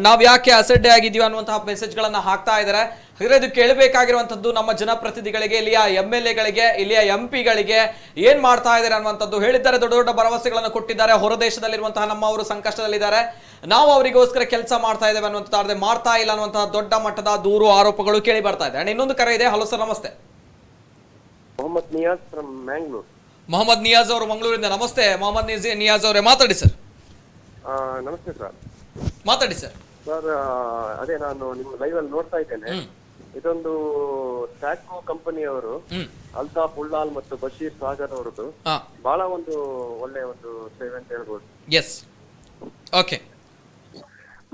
ನಾವ್ ಯಾಕೆ ಅಸಡ್ಡೆ ಆಗಿದೀವಿ ಅನ್ನುವಂತಹ ಮೆಸೇಜ್ ಗಳನ್ನ ಹಾಕ್ತಾ ಇದ್ದಾರೆ. ಹಾಗಾದ್ರೆ ಇದು ಕೇಳಬೇಕಾಗಿರುವಂತದ್ದು ನಮ್ಮ ಜನಪ್ರತಿನಿಧಿಗಳಿಗೆ, ಇಲ್ಲಿಯ MLA ಗಳಿಗೆ, ಇಲ್ಲಿಯ MP ಗಳಿಗೆ ಏನ್ ಮಾಡ್ತಾ ಇದ್ದಾರೆ ಅನ್ನುವಂಥದ್ದು ಹೇಳಿದ್ದಾರೆ. ದೊಡ್ಡ ದೊಡ್ಡ ಭರವಸೆಗಳನ್ನು ಕೊಟ್ಟಿದ್ದಾರೆ. ಹೊರ ದೇಶದಲ್ಲಿರುವಂತಹ ನಮ್ಮವರು ಸಂಕಷ್ಟದಲ್ಲಿದ್ದಾರೆ, ನಾವು ಅವರಿಗೋಸ್ಕರ ಕೆಲಸ ಮಾಡ್ತಾ ಇದ್ದೇವೆ ಅನ್ನುವಂಥದ್ದು ಮಾಡ್ತಾ ಇಲ್ಲ ಅನ್ನುವಂತಹ ದೊಡ್ಡ ಮಟ್ಟದ ದೂರು ಆರೋಪಗಳು ಕೇಳಿ ಬರ್ತಾ ಇದೆ. ಅಂಡ್ ಇನ್ನೊಂದು ಕರೆ ಇದೆ. ಹಲೋ ಸರ್, ನಮಸ್ತೆ. ಮೊಹಮ್ಮದ್ ನಿಯಾಜ್ ಫ್ರಮ್ ಮ್ಯಾಂಗ್ಳೂರ್. ಮೊಹಮ್ಮದ್ ನಿಯಾಜ್ ಅವರು ಮಂಗಳೂರಿಂದ. ನಮಸ್ತೆ ಮೊಹಮ್ಮದ್ ನಿಯಾಜ್ ಅವರೇ, ಮಾತಾಡಿ ಸರ್. ನಮಸ್ತೆ ಸರ್. ಮಾತಾಡಿ ಸರ್. ಸರ್ ಅದೇ ನಾನು ನಿಮ್ಮ ಲೈವ್ ಅಲ್ಲಿ ನೋಡ್ತಾ ಇದ್ದೇನೆ. ಇದೊಂದು ಸ್ಯಾಕೋ ಕಂಪನಿಯವರು ಅಲ್ತಾಫ್ ಉಳ್ಳಾಲ್ ಮತ್ತು ಬಶೀರ್ ಸಾಗರ್ ಅವರದ್ದು ಬಹಳ ಒಂದು ಒಳ್ಳೆ ಒಂದು ಸೇವೆ ಅಂತ ಹೇಳ್ಬೋದು. Yes, okay.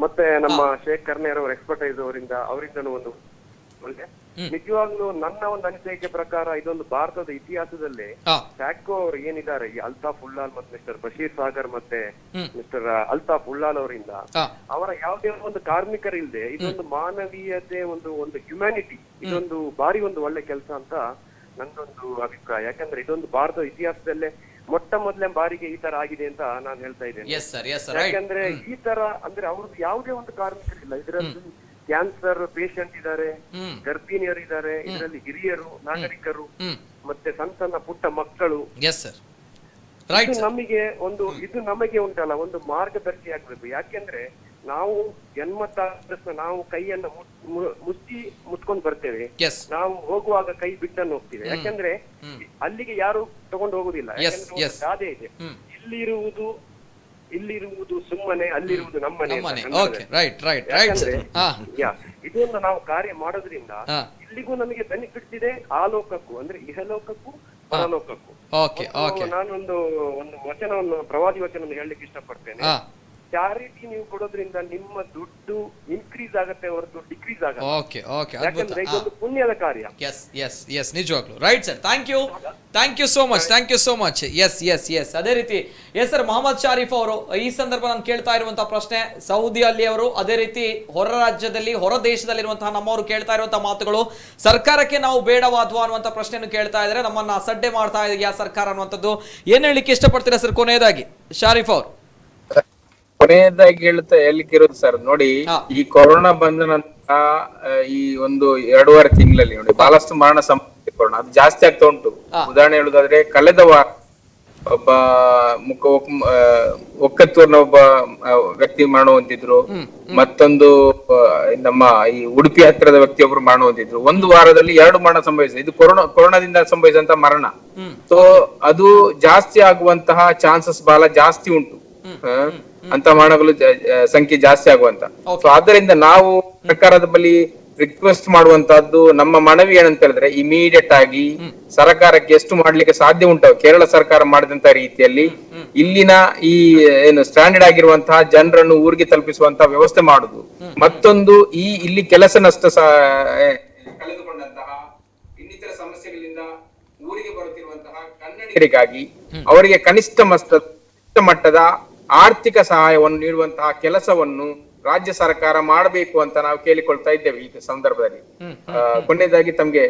ಮತ್ತೆ ನಮ್ಮ ಶೇಖ್ ಕರ್ನೇರ್ ಅವರ ಎಕ್ಸ್ಪರ್ಟೈಸ್ ಅವರಿಂದನೂ ಒಂದು ಒಳ್ಳೆ, ನಿಜವಾಗ್ಲೂ ನನ್ನ ಒಂದು ಅನಿಸಿಕೆ ಪ್ರಕಾರ ಇದೊಂದು ಭಾರತದ ಇತಿಹಾಸದಲ್ಲಿ ಸ್ಯಾಕೋ ಅವರು ಏನಿದ್ದಾರೆ, ಈ ಅಲ್ತಾಫ್ ಉಳ್ಳಾಲ್ ಮತ್ತು ಮಿಸ್ಟರ್ ಬಶೀರ್ ಸಾಗರ್ ಮತ್ತೆ ಮಿಸ್ಟರ್ ಅಲ್ತಾಫ್ ಉಳ್ಳಾಲ್ ಅವರಿಂದ ಅವರ ಯಾವುದೇ ಒಂದು ಕಾರ್ಮಿಕರಿಲ್ಲದೆ ಇದೊಂದು ಮಾನವೀಯತೆ, ಒಂದು ಹ್ಯುಮ್ಯಾನಿಟಿ, ಇದೊಂದು ಬಾರಿ ಒಂದು ಒಳ್ಳೆ ಕೆಲಸ ಅಂತ ನಂದೊಂದು ಅಭಿಪ್ರಾಯ. ಯಾಕಂದ್ರೆ ಇದೊಂದು ಭಾರತದ ಇತಿಹಾಸದಲ್ಲೇ ಮೊಟ್ಟ ಮೊದಲನೇ ಬಾರಿಗೆ ಈ ತರ ಆಗಿದೆ ಅಂತ ನಾನು ಹೇಳ್ತಾ ಇದ್ದೇನೆ. ಯಾಕಂದ್ರೆ ಈ ತರ ಅಂದ್ರೆ ಅವ್ರದ್ದು ಯಾವುದೇ ಒಂದು ಕಾರ್ಮಿಕರಿಲ್ಲ ಇದರಲ್ಲಿ. ಕ್ಯಾನ್ಸರ್ ಪೇಷಂಟ್ ಇದ್ದಾರೆ, ಗರ್ಭಿಣಿಯರು ಇದ್ದಾರೆ, ಇದರಲ್ಲಿ ಹಿರಿಯರು, ನಾಗರಿಕರು, ಮತ್ತೆ ಸಣ್ಣ ಪುಟ್ಟ ಮಕ್ಕಳು. ನಮಗೆ ಇದು ನಮಗೆ ಉಂಟಲ್ಲ ಒಂದು ಮಾರ್ಗದರ್ಶಿ ಆಗ್ಬೇಕು. ಯಾಕೆಂದ್ರೆ ನಾವು ಜನ್ಮತ ನಾವು ಕೈಯನ್ನ ಮುಚ್ಕೊಂಡು ಬರ್ತೇವೆ, ನಾವು ಹೋಗುವಾಗ ಕೈ ಬಿಟ್ಟನ್ನು ಹೋಗ್ತೀವಿ. ಯಾಕಂದ್ರೆ ಅಲ್ಲಿಗೆ ಯಾರು ತಗೊಂಡು ಹೋಗುದಿಲ್ಲ. ಯಾಕಂದ್ರೆ ಗಾದೆ ಇದೆ, ಇಲ್ಲಿರುವುದು ಸುಮ್ಮನೆ, ಅಲ್ಲಿರುವುದು ನಮ್ಮನೆ. ಇದೊಂದು ನಾವು ಕಾರ್ಯ ಮಾಡೋದ್ರಿಂದ ಇಲ್ಲಿಗೂ ನಮಗೆ ಬೆನಿಫಿಟ್ಸ್ ಇದೆ, ಆ ಲೋಕಕ್ಕೂ ಅಂದ್ರೆ ಇಹಲೋಕಕ್ಕೂ ಪರಲೋಕಕ್ಕೂ. ನಾನೊಂದು ವಚನವನ್ನು, ಪ್ರವಾದಿ ವಚನವನ್ನು ಹೇಳಲಿಕ್ಕೆ ಇಷ್ಟಪಡ್ತೇನೆ. ಚಾರಿಟಿ ನೀವು ಕೊಡೋದ್ರಿಂದ ನಿಮ್ಮ ದುಡ್ಡು ಇನ್ಕ್ರೀಸ್ ಆಗತ್ತೆ ಹೊರತು ಡಿಕ್ರೀಸ್ ಆಗತ್ತೆ. ಯಾಕಂದ್ರೆ ಇದೊಂದು ಪುಣ್ಯದ ಕಾರ್ಯ. ನಿಜವಾಗ್ಲು right sir. Thank you so much. Yes ಅದೇ ರೀತಿ ಸರ್ ಮೊಹಮ್ಮದ್ ಶಾರಿಫ್ ಅವರು ಈ ಸಂದರ್ಭ ನಾನು ಕೇಳ್ತಾ ಇರುವಂತಹ ಪ್ರಶ್ನೆ, ಸೌದಿ ಅಲ್ಲಿ ಅವರು ಅದೇ ರೀತಿ ಹೊರ ರಾಜ್ಯದಲ್ಲಿ ಹೊರ ದೇಶದಲ್ಲಿರುವಂತಹ ನಮ್ಮವರು ಕೇಳ್ತಾ ಇರುವಂತಹ ಮಾತುಗಳು, ಸರ್ಕಾರಕ್ಕೆ ನಾವು ಬೇಡವಾದ್ವಾ ಅನ್ನುವಂಥ ಪ್ರಶ್ನೆಯನ್ನು ಕೇಳ್ತಾ ಇದ್ದಾರೆ. ನಮ್ಮನ್ನ ಅಸಡ್ಡೆ ಮಾಡ್ತಾ ಇದೆಯಾ ಸರ್ಕಾರ ಅನ್ನುವಂಥದ್ದು ಏನ್ ಹೇಳಿಕ್ಕೆ ಇಷ್ಟಪಡ್ತೀರಾ ಸರ್ ಕೊನೆಯದಾಗಿ ಶಾರಿಫ್ ಅವರು? ಕೊನೆಯದಾಗಿ ಹೇಳಿಕ್ಕಿರೋದು ಸರ್, ನೋಡಿ ಈ ಕೊರೋನಾ ಬಂದ ನಂತರ ಈ ಒಂದು 2.5 ತಿಂಗಳಲ್ಲಿ ನೋಡಿ ಬಹಳಷ್ಟು ಮರಣ ಸಂಭವಿಸಿದೆ. ಕೊರೋನಾ ಅದು ಜಾಸ್ತಿ ಆಗ್ತಾ ಉಂಟು. ಉದಾಹರಣೆ ಹೇಳುದಾದ್ರೆ ಕಳೆದ ವಾರ ಒಬ್ಬ ಒಕ್ಕತ್ತೂರ್ನ ಒಬ್ಬ ವ್ಯಕ್ತಿ ಮರಣ ಹೊಂದಿದ್ರು, ಮತ್ತೊಂದು ನಮ್ಮ ಈ ಉಡುಪಿ ಹತ್ತಿರದ ವ್ಯಕ್ತಿಯೊಬ್ರು ಮರಣ ಹೊಂದಿದ್ರು. ಒಂದು ವಾರದಲ್ಲಿ 2 ಮರಣ ಸಂಭವಿಸಿದೆ. ಇದು ಕೊರೋನಾದಿಂದ ಸಂಭವಿಸಿದಂತ ಮರಣ. ಸೊ ಅದು ಜಾಸ್ತಿ ಆಗುವಂತಹ ಚಾನ್ಸಸ್ ಬಹಳ ಜಾಸ್ತಿ ಉಂಟು, ಅಂತ ಮರಣಗಳು ಸಂಖ್ಯೆ ಜಾಸ್ತಿ ಆಗುವಂತ. ಸೊ ಆದ್ದರಿಂದ ನಾವು ಸರ್ಕಾರದ ಬಳಿ ರಿಕ್ವೆಸ್ಟ್ ಮಾಡುವಂತಹದ್ದು, ನಮ್ಮ ಮನವಿ ಏನಂತ ಹೇಳಿದ್ರೆ ಇಮಿಡಿಯೇಟ್ ಆಗಿ ಸರ್ಕಾರಕ್ಕೆ ಎಷ್ಟು ಮಾಡ್ಲಿಕ್ಕೆ ಸಾಧ್ಯ ಉಂಟು ಕೇರಳ ಸರ್ಕಾರ ಮಾಡಿದಂತ ರೀತಿಯಲ್ಲಿ ಇಲ್ಲಿನ ಈ ಏನು ಸ್ಟ್ಯಾಂಡರ್ಡ್ ಆಗಿರುವಂತಹ ಜನರನ್ನು ಊರಿಗೆ ತಲುಪಿಸುವಂತಹ ವ್ಯವಸ್ಥೆ ಮಾಡುದು. ಮತ್ತೊಂದು ಇಲ್ಲಿ ಕೆಲಸ ನಷ್ಟ ಕಳೆದುಕೊಂಡಂತಹ ಇನ್ನಿತರ ಸಮಸ್ಯೆಗಳಿಂದ ಊರಿಗೆ ಬರುತ್ತಿರುವಂತಹ ಕನ್ನಡಿಗರಿಗಾಗಿ ಅವರಿಗೆ ಕನಿಷ್ಠ ಮಟ್ಟದ ಆರ್ಥಿಕ ಸಹಾಯವನ್ನು ನೀಡುವಂತಹ ಕೆಲಸವನ್ನು ರಾಜ್ಯ ಸರ್ಕಾರ ಮಾಡಬೇಕು ಅಂತ ನಾವು ಕೇಳಿಕೊಳ್ತಾ ಇದ್ದೇವೆ ಈ ಸಂದರ್ಭದಲ್ಲಿ. ಕೊನೆಯದಾಗಿ ತಮ್ಗೆ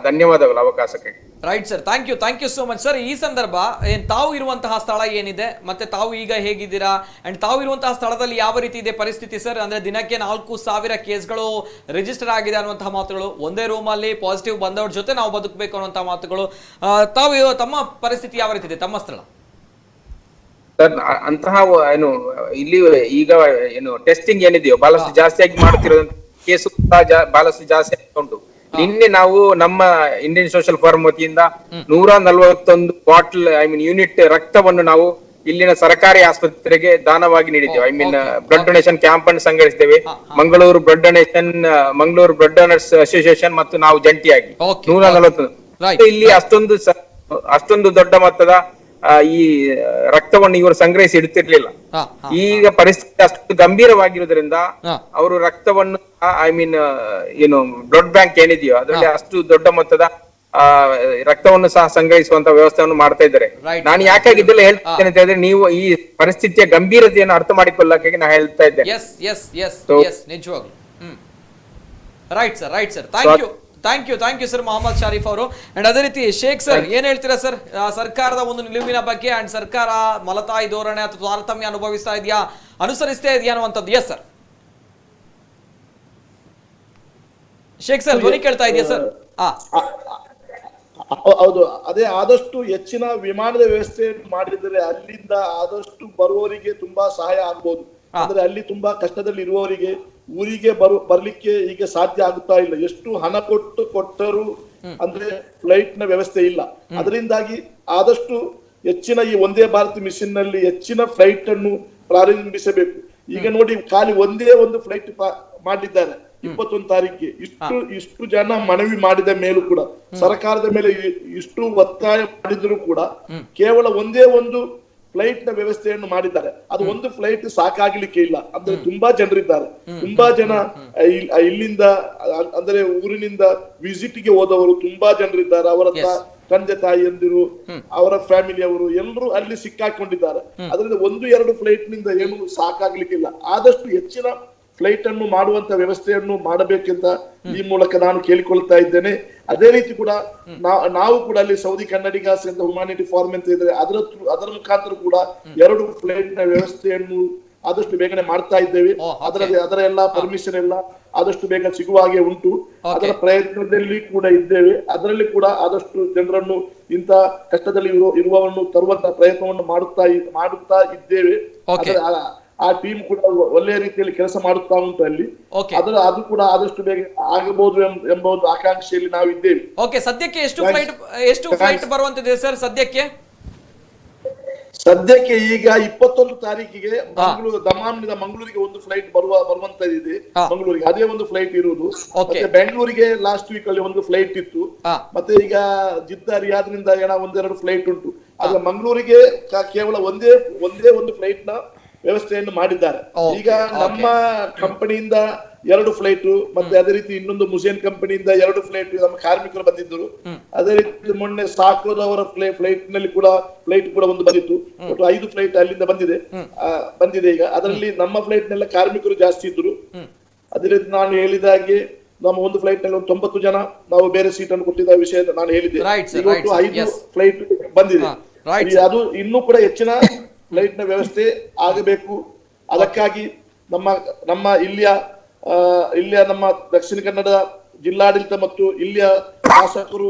ಧನ್ಯವಾದಗಳು ಅವಕಾಶಕ್ಕೆ. Right sir, thank you so much sir. ಈ ಸಂದರ್ಭ ತಾವು ಇರುವಂತಹ ಸ್ಥಳ ಏನಿದೆ, ಮತ್ತೆ ತಾವು ಈಗ ಹೇಗಿದ್ದೀರಾ, ಅಂಡ್ ತಾವು ಇರುವಂತಹ ಸ್ಥಳದಲ್ಲಿ ಯಾವ ರೀತಿ ಇದೆ ಪರಿಸ್ಥಿತಿ ಸರ್? ಅಂದ್ರೆ ದಿನಕ್ಕೆ 4,000 ಕೇಸ್ಗಳು ರಿಜಿಸ್ಟರ್ ಆಗಿದೆ ಅನ್ನುವಂತಹ ಮಾತುಗಳು, ಒಂದೇ ರೂಮ್ ಅಲ್ಲಿ ಪಾಸಿಟಿವ್ ಬಂದವ್ರ ಜೊತೆ ನಾವು ಬದುಕಬೇಕು ಅನ್ನುವಂತಹ ಮಾತುಗಳು. ತಾವು ತಮ್ಮ ಪರಿಸ್ಥಿತಿ ಯಾವ ರೀತಿ ಇದೆ ತಮ್ಮ ಸ್ಥಳ? ಸರ್ ಅಂತಹ ಏನು ಇಲ್ಲಿ ಈಗ ಏನು ಟೆಸ್ಟಿಂಗ್ ಏನಿದೆಯೋ ಬಹಳಷ್ಟು ಜಾಸ್ತಿಯಾಗಿ ಮಾಡುತ್ತಿರೋದಂತ ಕೇಸು ಬಹಳಷ್ಟು ಜಾಸ್ತಿ ಆಗ್ತಾ ಉಂಟು. ನಿನ್ನೆ ನಾವು ನಮ್ಮ ಇಂಡಿಯನ್ ಸೋಷಿಯಲ್ ಫೋರಂ ವತಿಯಿಂದ 141 ಬಾಟಲ್ ಯೂನಿಟ್ ರಕ್ತವನ್ನು ನಾವು ಇಲ್ಲಿನ ಸರ್ಕಾರಿ ಆಸ್ಪತ್ರೆಗೆ ದಾನವಾಗಿ ನೀಡಿದ್ದೇವೆ. ಬ್ಲಡ್ ಡೊನೇಷನ್ ಕ್ಯಾಂಪ್ ಅನ್ನು ಸಂಘಟಿಸಿದ್ದೇವೆ. ಮಂಗಳೂರು ಬ್ಲಡ್ ಡೊನರ್ಸ್ ಅಸೋಸಿಯೇಷನ್ ಮತ್ತು ನಾವು ಜಂಟಿಯಾಗಿ 141 ಇಲ್ಲಿ ಅಷ್ಟೊಂದು ದೊಡ್ಡ ಮೊತ್ತದ ಈ ರಕ್ತವನ್ನು ಇವರು ಸಂಗ್ರಹಿಸಿ ಇಡುತ್ತಿರ್ಲಿಲ್ಲ. ಈಗ ಪರಿಸ್ಥಿತಿ ಅಷ್ಟು ಗಂಭೀರವಾಗಿರುವುದರಿಂದ ಅವರು ರಕ್ತವನ್ನು ಬ್ಲಡ್ ಬ್ಯಾಂಕ್ ಏನಿದೆಯೋ ಅದರಲ್ಲಿ ಅಷ್ಟು ದೊಡ್ಡ ಮೊತ್ತದ ರಕ್ತವನ್ನು ಸಹ ಸಂಗ್ರಹಿಸುವಂತ ವ್ಯವಸ್ಥೆಯನ್ನು ಮಾಡ್ತಾ ಇದ್ದಾರೆ. ನಾನು ಯಾಕಾಗಿ ಇದೆಲ್ಲ ಹೇಳ್ತೇನೆ ಅಂತ ಹೇಳಿದ್ರೆ, ನೀವು ಈ ಪರಿಸ್ಥಿತಿಯ ಗಂಭೀರತೆಯನ್ನು ಅರ್ಥ ಮಾಡಿಕೊಳ್ಳಕ್ಕೆ ನಾನು ಹೇಳ್ತಾ ಇದ್ದೇನೆ. ನಿಜವಾಗ್ಲು right sir thank you sir Mohammed Sharif ಅವರು. ಅಂಡ್ ಅದೇ ರೀತಿ ಶೇಖ್ ಸರ್ ಏನ್ ಹೇಳ್ತೀರಾ ಸರ್ ಸರ್ಕಾರದ ಒಂದು ನಿಲುವಿನ ಬಗ್ಗೆ? ಅಂಡ್ ಸರ್ಕಾರ ಮಲತಾಯಿ ಧೋರಣೆ ಅಥವಾ ತಾರತಮ್ಯ ಅನುಸರಿಸ್ತಾ ಇದೆಯಾ ಅನ್ನುವಂಥದ್ದು? ಎಸ್ ಸರ್ ಶೇಖ್ ಸರ್ ಧ್ವನಿ ಕೇಳ್ತಾ ಇದೆಯಾ ಸರ್? ಹೌದು, ಅದೇ ಆದಷ್ಟು ಹೆಚ್ಚಿನ ವಿಮಾನದ ವ್ಯವಸ್ಥೆ ಮಾಡಿದರೆ ಅಲ್ಲಿಂದ ಆದಷ್ಟು ಬರುವವರಿಗೆ ತುಂಬಾ ಸಹಾಯ ಆಗ್ಬೋದು. ಅಂದ್ರೆ ಅಲ್ಲಿ ತುಂಬಾ ಕಷ್ಟದಲ್ಲಿ ಇರುವವರಿಗೆ ಊರಿಗೆ ಬರ್ಲಿಕ್ಕೆ ಈಗ ಸಾಧ್ಯ ಆಗುತ್ತಾ ಇಲ್ಲ. ಎಷ್ಟು ಹಣ ಕೊಟ್ಟರು ಅಂದ್ರೆ ಫ್ಲೈಟ್ ನ ವ್ಯವಸ್ಥೆ ಇಲ್ಲ. ಅದರಿಂದಾಗಿ ಆದಷ್ಟು ಹೆಚ್ಚಿನ ಈ ಒಂದೇ ಭಾರತ್ ಮಿಷನ್ ನಲ್ಲಿ ಹೆಚ್ಚಿನ ಫ್ಲೈಟ್ ಅನ್ನು ಪ್ರಾರಂಭಿಸಬೇಕು. ಈಗ ನೋಡಿ, ಖಾಲಿ ಒಂದೇ ಒಂದು ಫ್ಲೈಟ್ ಮಾಡಿದ್ದಾರೆ 21 ತಾರೀಕಿಗೆ. ಇಷ್ಟು ಜನ ಮನವಿ ಮಾಡಿದ ಮೇಲೂ ಕೂಡ, ಸರ್ಕಾರದ ಮೇಲೆ ಇಷ್ಟು ಒತ್ತಾಯ ಮಾಡಿದ್ರು ಕೂಡ ಕೇವಲ ಒಂದೇ ಒಂದು ಫ್ಲೈಟ್ ನ ವ್ಯವಸ್ಥೆಯನ್ನು ಮಾಡಿದ್ದಾರೆ. ಅದು ಒಂದು ಫ್ಲೈಟ್ ಸಾಕಾಗ್ಲಿಕ್ಕೆ ಇಲ್ಲ. ಅಂದ್ರೆ ತುಂಬಾ ಜನರಿದ್ದಾರೆ. ತುಂಬಾ ಜನ ಇಲ್ಲಿಂದ ಅಂದ್ರೆ ಊರಿನಿಂದ ವಿಸಿಟ್ ಗೆ ಹೋದವರು ತುಂಬಾ ಜನರಿದ್ದಾರೆ. ಅವರ ತಂದೆ ತಾಯಿಯಂದಿರು, ಅವರ ಫ್ಯಾಮಿಲಿಯವರು ಎಲ್ಲರೂ ಅಲ್ಲಿ ಸಿಕ್ಕಾಕೊಂಡಿದ್ದಾರೆ. ಅದರಿಂದ 1-2 ಫ್ಲೈಟ್ ನಿಂದ ಏನು ಸಾಕಾಗ್ಲಿಕ್ಕಿಲ್ಲ. ಆದಷ್ಟು ಹೆಚ್ಚಿನ ಫ್ಲೈಟ್ ಅನ್ನು ಮಾಡುವಂತ ವ್ಯವಸ್ಥೆಯನ್ನು ಮಾಡಬೇಕೆಂತ ಈ ಮೂಲಕ ನಾನು ಕೇಳಿಕೊಳ್ತಾ ಇದ್ದೇನೆ. ಅದೇ ರೀತಿ ಕೂಡ ನಾವು ಕೂಡ ಅಲ್ಲಿ ಸೌದಿ ಕನ್ನಡಿಗಾಸ್ ಅಂತ ಹ್ಯುಮ್ಯಾನಿಟಿ ಫಾರ್ಮ್ ಅಂತ ಇದ್ರೆ ಅದರ ಮುಖಾಂತರ ಕೂಡ 2 ಫ್ಲೈಟ್ ನ ವ್ಯವಸ್ಥೆಯನ್ನು ಆದಷ್ಟು ಬೇಗನೆ ಮಾಡ್ತಾ ಇದ್ದೇವೆ. ಅದರ ಎಲ್ಲ ಪರ್ಮಿಷನ್ ಎಲ್ಲ ಆದಷ್ಟು ಬೇಗ ಸಿಗುವ ಹಾಗೆ ಉಂಟು. ಅದರ ಪ್ರಯತ್ನದಲ್ಲಿ ಕೂಡ ಇದ್ದೇವೆ. ಅದರಲ್ಲಿ ಕೂಡ ಆದಷ್ಟು ಜನರನ್ನು ಇಂತ ಕಷ್ಟದಲ್ಲಿ ಇರುವವನ್ನು ತರುವಂತ ಪ್ರಯತ್ನವನ್ನು ಮಾಡುತ್ತಾ ಇದ್ದೇವೆ. ಆ ಟೀಮ್ ಕೂಡ ಒಳ್ಳೆಯ ರೀತಿಯಲ್ಲಿ ಕೆಲಸ ಮಾಡುತ್ತಾ ಉಂಟು ಅಲ್ಲಿ. ಅದು ಕೂಡ ಆದಷ್ಟು ಬೇಗ ಆಗಬಹುದು ಎಂಬ ಒಂದು ಆಕಾಂಕ್ಷೆಯಲ್ಲಿ ನಾವು ಇದ್ದೇವೆ. ಓಕೆ, ಸದ್ಯಕ್ಕೆ ಎಷ್ಟು ಫ್ಲೈಟ್ ಬರುವಂತಿದೆ ಸರ್? ಸದ್ಯಕ್ಕೆ ಈಗ 21 ತಾರೀಕಿಗೆ ದಮಾಮ್ನಿಂದ ಮಂಗಳೂರಿಗೆ ಒಂದು ಫ್ಲೈಟ್ ಬರುವಂತದಿದೆ. ಮಂಗಳೂರಿಗೆ ಅದೇ ಒಂದು ಫ್ಲೈಟ್ ಇರುವುದು. ಮತ್ತೆ ಬೆಂಗಳೂರಿಗೆ ಲಾಸ್ಟ್ ವೀಕ್ ಅಲ್ಲಿ ಒಂದು ಫ್ಲೈಟ್ ಇತ್ತು. ಮತ್ತೆ ಈಗ ಜಿದ್ದಾ ರಿಯಾದ್ನಿಂದ 1-2 ಫ್ಲೈಟ್ ಉಂಟು. ಆದ್ರೆ ಮಂಗಳೂರಿಗೆ ಕೇವಲ ಒಂದೇ ಒಂದು ಫ್ಲೈಟ್ ನ ವ್ಯವಸ್ಥೆಯನ್ನು ಮಾಡಿದ್ದಾರೆ. ಈಗ ನಮ್ಮ ಕಂಪನಿಯಿಂದ 2 ಫ್ಲೈಟ್, ಮತ್ತೆ ಅದೇ ರೀತಿ ಇನ್ನೊಂದು ಮುಸೇನ್ ಕಂಪನಿಯಿಂದ 2 ಫ್ಲೈಟ್ ನಮ್ಮ ಕಾರ್ಮಿಕರು ಬಂದಿದ್ದರು. ಅದೇ ರೀತಿ ಮೊನ್ನೆ ಸಾಕೋದವರ ಫ್ಲೈಟ್ ಕೂಡ ಒಂದು ಬಂದಿತ್ತು. ಒಟ್ಟು 5 ಫ್ಲೈಟ್ ಅಲ್ಲಿಂದ ಬಂದಿದೆ ಈಗ. ಅದರಲ್ಲಿ ನಮ್ಮ ಫ್ಲೈಟ್ ನೆಲ್ಲ ಕಾರ್ಮಿಕರು ಜಾಸ್ತಿ ಇದ್ರು. ಅದೇ ರೀತಿ ನಾನು ಹೇಳಿದಾಗೆ ನಮ್ಮ ಒಂದು ಫ್ಲೈಟ್ ನಲ್ಲಿ 90 ಜನ ನಾವು ಬೇರೆ ಸೀಟ್ ಅನ್ನು ಕೊಟ್ಟಿದ್ದ ವಿಷಯ ನಾನು ಹೇಳಿದ್ದೆ. ಇವತ್ತು 5 ಫ್ಲೈಟ್ ಬಂದಿದೆ. ಅದು ಇನ್ನೂ ಕೂಡ ಹೆಚ್ಚಿನ ಫ್ಲೈಟ್ ನ ವ್ಯವಸ್ಥೆ ಆಗಬೇಕು. ಅದಕ್ಕಾಗಿ ನಮ್ಮ ಇಲ್ಲಿಯ ನಮ್ಮ ದಕ್ಷಿಣ ಕನ್ನಡ ಜಿಲ್ಲಾಡಳಿತ ಮತ್ತು ಇಲ್ಲಿಯ ಶಾಸಕರು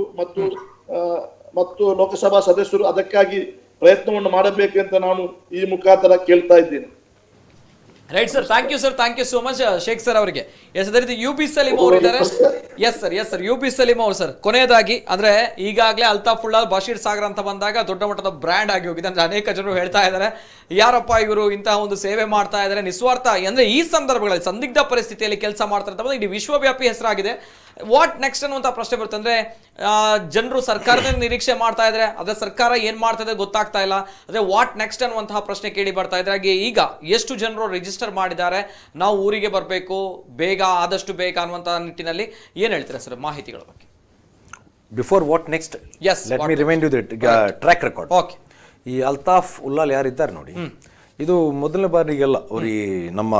ಮತ್ತು ಲೋಕಸಭಾ ಸದಸ್ಯರು ಅದಕ್ಕಾಗಿ ಪ್ರಯತ್ನವನ್ನು ಮಾಡಬೇಕು ಅಂತ ನಾನು ಈ ಮುಖಾಂತರ ಕೇಳ್ತಾ ಇದ್ದೇನೆ. Right sir, thank you so much Sheikh sir ಅವರಿಗೆ. ಅದೇ ರೀತಿ UB ಸಲೀಂ ಅವರು ಇದ್ದಾರೆ. ಎಸ್ ಸರ್ UB ಸಲೀಂ ಅವರು ಸರ್, ಕೊನೆಯದಾಗಿ ಅಂದ್ರೆ ಈಗಾಗಲೇ ಅಲ್ತಾಫ್ ಉಳ್ಳಾಲ್ ಬಶೀರ್ ಸಾಗರ್ ಅಂತ ಬಂದಾಗ ದೊಡ್ಡ ಮಟ್ಟದ ಬ್ರ್ಯಾಂಡ್ ಆಗಿ ಹೋಗಿದೆ. ಅಂದ್ರೆ ಅನೇಕ ಜನರು ಹೇಳ್ತಾ ಇದ್ದಾರೆ, ಯಾರಪ್ಪ ಇವರು ಇಂತಹ ಒಂದು ಸೇವೆ ಮಾಡ್ತಾ ಇದ್ದಾರೆ ನಿಸ್ವಾರ್ಥ. ಅಂದ್ರೆ ಈ ಸಂದರ್ಭಗಳಲ್ಲಿ ಸಂದಿಗ್ಧ ಪರಿಸ್ಥಿತಿಯಲ್ಲಿ ಕೆಲಸ ಮಾಡ್ತಾರೆ ಅಂತ ಇಡೀ ವಿಶ್ವವ್ಯಾಪಿ ಹೆಸರಾಗಿದೆ. ವಾಟ್ ನೆಕ್ಸ್ಟ್ ಅನ್ನುವಂಥ ಪ್ರಶ್ನೆ ಬರುತ್ತೆ. ಅಂದ್ರೆ ಜನರು ಸರ್ಕಾರದ ನಿರೀಕ್ಷೆ ಮಾಡ್ತಾ ಇದ್ದಾರೆ, ಅದೇ ಸರ್ಕಾರ ಏನ್ ಮಾಡ್ತಾ ಇದೆ ಗೊತ್ತಾಗ್ತಾ ಇಲ್ಲ. ಅದೇ ವಾಟ್ ನೆಕ್ಸ್ಟ್ ಅನ್ನುವಂತಹ ಪ್ರಶ್ನೆ ಕೇಳಿ ಬರ್ತಾ ಇದ್ರೆ, ಹಾಗೆ ಈಗ ಎಷ್ಟು ಜನರು ರಿಜಿಸ್ಟರ್ ಮಾಡಿದ್ದಾರೆ, ನಾವು ಊರಿಗೆ ಬರಬೇಕು ಬೇಗ, ಆದಷ್ಟು ಬೇಗ ಅನ್ನುವಂತಹ ನಿಟ್ಟಿನಲ್ಲಿ ಏನ್ ಹೇಳ್ತೀರಾ ಸರ್ ಮಾಹಿತಿಗಳ ಬಗ್ಗೆ? Before what next, let me remind you the track record. Okay, ಈ ಅಲ್ತಾಫ್ ಉಲ್ಲಾಲ್ ಯಾರಿದ್ದಾರೆ ನೋಡಿ, ಇದು ಮೊದಲನೇ ಬಾರಿಗೆಲ್ಲ ಅವ್ರಿಗೆ ನಮ್ಮ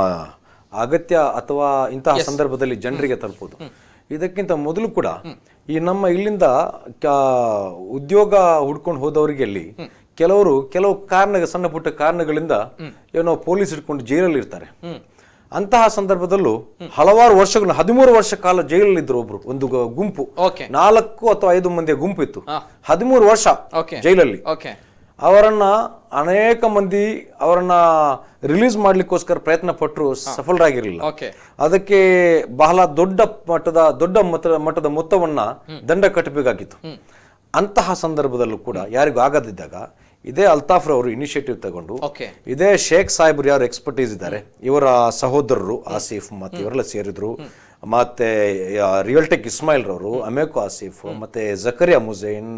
ಅಗತ್ಯ ಅಥವಾ ಇಂತಹ ಸಂದರ್ಭದಲ್ಲಿ ಜನರಿಗೆ ತಲುಪುವುದು. ಇದಕ್ಕಿಂತ ಮೊದಲು ಕೂಡ ಈ ನಮ್ಮ ಇಲ್ಲಿಂದ ಉದ್ಯೋಗ ಹುಡ್ಕೊಂಡು ಹೋದವರಿಗೆ ಅಲ್ಲಿ ಕೆಲವು ಸಣ್ಣ ಪುಟ್ಟ ಕಾರಣಗಳಿಂದ ಏನೋ ಪೊಲೀಸ್ ಹಿಡ್ಕೊಂಡು ಜೈಲಲ್ಲಿ ಇರ್ತಾರೆ. ಅಂತಹ ಸಂದರ್ಭದಲ್ಲೂ ಹಲವಾರು ವರ್ಷಗಳು 13 ವರ್ಷ ಕಾಲ ಜೈಲಲ್ಲಿ ಇದ್ರು ಒಬ್ರು, ಒಂದು ಗುಂಪು, 4 ಅಥವಾ 5 ಮಂದಿಯ ಗುಂಪು ಇತ್ತು. 13 ವರ್ಷ ಜೈಲಲ್ಲಿ. ಅವರನ್ನ ಅನೇಕ ಮಂದಿ ಅವರನ್ನ ರಿಲೀಸ್ ಮಾಡ್ಲಿಕ್ಕೋಸ್ಕರ ಪ್ರಯತ್ನ ಪಟ್ಟರು, ಸಫಲರಾಗಿರಲಿಲ್ಲ. ಅದಕ್ಕೆ ಬಹಳ ದೊಡ್ಡ ಮಟ್ಟದ ಮೊತ್ತವನ್ನ ದಂಡ ಕಟ್ಟಬೇಕಾಗಿತ್ತು. ಅಂತಹ ಸಂದರ್ಭದಲ್ಲೂ ಕೂಡ ಯಾರಿಗೂ ಆಗದಿದ್ದಾಗ ಇದೇ ಅಲ್ತಾಫ್ ಅವರು ಇನಿಷಿಯೇಟಿವ್ ತಗೊಂಡು, ಇದೇ ಶೇಖ್ ಸಾಹೇಬ್ರು ಯಾರು ಎಕ್ಸ್ಪರ್ಟೀಸ್ ಇದ್ದಾರೆ, ಇವರ ಸಹೋದರರು ಆಸಿಫ್ ಮತ್ತೆ ಇವರೆಲ್ಲ ಸೇರಿದ್ರು, ಮತ್ತೆ ರಿಯಲ್ಟೆಕ್ ಇಸ್ಮಾಯಿಲ್ ರವರು, ಅಮೇಕೋ ಆಸಿಫ್ ಮತ್ತೆ ಜಕರಿಯಾ ಮುಜೈನ್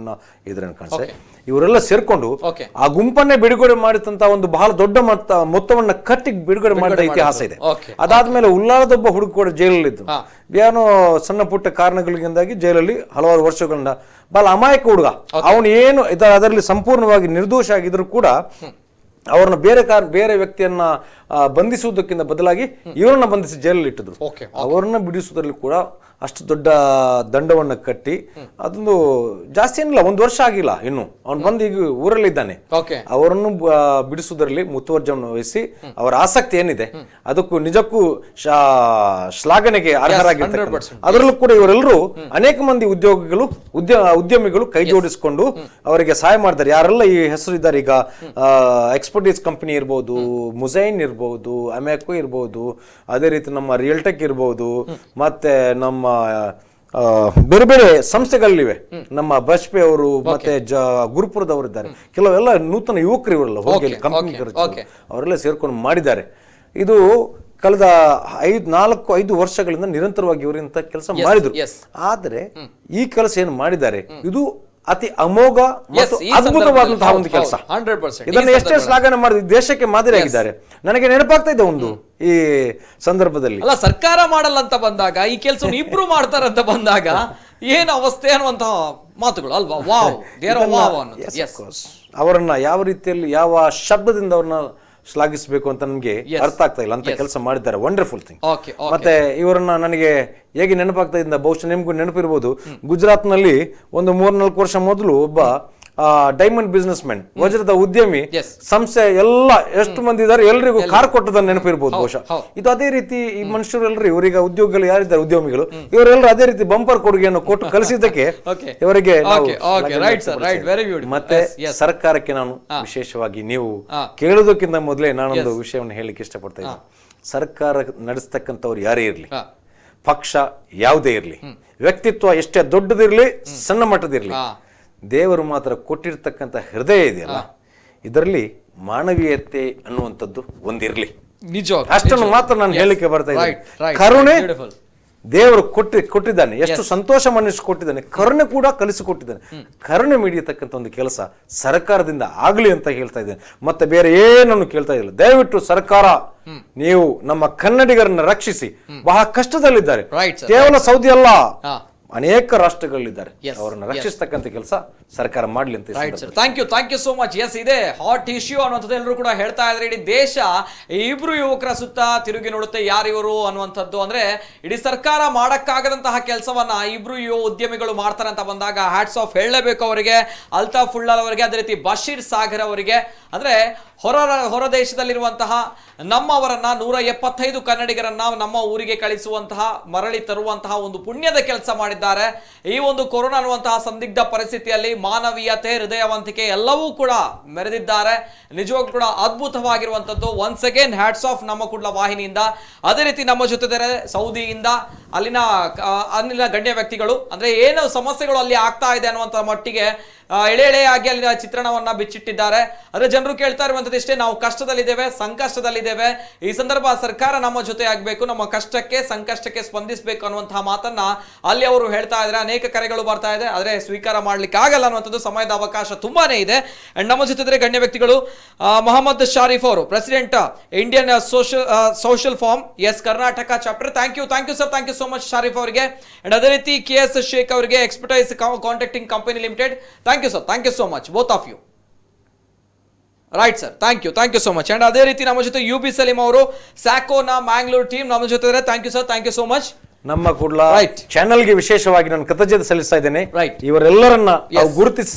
ಇದ್ರನ್ನ ಕಾಣಿಸೆ, ಇವರೆಲ್ಲ ಸೇರ್ಕೊಂಡು ಆ ಗುಂಪನ್ನೇ ಬಿಡುಗಡೆ ಮಾಡಿದಂತ ಒಂದು ಬಹಳ ದೊಡ್ಡ ಮೊತ್ತವನ್ನ ಕಟ್ಟಿ ಬಿಡುಗಡೆ ಮಾಡಿದ ಇತಿಹಾಸ ಇದೆ. ಅದಾದ್ಮೇಲೆ ಉಲ್ಲಾಳದೊಬ್ಬ ಹುಡುಗ ಕೂಡ ಜೈಲಲ್ಲಿದ್ದು, ಏನೋ ಸಣ್ಣ ಪುಟ್ಟ ಕಾರಣಗಳಿಂದಾಗಿ ಜೈಲಲ್ಲಿ ಹಲವಾರು ವರ್ಷಗಳಿಂದ ಬಹಳ ಅಮಾಯಕ ಹುಡುಗ, ಅವನು ಏನು ಅದರಲ್ಲಿ ಸಂಪೂರ್ಣವಾಗಿ ನಿರ್ದೋಷ ಆಗಿದ್ರು ಕೂಡ ಅವ್ರನ್ನ ಬೇರೆ ವ್ಯಕ್ತಿಯನ್ನ ಬಂಧಿಸುವುದಕ್ಕಿಂತ ಬದಲಾಗಿ ಇವರನ್ನ ಬಂಧಿಸಿ ಜೈಲಲ್ಲಿ ಇಟ್ಟಿದ್ರು. ಅವರನ್ನ ಬಿಡಿಸುವುದರಲ್ಲಿ ಕೂಡ ಅಷ್ಟು ದೊಡ್ಡ ದಂಡವನ್ನ ಕಟ್ಟಿ, ಅದೊಂದು ಜಾಸ್ತಿ ಏನಿಲ್ಲ, 1 ವರ್ಷ ಆಗಿಲ್ಲ ಇನ್ನು, ಅವನು ಬಂದು ಈಗ ಊರಲ್ಲಿ ಇದ್ದಾನೆ. ಅವರನ್ನು ಬಿಡಿಸುವುದರಲ್ಲಿ ಮುತುವರ್ಜವನ್ನು ವಹಿಸಿ ಅವರ ಆಸಕ್ತಿ ಏನಿದೆ ಅದಕ್ಕೂ ನಿಜಕ್ಕೂ ಶ್ಲಾಘನೆಗೆ ಅರ್ಹರಾಗಿರ್ತಾರೆ. ಅದರಲ್ಲೂ ಕೂಡ ಇವರೆಲ್ಲರೂ ಅನೇಕ ಮಂದಿ ಉದ್ಯಮಿಗಳು ಕೈ ಜೋಡಿಸಿಕೊಂಡು ಅವರಿಗೆ ಸಹಾಯ ಮಾಡ್ತಾರೆ. ಯಾರೆಲ್ಲ ಈ ಹೆಸರು ಇದ್ದಾರೆ ಈಗ, ಎಕ್ಸ್ಪರ್ಟೀಸ್ ಕಂಪನಿ ಇರ್ಬೋದು, ಮುಜೈನ್ ಇರ್ಬೋದು, ಅಮೇಕೋ ಇರ್ಬೋದು, ಅದೇ ರೀತಿ ನಮ್ಮ ರಿಯಲ್ಟೆಕ್ ಇರ್ಬೋದು, ಮತ್ತೆ ನಮ್ಮ ಬೇರೆ ಬೇರೆ ಸಂಸ್ಥೆಗಳಿವೆ, ನಮ್ಮ ಬಜ್ಪೆ ಅವರು ಮತ್ತೆ ಗುರುಪುರದವರು ಇದ್ದಾರೆ, ಕೆಲವೆಲ್ಲ ನೂತನ ಯುವಕರು ಇವರೆಲ್ಲ ಹೋಗಿ ಕಂಪನಿ ಅವರೆಲ್ಲ ಸೇರ್ಕೊಂಡು ಮಾಡಿದ್ದಾರೆ. ಇದು ಕಳೆದ 4-5 ವರ್ಷಗಳಿಂದ ನಿರಂತರವಾಗಿ ಇವರಿಂತ ಕೆಲಸ ಮಾಡಿದ್ರು. ಆದ್ರೆ ಈ ಕೆಲಸ ಏನು ಮಾಡಿದ್ದಾರೆ ಇದು ಅತಿ ಅಮೋಘ ಮತ್ತು ಅದ್ಭುತವಾದಂತಹ ಒಂದು ಕೆಲಸ. ಇದನ್ನು ಎಷ್ಟೇ ಶ್ಲಾಘನೆ ಮಾಡಿದ ದೇಶಕ್ಕೆ ಮಾದರಿಯಾಗಿದ್ದಾರೆ. ನನಗೆ ನೆನಪಾಗ್ತಾ ಇದೆ ಒಂದು ಈ ಸಂದರ್ಭದಲ್ಲಿ, ಅಲ್ಲ ಸರ್ಕಾರ ಮಾಡಲ್ಲ ಅಂತ ಬಂದಾಗ ಈ ಕೆಲಸ ಇಬ್ರು ಮಾಡ್ತಾರಂತ ಬಂದಾಗ ಏನು ಅವಸ್ಥೆ ಅನ್ನುವಂತಹ ಮಾತುಗಳು ಅಲ್ವಾ? ವಾವ್, ಅವರನ್ನ ಯಾವ ರೀತಿಯಲ್ಲಿ ಯಾವ ಶಬ್ದದಿಂದ ಅವ್ರನ್ನ ಶ್ಲಾಘಿಸಬೇಕು ಅಂತ ನನ್ಗೆ ಅರ್ಥ ಆಗ್ತಾ ಇಲ್ಲ, ಅಂತ ಕೆಲಸ ಮಾಡಿದ್ದಾರೆ. Wonderful thing. ಮತ್ತೆ ಇವರನ್ನ ನನಗೆ ಹೇಗೆ ನೆನಪಾಗ್ತಾ ಇದ್ದ, ಬಹುಶಃ ನಿಮ್ಗೂ ನೆನಪಿರ್ಬೋದು, ಗುಜರಾತ್ ನಲ್ಲಿ ಒಂದು 3-4 ವರ್ಷ ಮೊದಲು ಒಬ್ಬ ಡೈಮಂಡ್ ಬಿಸ್ನೆಸ್ ಮ್ಯಾನ್, ವಜ್ರದ ಉದ್ಯಮಿ ಸಂಸ್ಥೆ ಎಲ್ಲ ಎಷ್ಟು ಮಂದಿ ಇದ್ದಾರೆ ಎಲ್ರಿಗೂ ಕಾರ್ ಕೊಟ್ಟದನ್ನ ನೆನಪಿರ್ಬೋದು ಬಹುಶಃ. ಇದು ಅದೇ ರೀತಿ ಈ ಮನುಷ್ಯರೆಲ್ಲರೂ ಇವರಿಗೆ ಉದ್ಯೋಗಿಗಳು ಯಾರಿದ್ದಾರೆ ಉದ್ಯಮಿಗಳು, ಇವರೆಲ್ಲರೂ ಅದೇ ರೀತಿ ಬಂಪರ್ ಕೊಡುಗೆಯನ್ನು ಕೊಟ್ಟು ಕಲಿಸಿದ್ದಕ್ಕೆ ಇವರಿಗೆ ಮತ್ತೆ ಸರ್ಕಾರಕ್ಕೆ ನಾನು ವಿಶೇಷವಾಗಿ ನೀವು ಕೇಳೋದಕ್ಕಿಂತ ಮೊದಲೇ ನಾನೊಂದು ವಿಷಯವನ್ನು ಹೇಳಲಿಕ್ಕೆ ಇಷ್ಟಪಡ್ತಾ ಇದ್ದೀನಿ. ಸರ್ಕಾರ ನಡೆಸ್ತಕ್ಕಂಥವ್ರು ಯಾರೇ ಇರ್ಲಿ, ಪಕ್ಷ ಯಾವುದೇ ಇರ್ಲಿ, ವ್ಯಕ್ತಿತ್ವ ಎಷ್ಟೇ ದೊಡ್ಡದಿರ್ಲಿ ಸಣ್ಣ ಮಟ್ಟದಿರ್ಲಿ, ದೇವರು ಮಾತ್ರ ಕೊಟ್ಟಿರ್ತಕ್ಕಂಥ ಹೃದಯ ಇದೆಯಲ್ಲ, ಇದರಲ್ಲಿ ಮಾನವೀಯತೆ ಅನ್ನುವಂಥದ್ದು ಒಂದಿರ್ಲಿ. ಅಷ್ಟನ್ನು ಮಾತ್ರ ನಾನು ಹೇಳಲಿಕ್ಕೆ ಬರ್ತಾ ಇದ್ದೀನಿ. ಕರುಣೆ ದೇವರು ಕೊಟ್ಟಿದ್ದಾನೆ, ಎಷ್ಟು ಸಂತೋಷ ಮನುಷ್ಯ ಕೊಟ್ಟಿದ್ದಾನೆ, ಕರುಣೆ ಕೂಡ ಕಲಿಸಿಕೊಟ್ಟಿದ್ದಾನೆ. ಕರುಣೆ ಮಿಡಿಯತಕ್ಕಂಥ ಒಂದು ಕೆಲಸ ಸರ್ಕಾರದಿಂದ ಆಗ್ಲಿ ಅಂತ ಹೇಳ್ತಾ ಇದ್ದೇನೆ, ಮತ್ತೆ ಬೇರೆ ಏನನ್ನು ಕೇಳ್ತಾ ಇಲ್ಲ. ದಯವಿಟ್ಟು ಸರ್ಕಾರ ನೀವು ನಮ್ಮ ಕನ್ನಡಿಗರನ್ನ ರಕ್ಷಿಸಿ, ಬಹಳ ಕಷ್ಟದಲ್ಲಿದ್ದಾರೆ. ಕೇವಲ ಸೌದಿ ಅಲ್ಲ, ಅನೇಕ ರಾಷ್ಟ್ರಗಳಿದ್ದಾರೆ, ಅವರನ್ನು ರಕ್ಷಿಸತಕ್ಕಂಥ ಕೆಲಸ ಸರ್ಕಾರ ಮಾಡ್ಲಿ ಅಂತ. Thank you so much. Yes, ಇದೆ ಹಾಟ್ ಇಶ್ಯೂ ಅನ್ನುವಂಥದ್ದು ಎಲ್ಲರೂ ಕೂಡ ಹೇಳ್ತಾ ಇದ್ರೆ, ಇಡೀ ದೇಶ ಇಬ್ರು ಯುವಕರ ಸುತ್ತ ತಿರುಗಿ ನೋಡುತ್ತೆ, ಯಾರಿವರು ಅನ್ನುವಂಥದ್ದು. ಅಂದ್ರೆ ಇಡೀ ಸರ್ಕಾರ ಮಾಡಕ್ಕಾಗದಂತಹ ಕೆಲಸವನ್ನ ಇಬ್ರು ಉದ್ಯಮಿಗಳು ಮಾಡ್ತಾರೆ ಅಂತ ಬಂದಾಗ ಹ್ಯಾಟ್ಸ್ ಆಫ್ ಹೇಳಲೇಬೇಕು ಅವರಿಗೆ, ಅಲ್ತಾಫ್ ಉಳ್ಳಾಲ್ ಅವರಿಗೆ, ಅದೇ ರೀತಿ ಬಶೀರ್ ಸಾಗರ್ ಅವರಿಗೆ. ಅಂದ್ರೆ ಹೊರ ದೇಶದಲ್ಲಿರುವಂತಹ ನಮ್ಮವರನ್ನ 175 ಕನ್ನಡಿಗರನ್ನ ನಮ್ಮ ಊರಿಗೆ ಕಳಿಸುವಂತಹ, ಮರಳಿ ತರುವಂತಹ ಒಂದು ಪುಣ್ಯದ ಕೆಲಸ ಮಾಡಿದ್ದಾರೆ. ಈ ಒಂದು ಕೊರೋನಾ ಅನ್ನುವಂತಹ ಸಂದಿಗ್ಧ ಪರಿಸ್ಥಿತಿಯಲ್ಲಿ ಮಾನವೀಯತೆ, ಹೃದಯವಂತಿಕೆ ಎಲ್ಲವೂ ಕೂಡ ಮೆರೆದಿದ್ದಾರೆ. ನಿಜವಾಗ್ಲೂ ಕೂಡ ಅದ್ಭುತವಾಗಿರುವಂತದ್ದು. ಒನ್ಸ್ ಅಗೇನ್ ಹ್ಯಾಟ್ಸ್ ಆಫ್ ನಮ್ಮ ಕುಡ್ಲ ವಾಹಿನಿಯಿಂದ. ಅದೇ ರೀತಿ ನಮ್ಮ ಜೊತೆ ಸೌದಿಯಿಂದ ಅಲ್ಲಿನ ಗಣ್ಯ ವ್ಯಕ್ತಿಗಳು, ಅಂದ್ರೆ ಏನು ಸಮಸ್ಯೆಗಳು ಅಲ್ಲಿ ಆಗ್ತಾ ಇದೆ ಅನ್ನುವಂತ ಮಟ್ಟಿಗೆ ಎಳೆಯಾಗಿ ಅಲ್ಲಿನ ಚಿತ್ರಣವನ್ನ ಬಿಚ್ಚಿಟ್ಟಿದ್ದಾರೆ. ಆದ್ರೆ ಜನರು ಕೇಳ್ತಾ ಇರುವಂತದ್ದು ಇಷ್ಟೇ, ನಾವು ಕಷ್ಟದಲ್ಲಿದ್ದೇವೆ, ಸಂಕಷ್ಟದಲ್ಲಿದ್ದೇವೆ, ಈ ಸಂದರ್ಭ ಸರ್ಕಾರ ನಮ್ಮ ಜೊತೆ ಆಗ್ಬೇಕು, ನಮ್ಮ ಕಷ್ಟಕ್ಕೆ ಸಂಕಷ್ಟಕ್ಕೆ ಸ್ಪಂದಿಸಬೇಕು ಅನ್ನುವಂತಹ ಮಾತನ್ನ ಅಲ್ಲಿ ಅವರು ಹೇಳ್ತಾ ಇದ್ದಾರೆ. ಅನೇಕ ಕರೆಗಳು ಬರ್ತಾ ಇದೆ, ಆದ್ರೆ ಸ್ವೀಕಾರ ಮಾಡ್ಲಿಕ್ಕೆ ಆಗಲ್ಲ ಅನ್ನುವಂಥದ್ದು, ಸಮಯದ ಅವಕಾಶ ತುಂಬಾನೇ ಇದೆ. ಅಂಡ್ ನಮ್ಮ ಜೊತೆ ಗಣ್ಯ ವ್ಯಕ್ತಿಗಳು ಮೊಹಮ್ಮದ್ ಶಾರಿಫ್ ಅವರು, president Indian social forum, S Karnataka chapter. Thank you sir, thank you so much Sharif ಅವರಿಗೆ. ಅಂಡ್ ಅದೇ ರೀತಿ KS ಶೇಖ್ ಅವರಿಗೆ, expertise contracting company limited. Thank you sir, thank you so much both of you. Right sir, thank you so much. And ಅದೇ ರೀತಿ ನಮ್ಮ ಜೊತೆ UB Saleem ಅವರು, ಸ್ಯಾಕೋನ Mangalore team ನಮ್ಮ ಜೊತೆ ಇದ್ದಾರೆ. Thank you sir, thank you so much. ನಮ್ಮ ಕೂಡಲ ಚಾನೆಲ್ಗೆ ವಿಶೇಷವಾಗಿ ನಾನು ಕೃತಜ್ಞತೆ ಸಲ್ಲಿಸ್ತಾ ಇದ್ದೇನೆ. ಇವರೆಲ್ಲರನ್ನ ಗುರುತಿಸಿ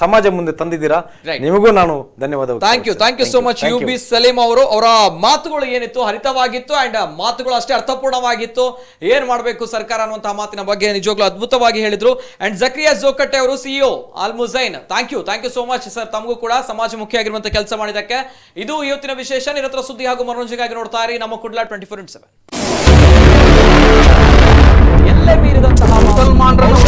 ಸಮಾಜ ಮುಂದೆ ತಂದಿದ್ದೀರಾ, ನಿಮಗೂ ನಾನು ಧನ್ಯವಾದ. Thank you so much U B Salim ಅವರು. ಅವರ ಮಾತುಗಳು ಏನಿತ್ತು ಹರಿತವಾಗಿತ್ತು ಅಂಡ್ ಮಾತುಗಳು ಅಷ್ಟೇ ಅರ್ಥಪೂರ್ಣವಾಗಿತ್ತು. ಏನ್ ಮಾಡಬೇಕು ಸರ್ಕಾರ ಅನ್ನುವಂತಹ ಮಾತಿನ ಬಗ್ಗೆ ನಿಜವಾಗ್ಲೂ ಅದ್ಭುತವಾಗಿ ಹೇಳಿದ್ರು. ಅಂಡ್ ಜಕ್ರಿಯಾ ಜೋಕಟ್ಟೆ ಅವರು CEO Al Muzain, thank you so much sir. ತಮಗೂ ಕೂಡ ಸಮಾಜಮುಖಿಯಾಗಿರುವಂತಹ ಕೆಲಸ ಮಾಡಿದಕ್ಕೆ. ಇದು ಇವತ್ತಿನ ವಿಶೇಷ. ನಿರಂತರ ಸುದ್ದಿ ಹಾಗೂ ಮನೋರಂಜನೆಗಾಗಿ ನೋಡ್ತಾ ಇರಿ ನಮ್ಮ ಕುಡ್ಲ 24/7. ಎಲ್ಲೇ ಮೀರಿದಂತಹ ಮುಸಲ್ಮಾನರನ್ನು